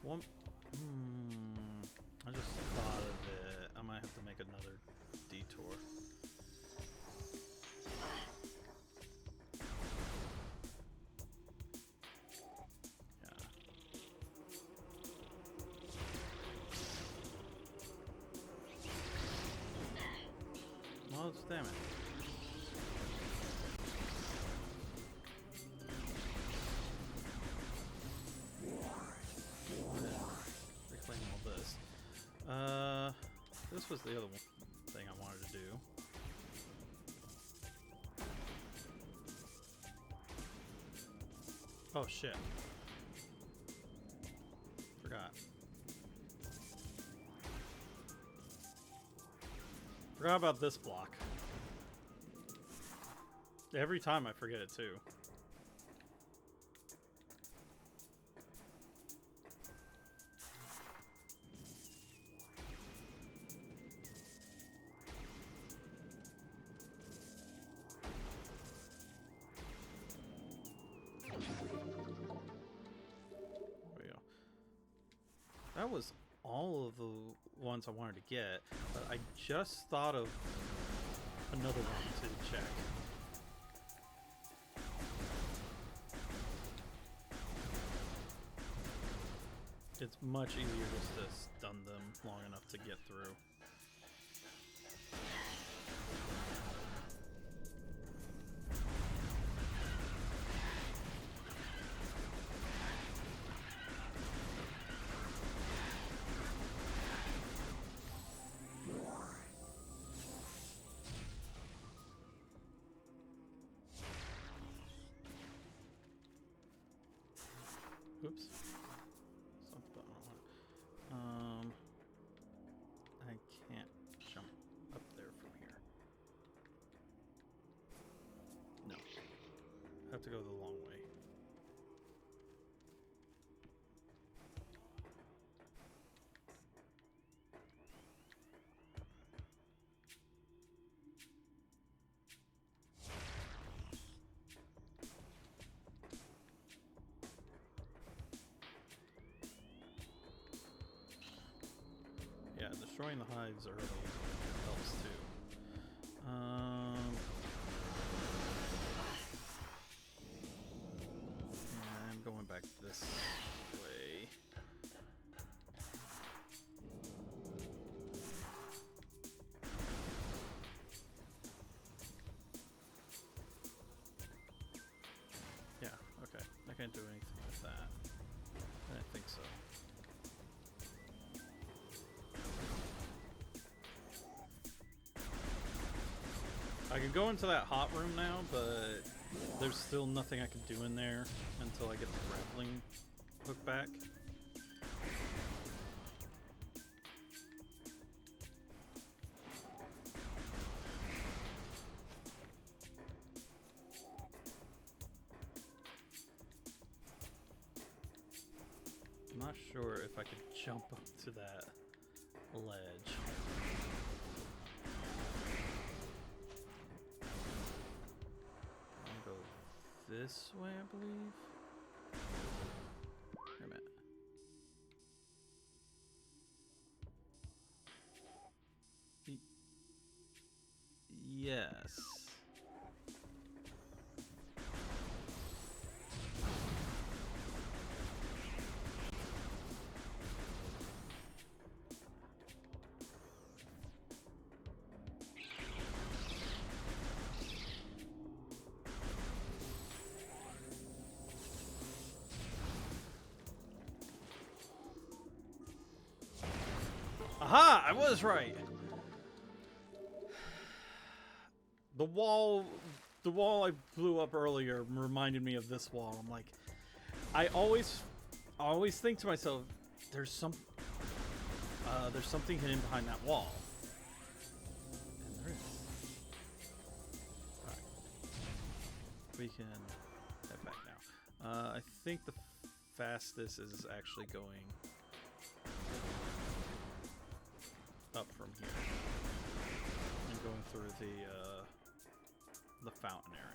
One. I just thought of it. I might have to make another detour. Yeah. Well, damn it. This was the other thing I wanted to do. Oh shit. Forgot. Forgot about this block. Every time I forget it too. That was all of the ones I wanted to get, but I just thought of another one to check. It's much easier just to stun them long enough to get through. Oops. That's the button I want. I can't jump up there from here. No. I have to go the long way. Yeah, the destroying the hives early helps too. I'm going back this way. Yeah, okay. I can't do anything with that. I didn't think so. I could go into that hot room now, but there's still nothing I can do in there until I get the grappling hook back. I'm not sure if I could jump up to that ledge. I'll go this way, I believe. Wait a minute. Yes. Aha! I was right. The wall I blew up earlier reminded me of this wall. I'm like, I always think to myself, there's something hidden behind that wall. And there is. Alright. We can head back now. I think the fastest is actually going up from here and going through the fountain area.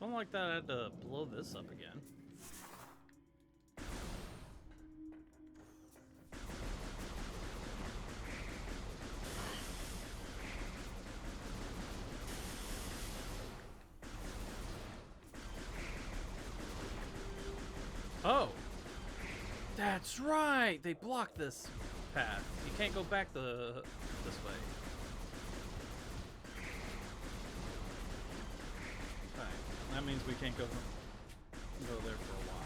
Something like that, I had to blow this up again. Oh! That's right! They blocked this path. You can't go back this way. That means we can't go there for a while.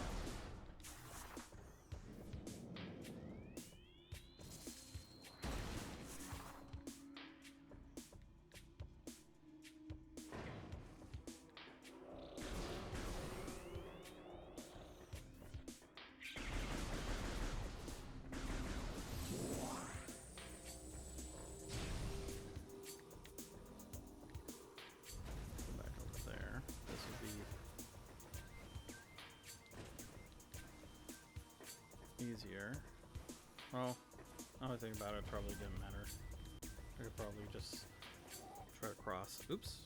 Go back over there. This would be easier. Well, now I think about it, probably didn't matter. I could probably just try to cross. Oops.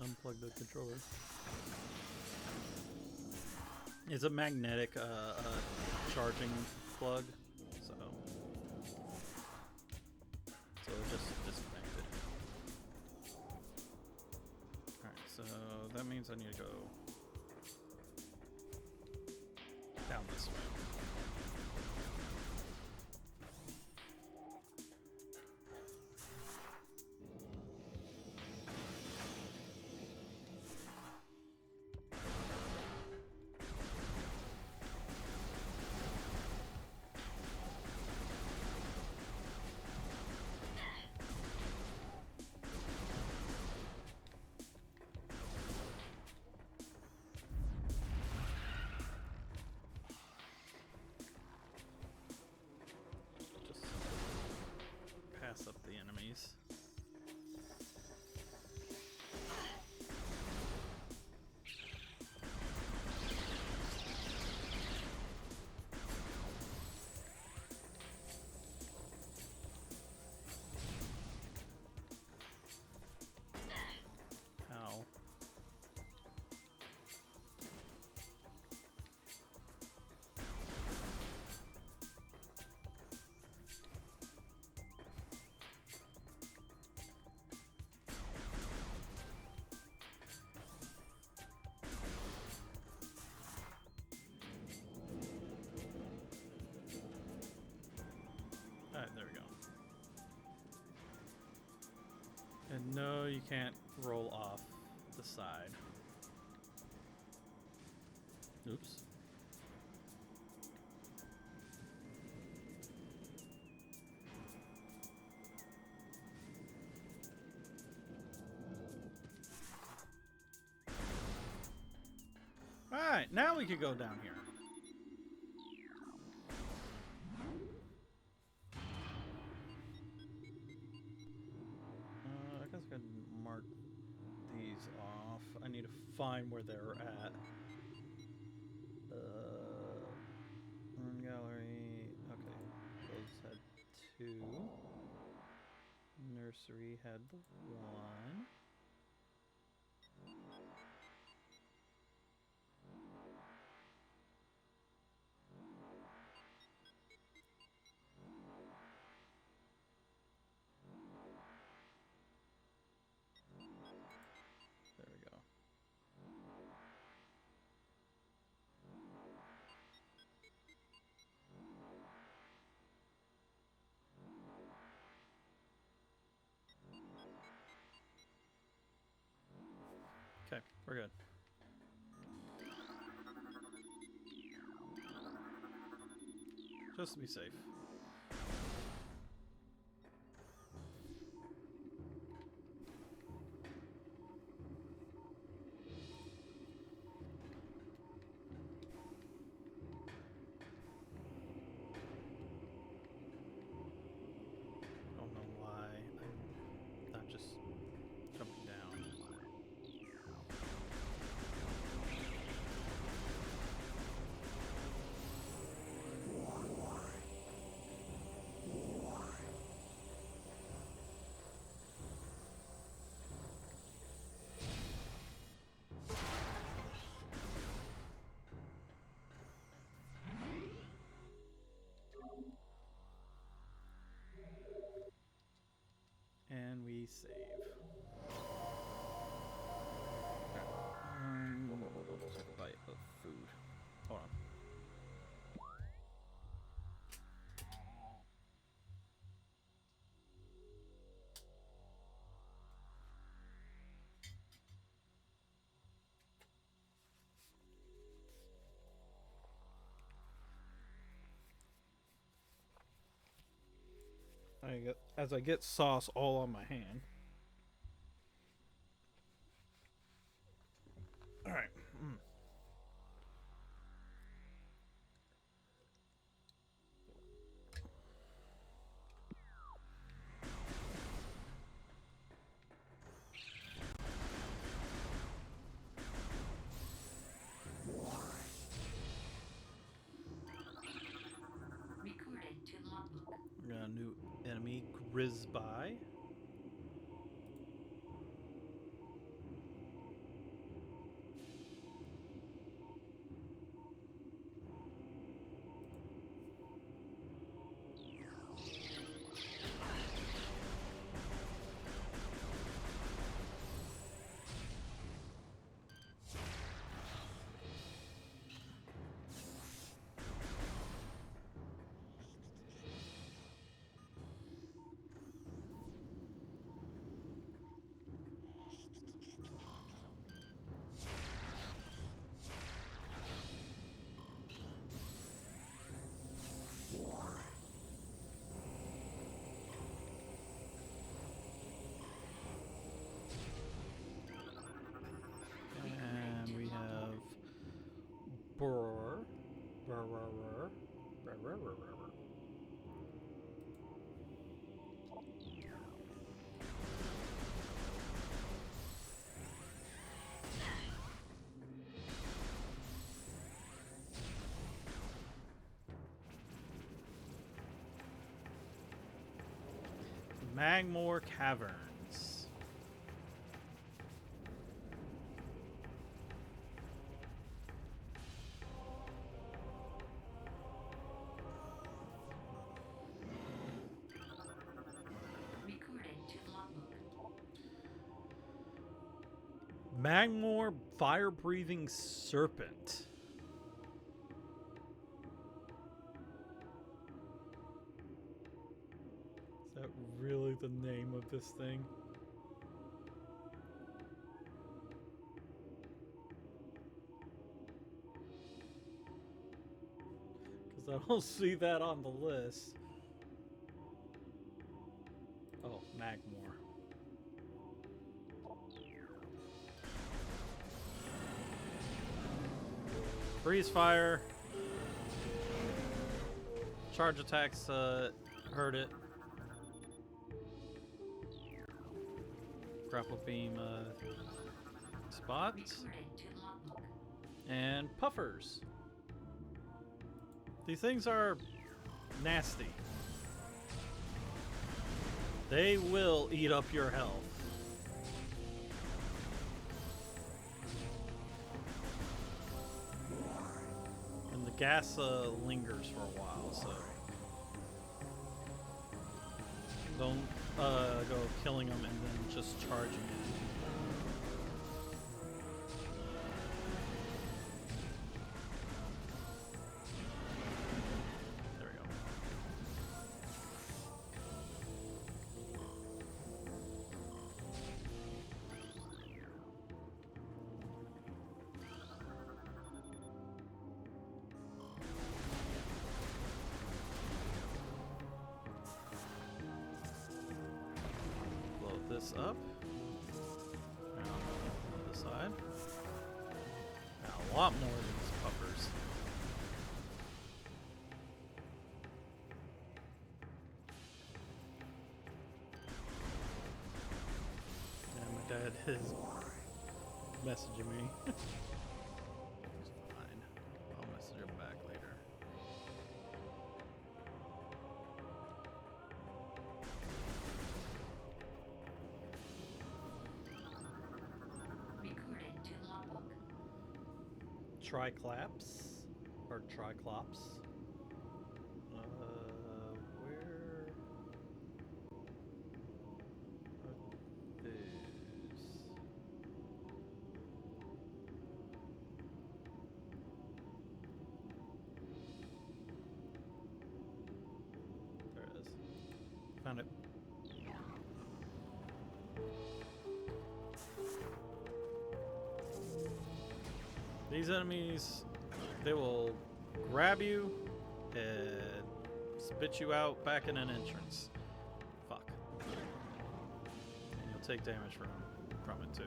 Unplug the controller. It's a magnetic charging plug, so it just disconnected. Alright, so that means I need to go Down this way. Pass up the enemies. Ow. Alright, there we go. And no, you can't roll off the side. Oops. Alright, now we could go down here. I guess I can mark these off. I need to find where they're at. Room gallery. Okay. Those had 2. Nursery had the 1. There we go. Okay, we're good. Just to be safe. Don't know why I'm not just jumping down. And we save. Take a bite of food. Hold on. As I get sauce all on my hand. All right.
Recording to logbook.
We got a new enemy, Grisby. Magmore Caverns.
Recorded to logbook.
Magmore Fire-Breathing Serpent. Is that really the name of this thing? Because I don't see that on the list. Oh, Magmore. Freeze fire. Charge attacks hurt it. Grapple beam spots.
Recorded to logbook.
And puffers. These things are nasty. They will eat up your health. And the gas lingers for a while, so don't go killing them and then just charging it. There we go. Blow this up. And on the other side. Now, a lot more of these puffers. And my dad is messaging me. It's fine. I'll message him back later.
Recorded to logbook.
Triclaps or Triclops. Where are these? There it is. Found it. These enemies, they will grab you and spit you out back in an entrance. Fuck. And you'll take damage from it too.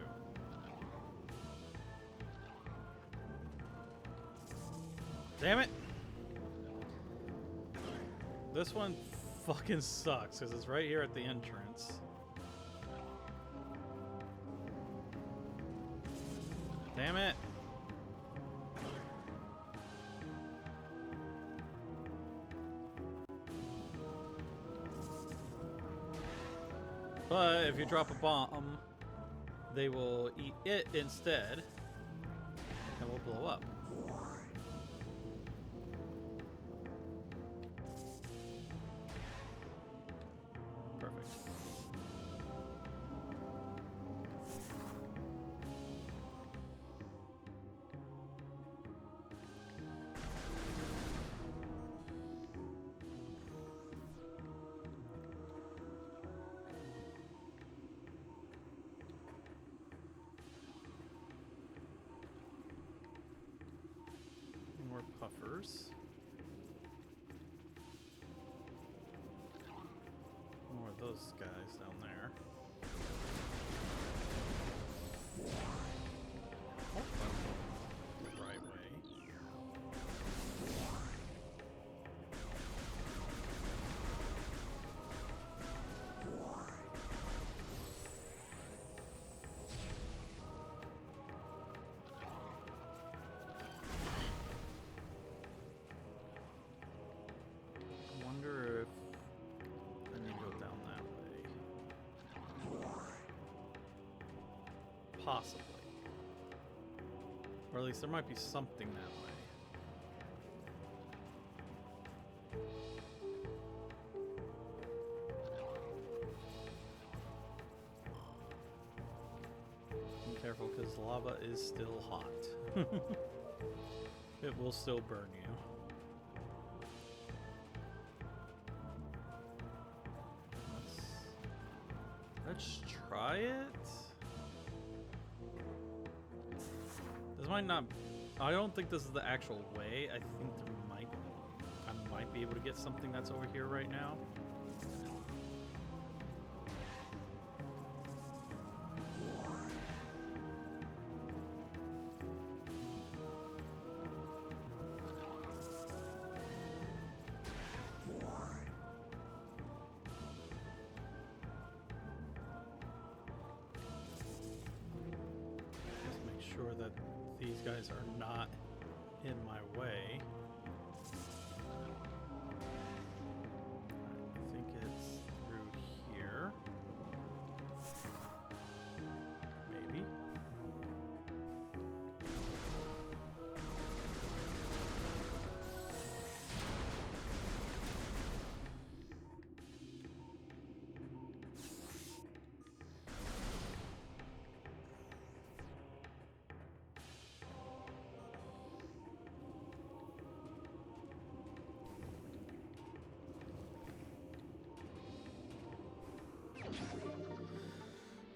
Damn it! This one fucking sucks because it's right here at the entrance. Damn it! But if you drop a bomb, they will eat it instead and will blow up. Perfect. More puffers. More of those guys down there. Oh, the right way. Possibly. Or at least there might be something that way. Be careful, because lava is still hot. It will still burn you. Let's try it. This might not. I don't think this is the actual way. I think I might be able to get something that's over here right now. Sure that these guys are not in my way. I think it's through here. Maybe.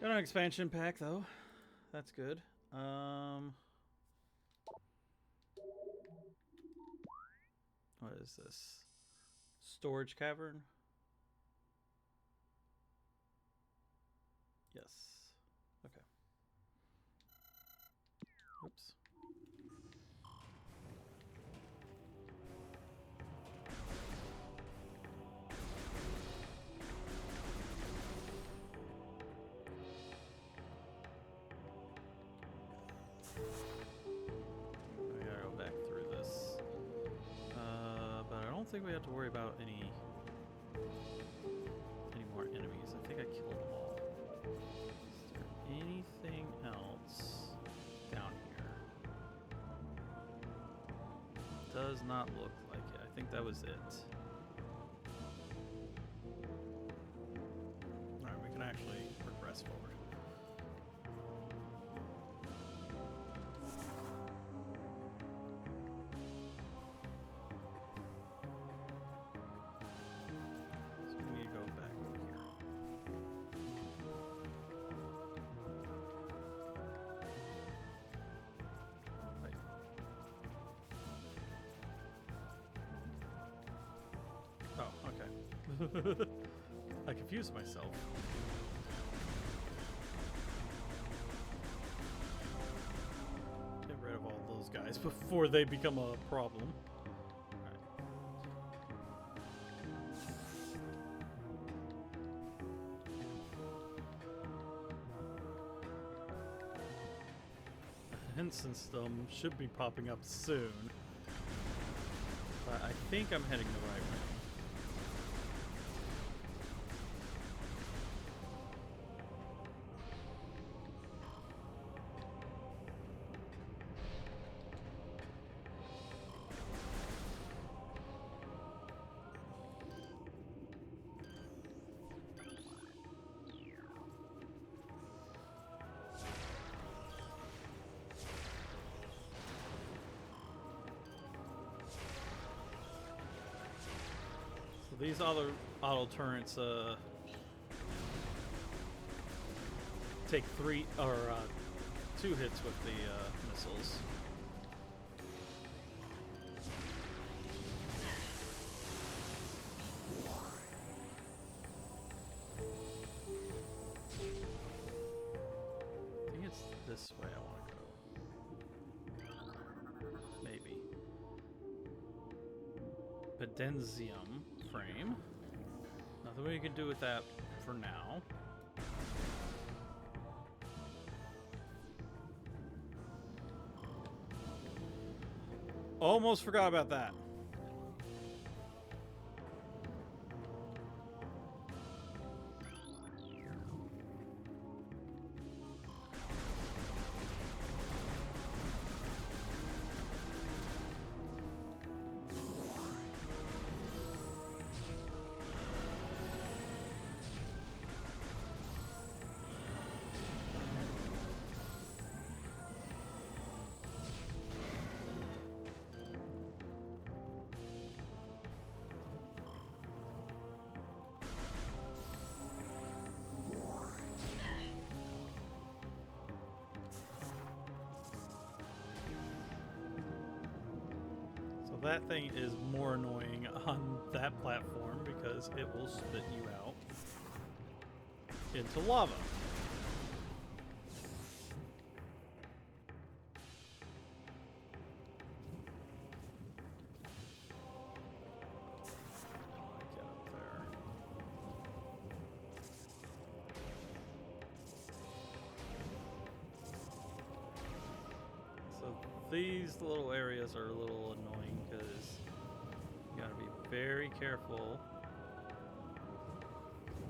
Got an expansion pack though. That's good. What is this? Storage cavern? Yes. Okay. Oops. I gotta go back through this. But I don't think we have to worry about any more enemies. I think I killed them all. Is there anything else down here? Does not look like it. I think that was it. Alright, we can actually progress forward. I confused myself. Get rid of all those guys before they become a problem. Alright. Instance them should be popping up soon. But I think I'm heading the right way. These other auto turrets take 2 hits with the missiles. I think it's this way I want to go. Maybe. Pedenzium frame. Nothing we can do with that for now. Almost forgot about that. Well, that thing is more annoying on that platform because it will spit you out into lava. Get up there. So these little areas are a little annoying because you gotta be very careful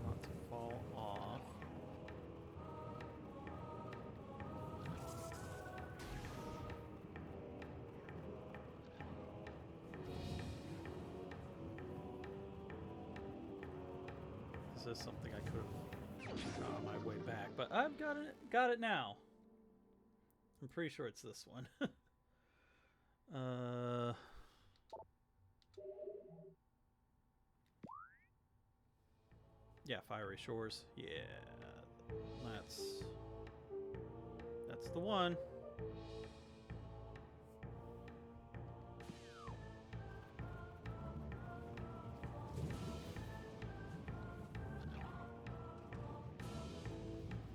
not to fall off. This is something I could have got on my way back, but I've got it now. I'm pretty sure it's this one. Yeah, Fiery Shores. Yeah, that's the one.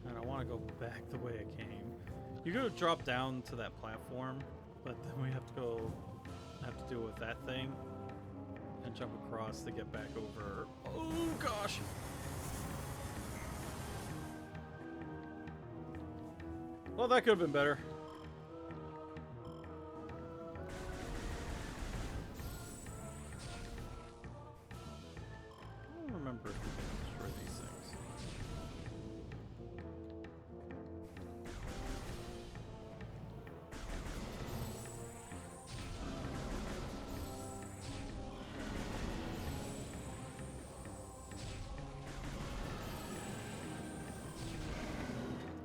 And I want to go back the way I came. You could drop down to that platform, but then we have to deal with that thing and jump across to get back over. Oh gosh! Well, that could have been better. I don't remember if we can destroy these things.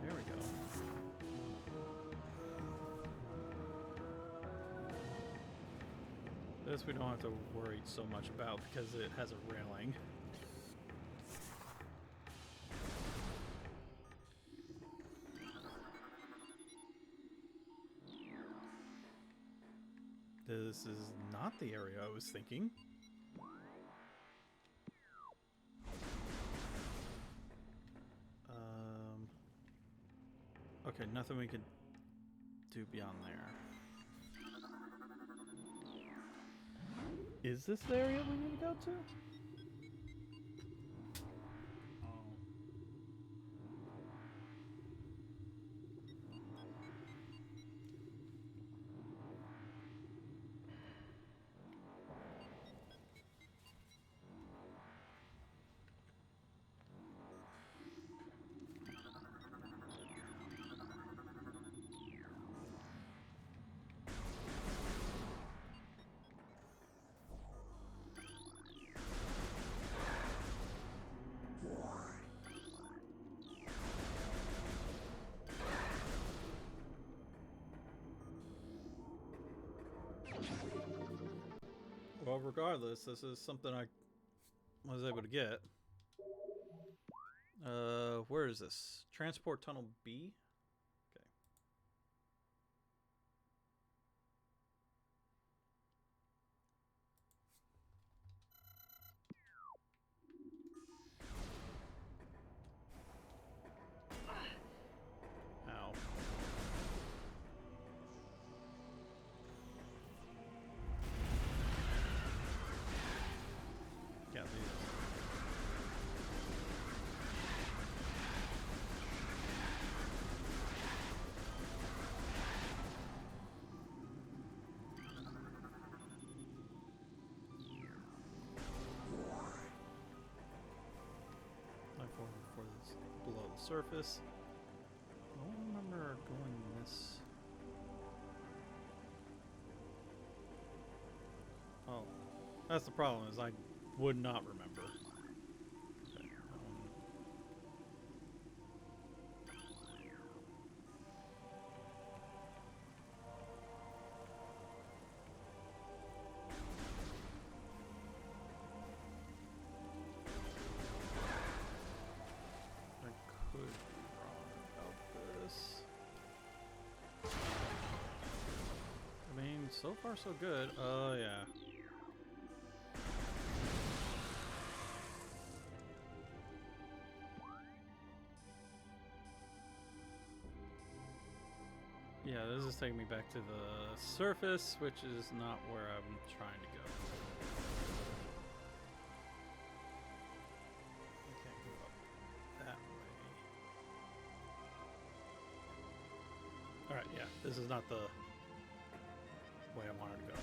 There we go. This we don't have to worry so much about because it has a railing. This is not the area I was thinking. Okay, nothing we could do beyond there. Is this the area we need to go to? Well, regardless, this is something I was able to get. Where is this? Transport Tunnel B? Okay. Ow. Can't do this. For this below the surface. I don't remember going this. Oh, that's the problem. Is I would not remember. Okay, I could be wrong about this. Remains so far so good. Oh yeah. Yeah, this is taking me back to the surface, which is not where I'm trying to go. I can't go up that way. Alright, yeah, this is not the way I wanted to go.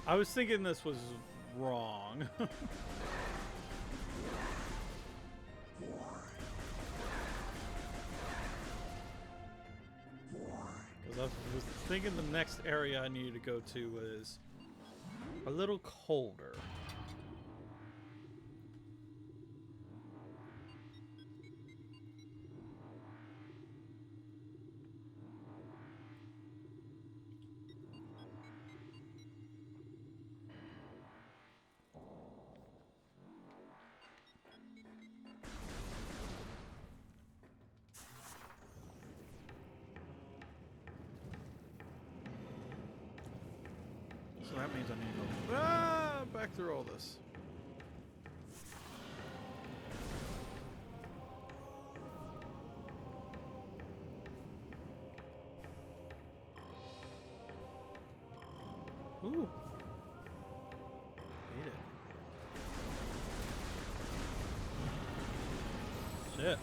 I was thinking this was wrong. I was thinking the next area I needed to go to was a little colder. So that means I need to go back through all this. Ooh. Hate it. Shit.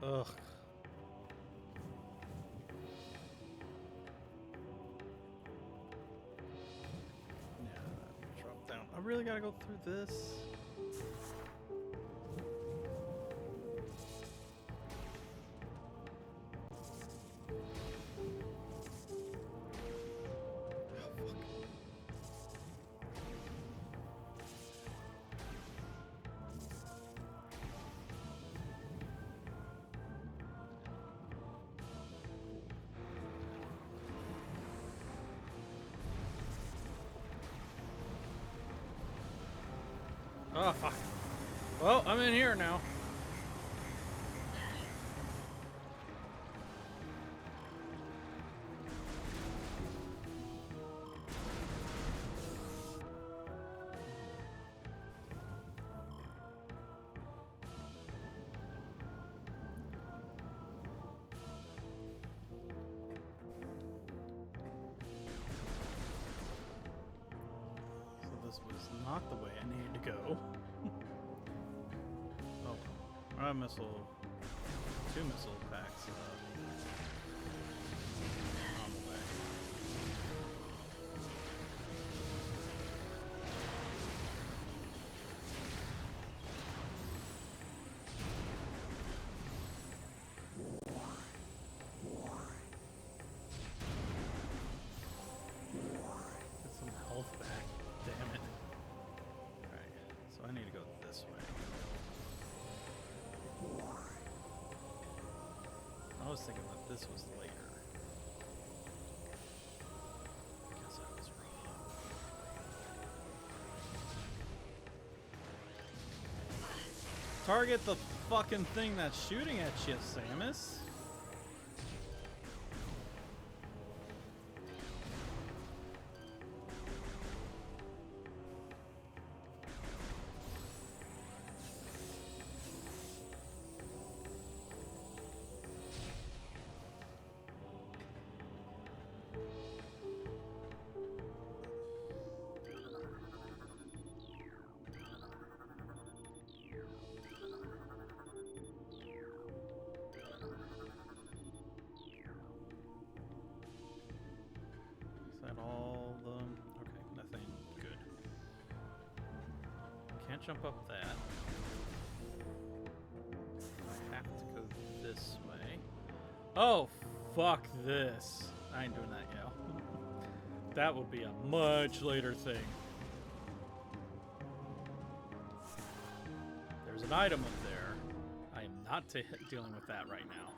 Ugh. Yeah, drop down. I really gotta go through this. Oh, fuck. Well, I'm in here now. So this was not the way I needed to go. Oh, missile. 2 missile packs on the way. Get some health back. Damn it. Alright, so I need to go this way. I was thinking that this was later. I guess I was wrong. Target the fucking thing that's shooting at you, Samus. Jump up that. I have to go this way. Oh, fuck this. I ain't doing that, yo. That would be a much later thing. There's an item up there. I am not dealing with that right now.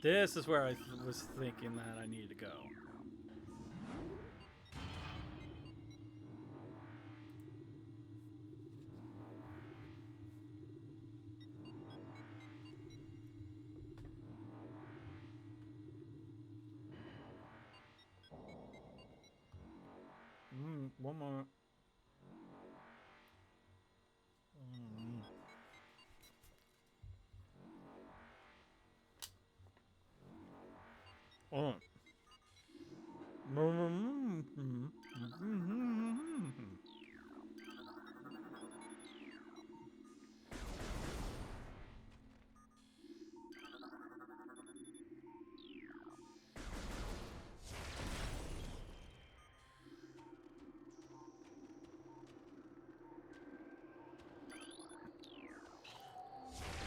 This is where I was thinking that I needed to go. One more. Oh.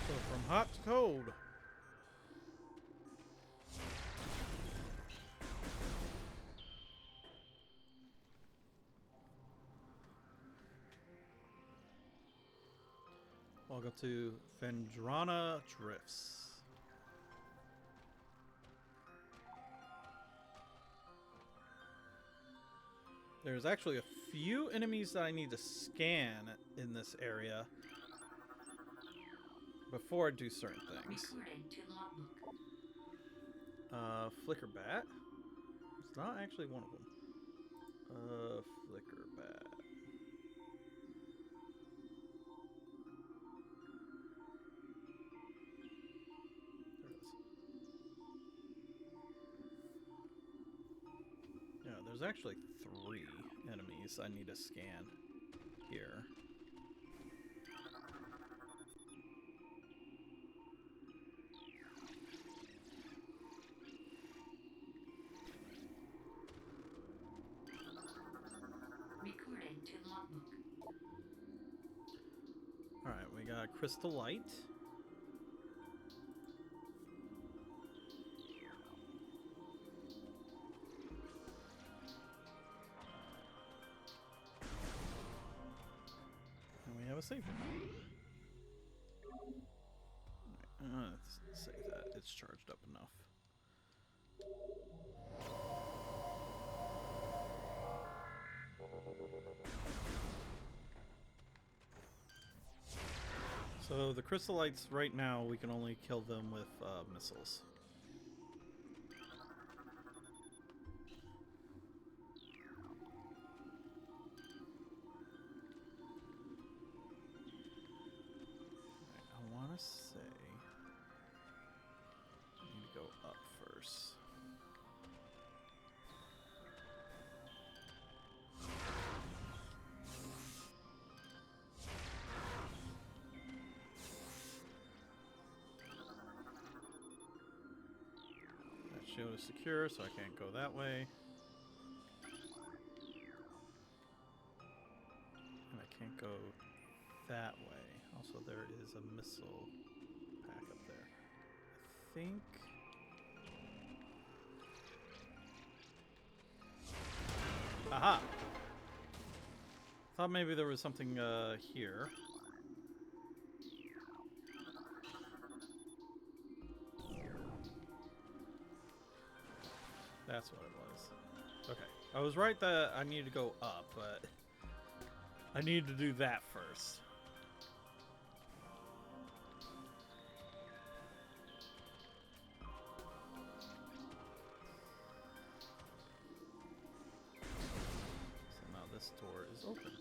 So from hot to cold. Welcome to Fendrana Drifts. There's actually a few enemies that I need to scan in this area before I do certain things.
Recording to logbook.
Flicker Bat. It's not actually one of them. Flicker Bat. There it is. Yeah, there's actually 3 enemies I need to scan here.
Recording to logbook.
Alright, we got Crystal Light. And we have a save room. Let's save that. It's charged up enough. So the crystal lights right now, we can only kill them with missiles. I want to say I need to go up first. Shield is secure, so I can't go that way. And I can't go that way. Also, there is a missile pack up there. I think... Aha! Thought maybe there was something here. That's what it was. Okay. I was right that I need to go up, but I need to do that first. So now this door is open.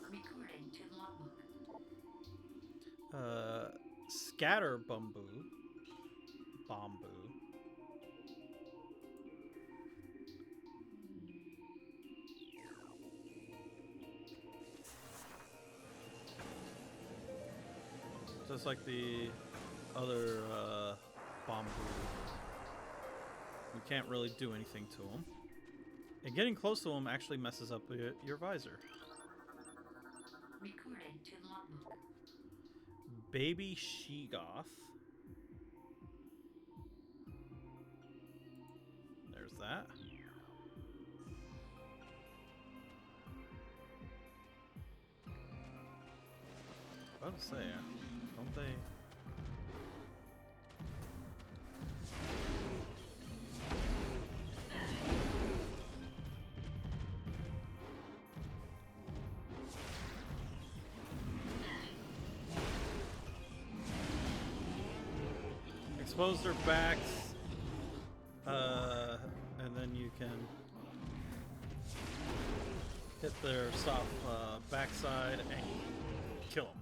Recording to logbook.
Scatter Bamboo. Just like the other Bamboo. You can't really do anything to them. And getting close to them actually messes up your visor.
Recording to logbook.
Baby Sheegoth. There's that. about to say, don't they? Expose their backs, and then you can hit their soft backside and kill them.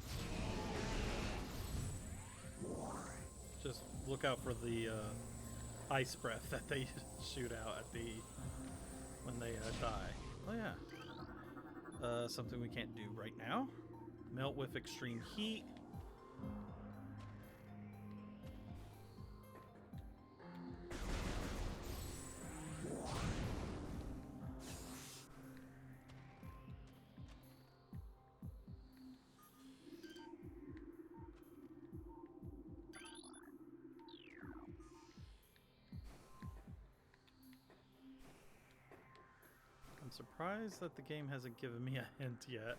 Just look out for the ice breath that they shoot out at when they die. Oh yeah, something we can't do right now. Melt with extreme heat. I'm surprised that the game hasn't given me a hint yet.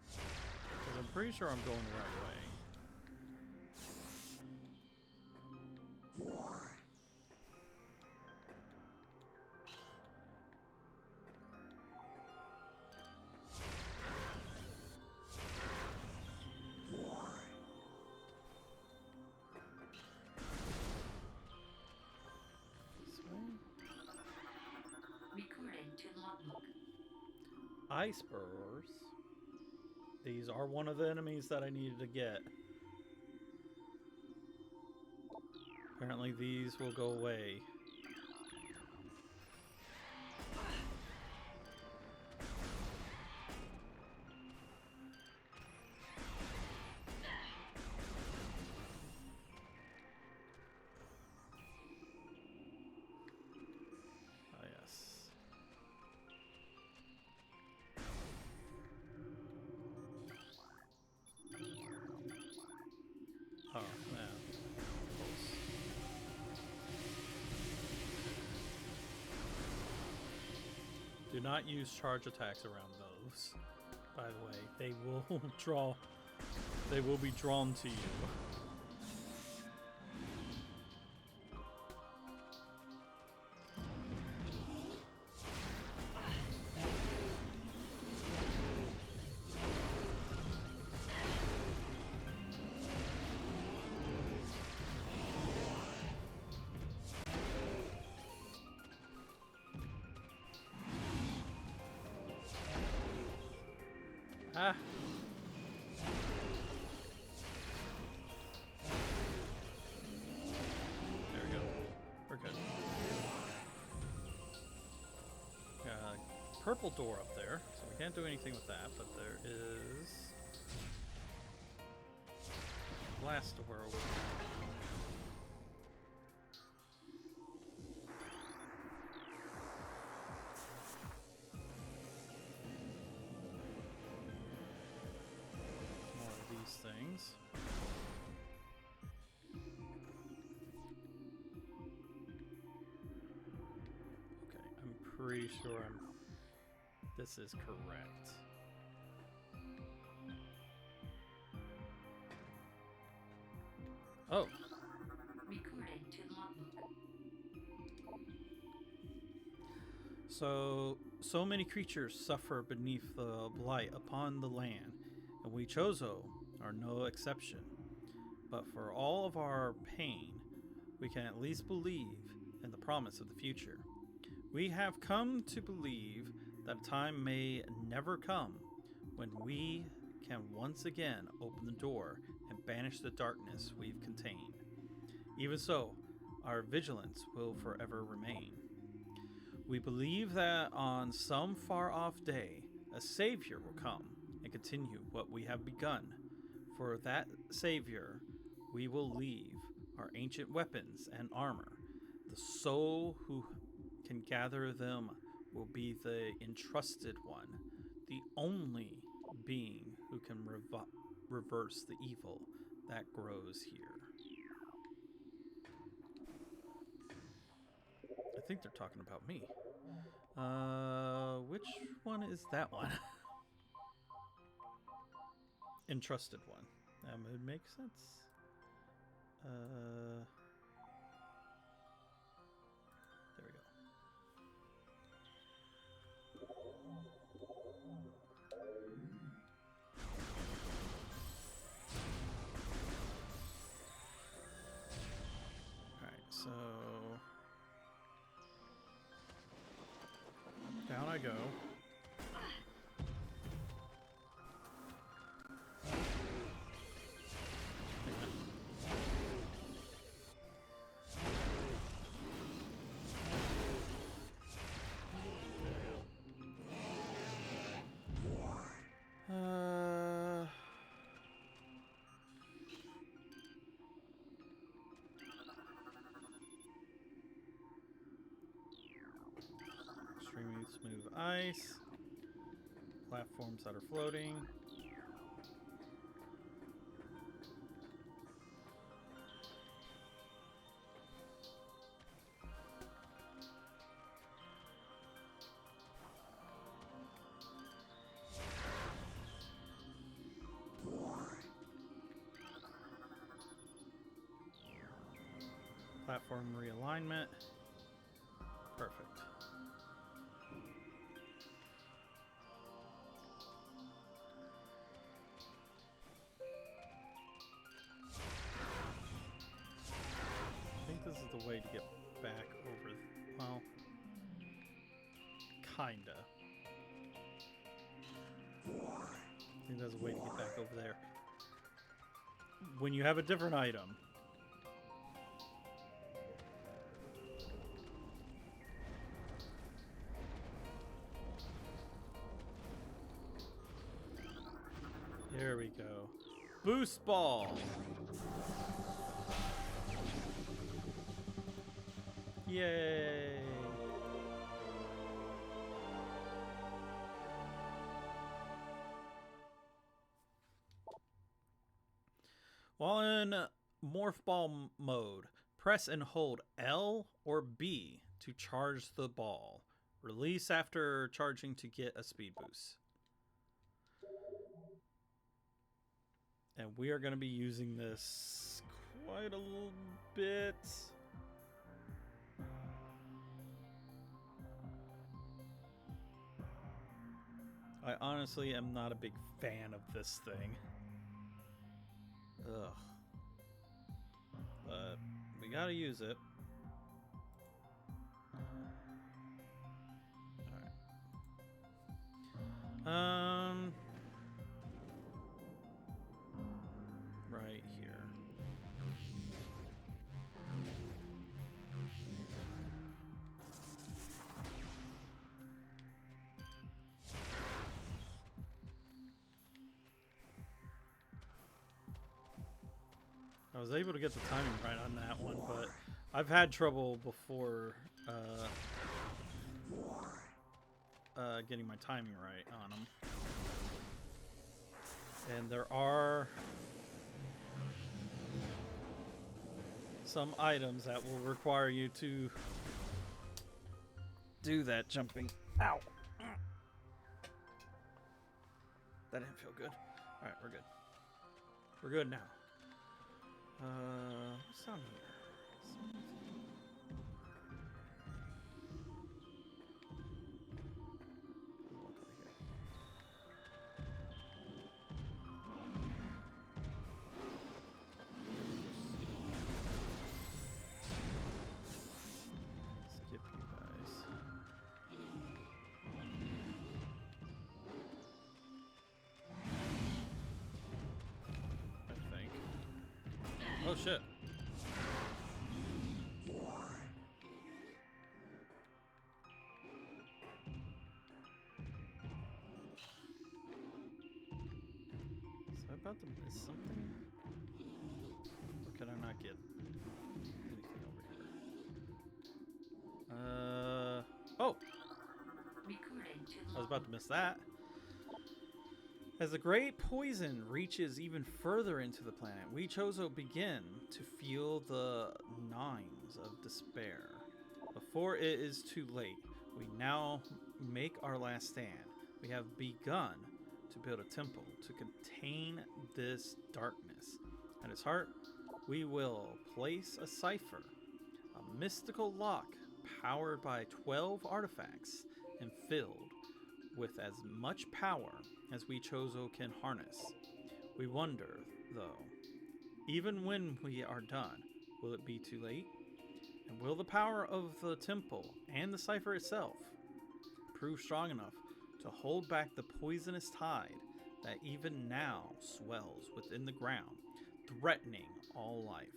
Because I'm pretty sure I'm going the right way.
Recording to logbook.
Ice burrowers. These are one of the enemies that I needed to get. Apparently these will go away. Ah, yes. Oh, man. Do not use charge attacks around those. By the way, they will they will be drawn to you. Ah. There we go. We're good. Purple door up there, so we can't do anything with that, but there is glass door over there. Things. Okay, I'm pretty sure this is correct. Oh.
Recording to logbook.
So many creatures suffer beneath the blight upon the land, and we Chozo are no exception. But for all of our pain, we can at least believe in the promise of the future. We have come to believe that a time may never come when we can once again open the door and banish the darkness we've contained. Even so, our vigilance will forever remain. We believe that on some far-off day, a savior will come and continue what we have begun. For that savior, we will leave our ancient weapons and armor. The soul who can gather them will be the entrusted one, the only being who can reverse the evil that grows here. I think they're talking about me. Which one is that one? Entrusted one. That would make sense. There we go. Alright, so down I go. Extremely smooth ice. Platforms that are floating. Platform realignment. Perfect. I think this is the way to get back over. Well, kinda. I think there's a way to get back over there. When you have a different item. There we go. Boost ball. Yay. While in morph ball mode, press and hold L or B to charge the ball. Release after charging to get a speed boost. And we are going to be using this quite a little bit. I honestly am not a big fan of this thing. Ugh. But we gotta use it. Alright. Right here. I was able to get the timing right on that one, but I've had trouble before getting my timing right on them. And there are some items that will require you to do that jumping. Ow! That didn't feel good. Alright, we're good. We're good now. What's down here? Skip you guys. I think. Oh shit. Was I about to miss something? Or can I not get anything over here? Oh! I was about to miss that. As the great poison reaches even further into the planet, we Chozos begin to feel the gnawings of despair. Before it is too late, We now make our last stand. We have begun to build a temple to contain this darkness. At its heart, we will place a cipher, a mystical lock powered by 12 artifacts and filled with as much power as we Chozo can harness. We wonder, though, even when we are done, will it be too late? And will the power of the temple and the cipher itself prove strong enough to hold back the poisonous tide that even now swells within the ground, threatening all life?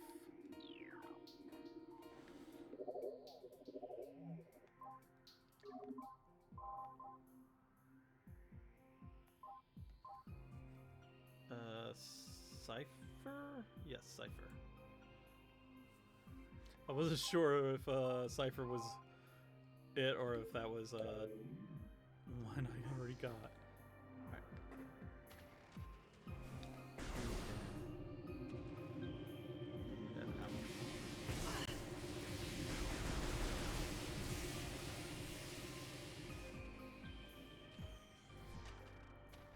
Cipher? Yes, cipher. I wasn't sure if cipher was it or if that was one I already got. Alright.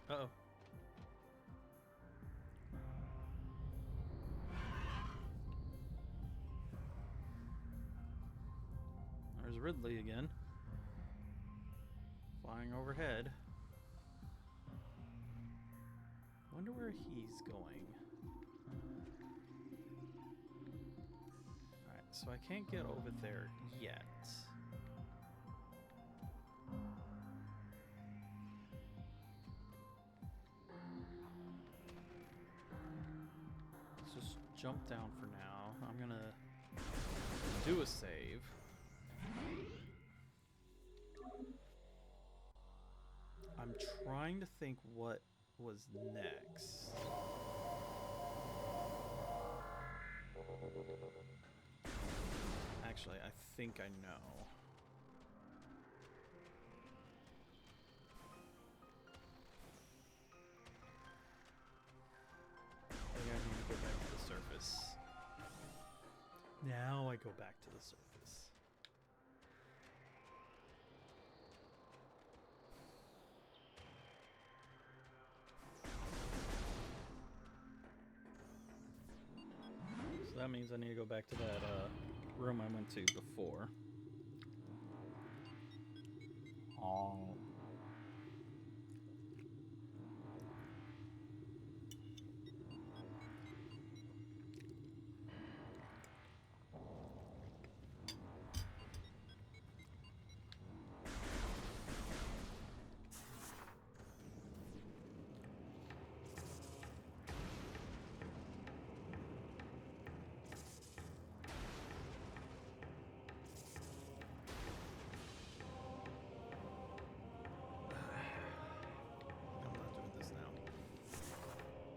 Uh-oh. There's Ridley again. Flying overhead. Wonder where he's going. Alright, so I can't get over there yet. Let's just jump down for now. I'm gonna do a save. I'm trying to think what was next. Actually, I think I know. I think I need to go back to the surface. Now I go back to the surface. So that means I need to go back to that room I went to before. Oh.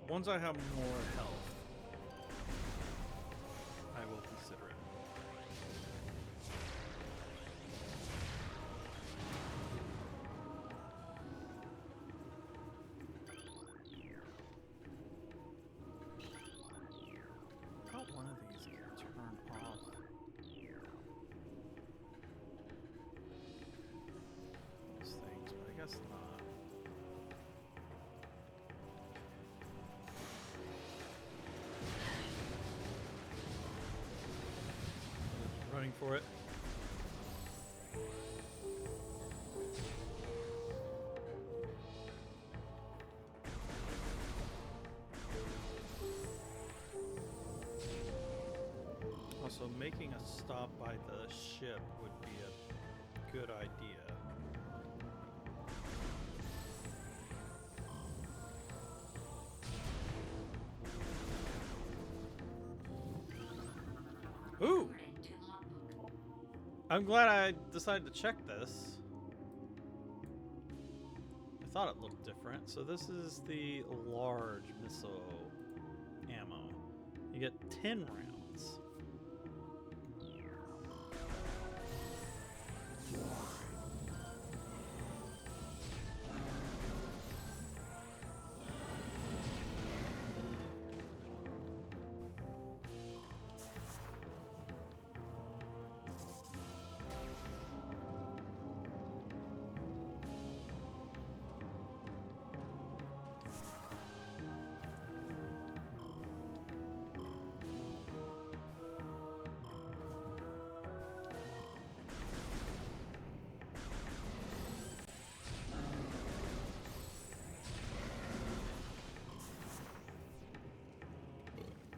Once I have more health, I will consider it. I thought one of these could turn off. Those things, but I guess not. Running for it. Also, making a stop by the ship would be a good idea. Ooh! I'm glad I decided to check this. I thought it looked different. So this is the large missile ammo. You get 10 rounds.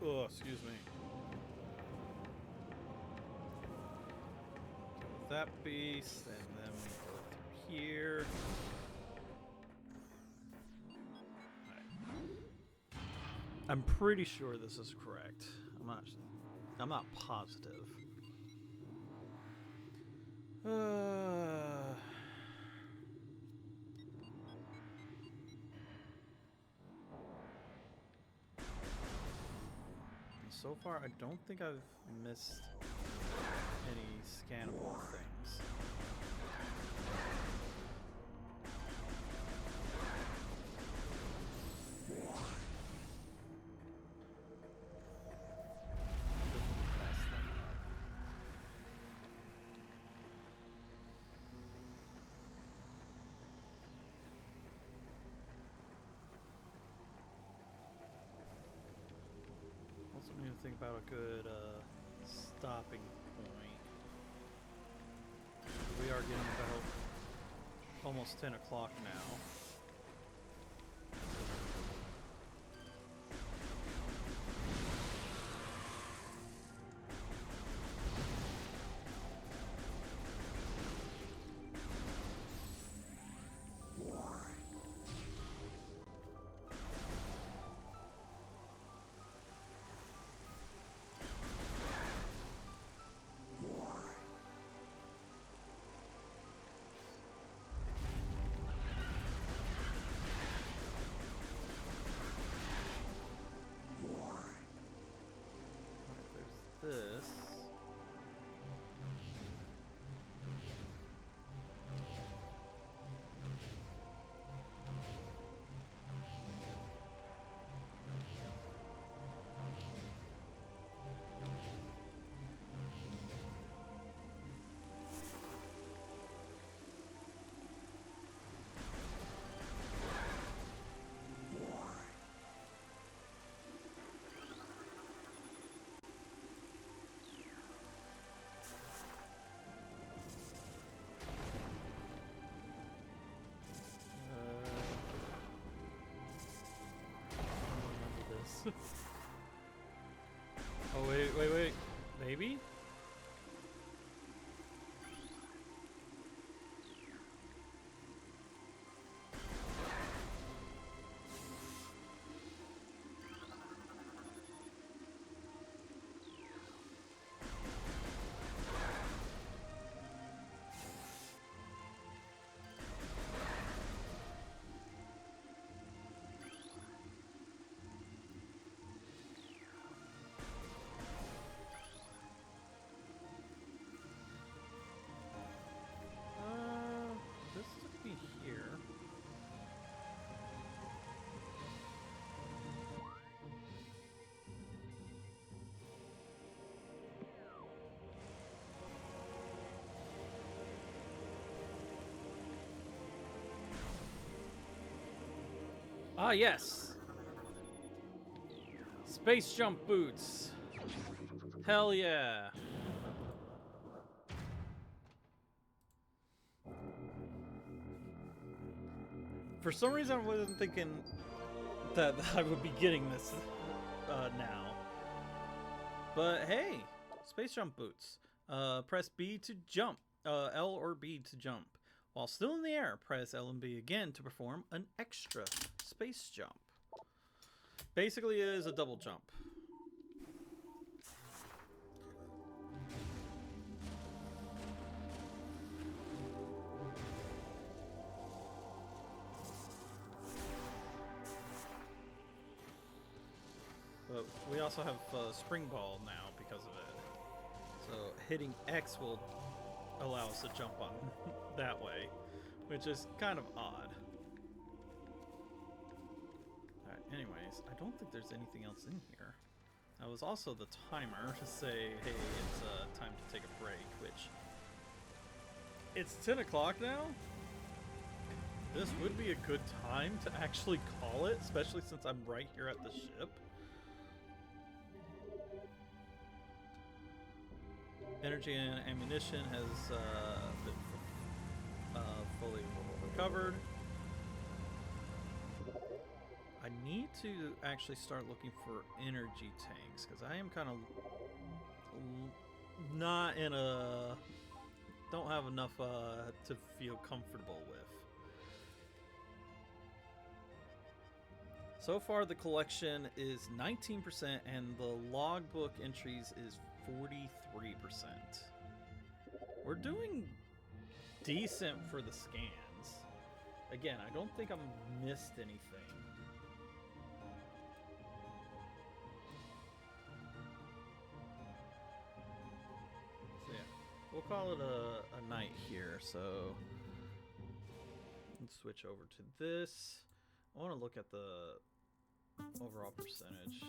Oh, excuse me. Go with that beast, and then we go through here. Alright. I'm pretty sure this is correct. I'm not positive. So far, I don't think I've missed any scannable things. Also need to think about a good stopping point. We are getting about almost 10 o'clock now. This. Oh, wait. Maybe? This should be here. Ah, yes! Space jump boots! Hell yeah! For some reason, I wasn't thinking that I would be getting this now. But hey, space jump boots. Press B to jump. L or B to jump. While still in the air, press L and B again to perform an extra space jump. Basically, it is a double jump. But we also have spring ball now because of it. So hitting X will allow us to jump on that way, which is kind of odd. Alright, anyways, I don't think there's anything else in here. That was also the timer to say, hey, it's time to take a break, which... It's 10 o'clock now? This would be a good time to actually call it, especially since I'm right here at the ship. Energy and ammunition has been fully recovered. I need to actually start looking for energy tanks because I am kind of not in a... don't have enough to feel comfortable with. So far the collection is 19% and the logbook entries is 43%. We're doing decent for the scans. Again, I don't think I've missed anything. So yeah, we'll call it a night here. So let's switch over to this. I want to look at the overall percentage.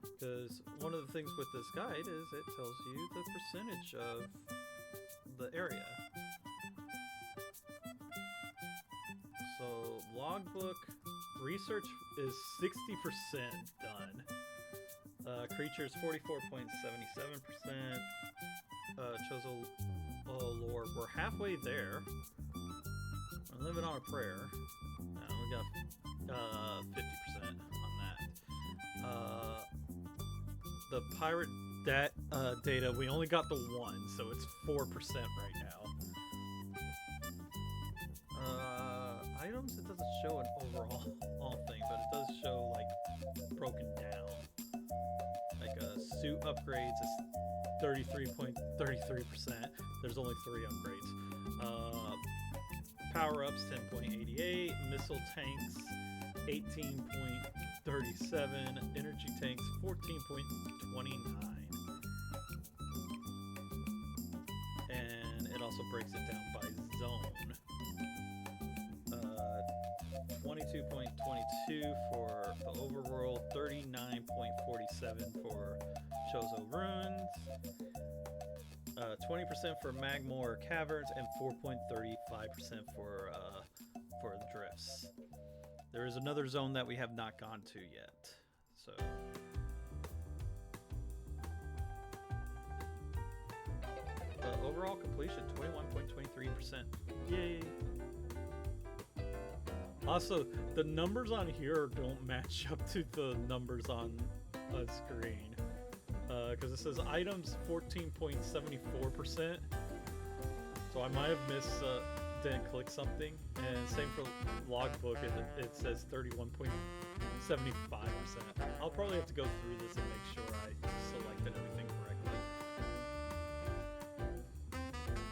Because one of the things with this guide is it tells you the percentage of the area. So logbook research is 60% done. Creatures 44.77%. Chozo lore, we're halfway there. We're living on a prayer. We got 50% on that. The pirate data, we only got the 1, so it's 4% right now. Items, it doesn't show an overall thing, but it does show like broken down. Like suit upgrades is 33.33%. There's only 3 upgrades. Power-ups 10.88, missile tanks 18.37, energy tanks 14.29. And it also breaks it down by zone. 22.22 for the overworld, 39.47 for Chozo ruins, 20% for Magmore caverns, and 4.35% for the drifts. There is another zone that we have not gone to yet, so. Overall completion 21.23%. Yay! Also, the numbers on here don't match up to the numbers on a screen. Because it says items 14.74%. So I might have missed, didn't click something. And same for logbook, it says 31.75%. I'll probably have to go through this and make sure I selected everything correctly.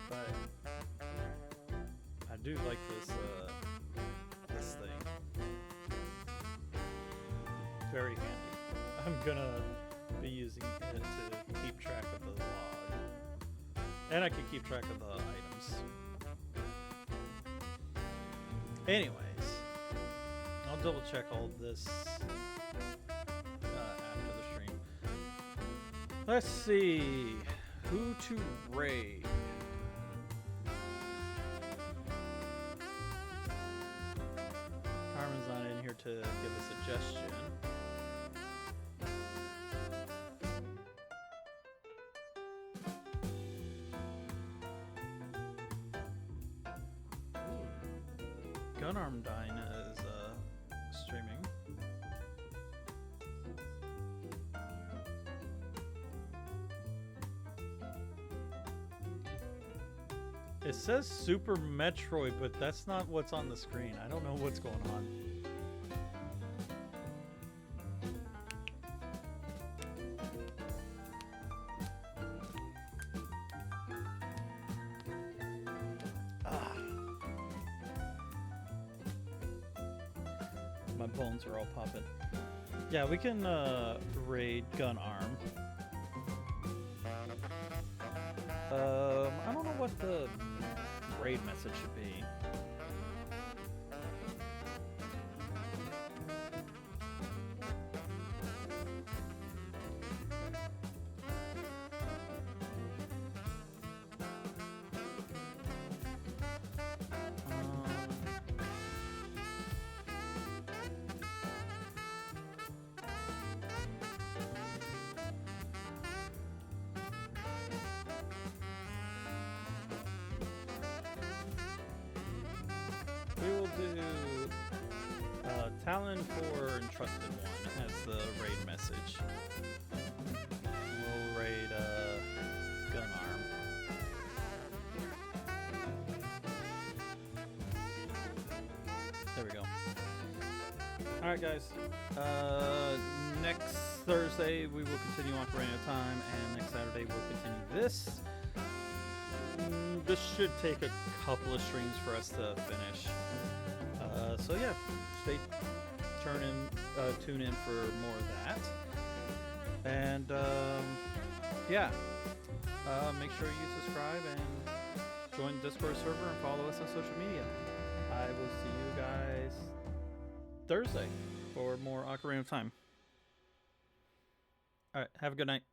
But I do like this, this thing. Very handy. I'm gonna be using it to keep track of the log. And I can keep track of the items. Anyways, I'll double check all of this after the stream. Let's see who to raid. Carmen's not in here to give a suggestion. Gunarm Dyna is streaming. It says Super Metroid, but that's not what's on the screen. I don't know what's going on. My bones are all popping. Yeah, we can raid Gunarm. I don't know what the raid message should be. We will do Tallon IV Entrusted One has the raid message. We'll raid Gun Arm. There we go. Alright guys, next Thursday we will continue Ocarina of Time, and next Saturday we'll continue this. This should take a couple of streams for us to finish. So yeah, tune in for more of that. And yeah, make sure you subscribe and join the Discord server and follow us on social media. I will see you guys Thursday for more Ocarina of Time. Alright, have a good night.